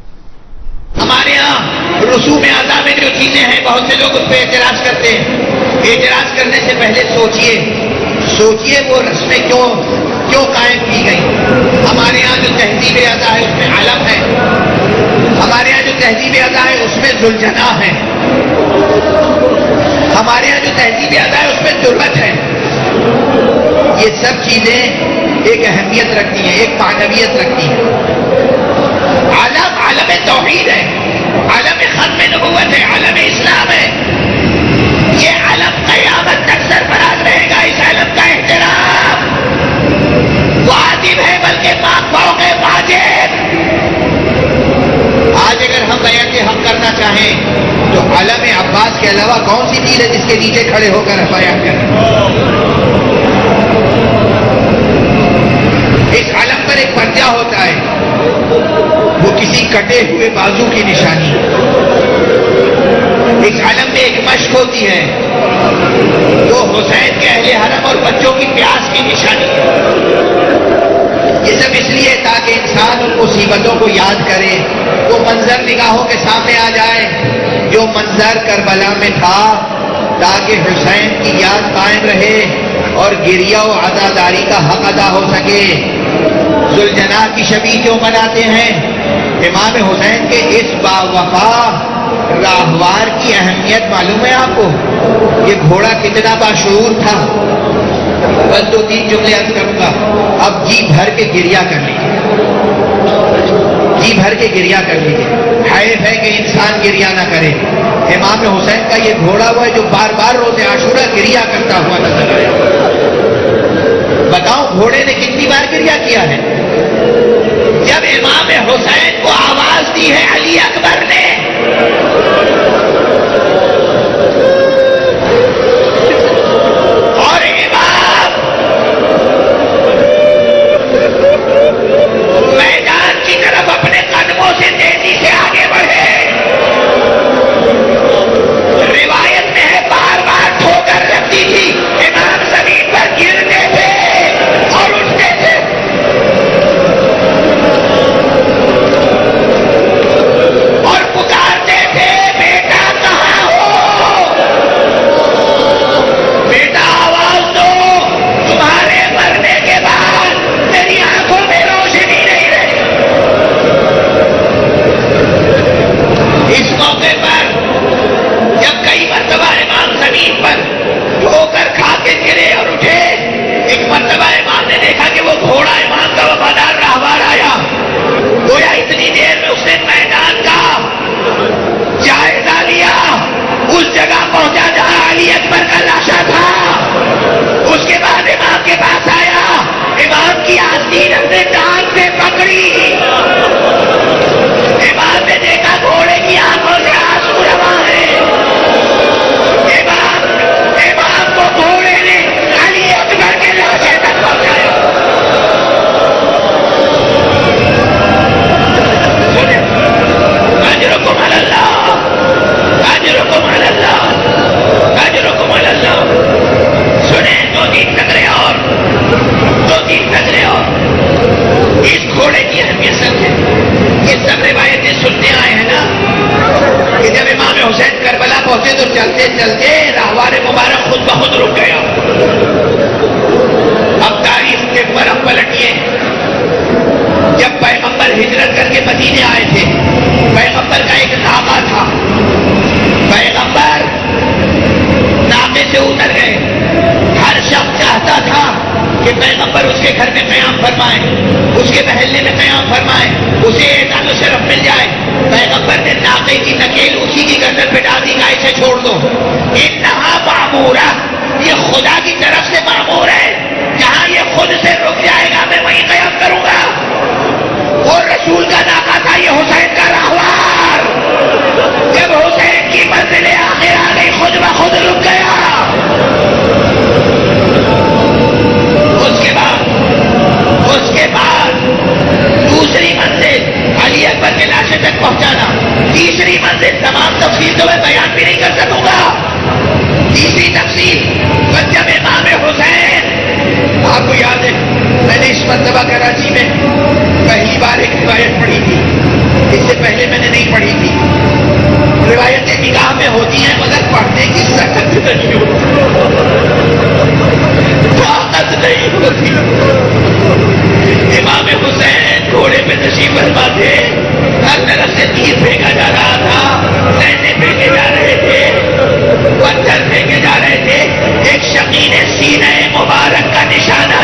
ہمارے یہاں رسوم اعضاء میں جو چیزیں ہیں بہت سے لوگ اس پہ اعتراض کرتے ہیں. اعتراض کرنے سے پہلے سوچئے وہ رسمیں کیوں قائم کی گئی. ہمارے یہاں جو تہذیب اعضاء ہے اس میں علم ہے, ہمارے یہاں جو تہذیب اعضاء ہے اس میں ذوالجنہ ہے, ہمارے یہاں جو تہذیب اعضاء ہے اس میں تربت ہے. یہ سب چیزیں ایک اہمیت رکھتی ہیں، ایک معنویت رکھتی ہیں۔ عالم توحید ہے، عالم ختم نبوت ہے، عالم اسلام ہے۔ یہ عالم قیامت تک سرفراز رہے گا۔ اس عالم کا احترام واجب ہے، بلکہ فوق واجب۔ آج اگر ہم بیعت حق کرنا چاہیں تو عالم عباس کے علاوہ کون سی چیز ہے جس کے نیچے کھڑے ہو کر بیعت کریں؟ اس عالم پر ایک پرچہ ہوتا ہے، وہ کسی کٹے ہوئے بازو کی نشانی ہے۔ اس عالم میں ایک مشق ہوتی ہے، وہ حسین کے اہل حرم اور بچوں کی پیاس کی نشانی ہے۔ یہ سب اس لیے تاکہ انسان ان مصیبتوں کو یاد کرے، وہ منظر نگاہوں کے سامنے آ جائے جو منظر کربلا میں تھا، تاکہ حسین کی یاد قائم رہے اور گریہ و عزاداری کا حق ادا ہو سکے۔ ذوالجناح کی شبی کیوں مناتے ہیں؟ امام حسین کے اس باوفا راہوار کی اہمیت معلوم ہے آپ کو؟ یہ گھوڑا کتنا باشعور تھا۔ بس 2-3 جملے عرض کروں گا، اب جی بھر کے گریہ کر لیجیے، جی بھر کے گریہ کر لیجیے۔ حیف ہے کہ انسان گریہ نہ کرے۔ امام حسین کا یہ گھوڑا ہوا ہے جو بار بار روز عاشورہ گریہ کرتا ہوا نظر آیا۔ بتاؤ گھوڑے نے کتنی بار گریہ کیا ہے؟ جب امام حسین کو آواز دی ہے علی اکبر نے، اور امام میدان کی طرف اپنے قدموں سے تیزی سے آگے بڑھے، روایت میں ہے بار بار ٹھوکر لگتی تھی، امام زمین پر گرتے تھے اور اٹھتے تھے۔ اور پکارتے تھے، بیٹا کہاں ہو؟ بیٹا آواز دو، تمہارے مرنے کے بعد میری آنکھوں میں روشنی نہیں رہی۔ اس موقع پر جب کئی مرتبہ امام زمین پر دھو کر کھا کے گرے اور اٹھے، ایک مرتبہ امام نے دیکھا کہ وہ گھوڑا امام کا وفادار راہوار آیا، گویا اتنی دیر میں اس نے میدان کا جائزہ لیا، اس جگہ پہنچا جہاں علی اکبر کا لاشا تھا۔ اس کے بعد امام کے پاس آیا، امام کی آستین اپنے ٹانگ سے پکڑی، امام نے دیکھا گھوڑے کی آنکھوں سے آنسو رواں ہیں۔ امام کو گھوڑے نے علی اکبر کے لاشے تک پہنچایا۔ اجرکم علی اللہ، اجرکم علی اللہ، اجرکم علی اللہ۔ سنیں 2-3 نظریں اور 2-3 نظریں اور اس گھوڑے کی اہمیت سمجھیں۔ یہ سب روایتیں سنتے آئے ہیں نا کہ جب امام حسین کربلا پہنچے تو چلتے چلتے راہوار مبارک خود بخود رک گیا۔ اب تاریخ کے برف پلٹیے، جب پیغمبر ہجرت کر کے مدینے آئے تھے، پیغمبر کا ایک ناقہ تھا، پیغمبر ناقے سے اتر گئے۔ ہر شخص چاہتا تھا کہ پیغمبر اس کے گھر میں قیام فرمائے، اس کے محلے میں قیام فرمائے، اسے اعزاز و شرف مل جائے۔ پیغمبر نے ناقے کی نکیل اسی کی گردن پہ ڈال دی کہ اسے چھوڑ دو۔ انہا معمورہ، یہ خدا کی طرف سے معمور ہے، جہاں یہ خود سے رک جائے گا میں وہیں قیام کروں گا۔ وہ رسول کا ناقہ تھا، یہ حسین کا راہوار۔ جب حسین کی منزل آخر آ گئی خود بخود رک گیا۔ اس کے بعد دوسری منزل علی اکبر کے لاشے تک پہنچانا، تیسری منزل تمام تفصیل تو میں بیان بھی نہیں کر سکوں گا۔ تیسری تفصیل جب امام حسین، آپ کو یاد ہے میں نے اس مرتبہ کراچی میں پہلی بار ایک روایت پڑھی تھی، اس سے پہلے میں نے نہیں پڑھی تھی۔ روایتیں نگاہ میں ہوتی ہیں مگر پڑھنے کی سخت نہیں ہوتی، طاقت نہیں ہوتی۔ امام حسین گھوڑے پہ تشریف فرما تھے، ہر طرف سے تیر پھینکا جا رہا تھا، سینے پھینکے جا رہے تھے، پتھر پھینکے جا رہے تھے۔ ایک شقی نے سینہ مبارک کا نشانہ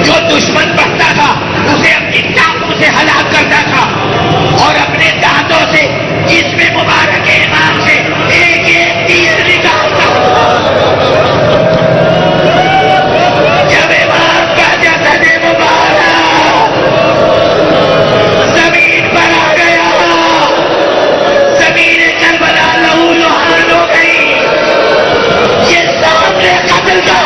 جو دشمن بڑھتا تھا اسے اپنی ٹانگوں سے ہلاک کرتا تھا اور اپنے دانتوں سے جسم مبارک امام سے ایک ایک تیر نکالتا. جب امام کا جسد مبارک زمین پر آ گیا، زمین کربلا لہو لہان ہو گئی. یہ سامنے قتل کا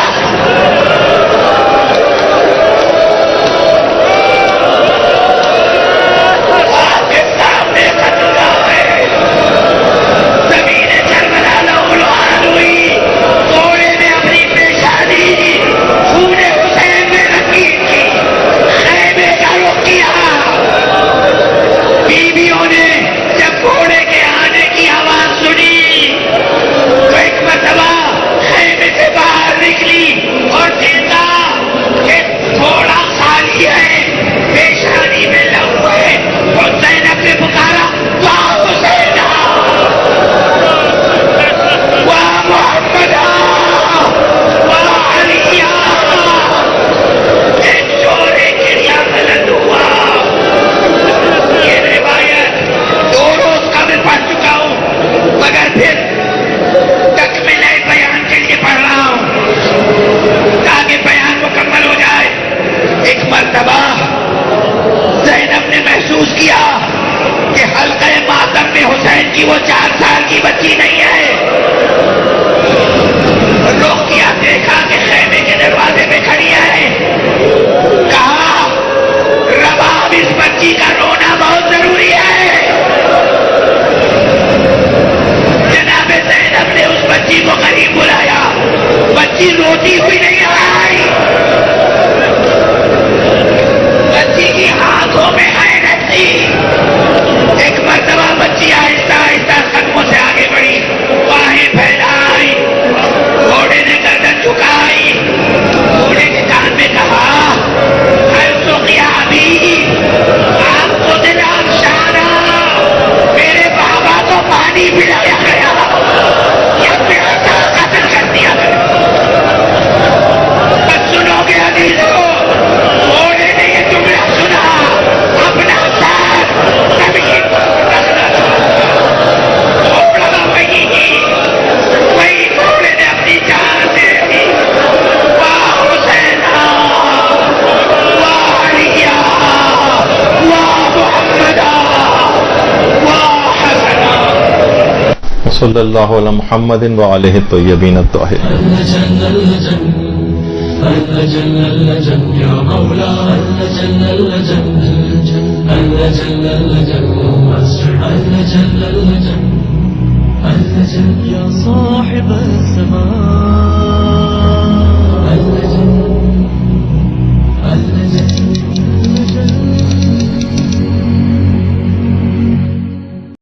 کی وہ 4 سال کی بچی نہیں ہے. رخ کیا، دیکھا کہ خیمے کے دروازے پہ کھڑی ہے. کہا رباب اس بچی کا رونا بہت ضروری ہے. جناب زینب نے اس بچی کو قریب بلایا. بچی روتی ہوئی نہیں آئی. بچی کی ہاتھوں میں حیرت تھی. ایک مرتبہ بچی آہستہ آہستہ قدموں سے آگے بڑھی، باہیں پھیلائی، گھوڑے نے گردن جھکائی، گھوڑے کے کان میں کہا ابھی آپ کو دل افشانا، میرے بابا کو پانی پلایا گیا یا پیاسا قتل کر دیا گیا. بس سنو گے عزیزو، گھوڑے نے یہ جملہ سنا، اپنا ساتھ زمین پر رکھنا تھا. گھوڑا وہی گھوڑے نے اپنی جان دے دی. واہ حسینا، واہ علیہ، واہ محمدہ، واہ حسنہ. صلی اللہ علی محمد وآلہ الطیبین الطاہرین. يا صاحب الزمان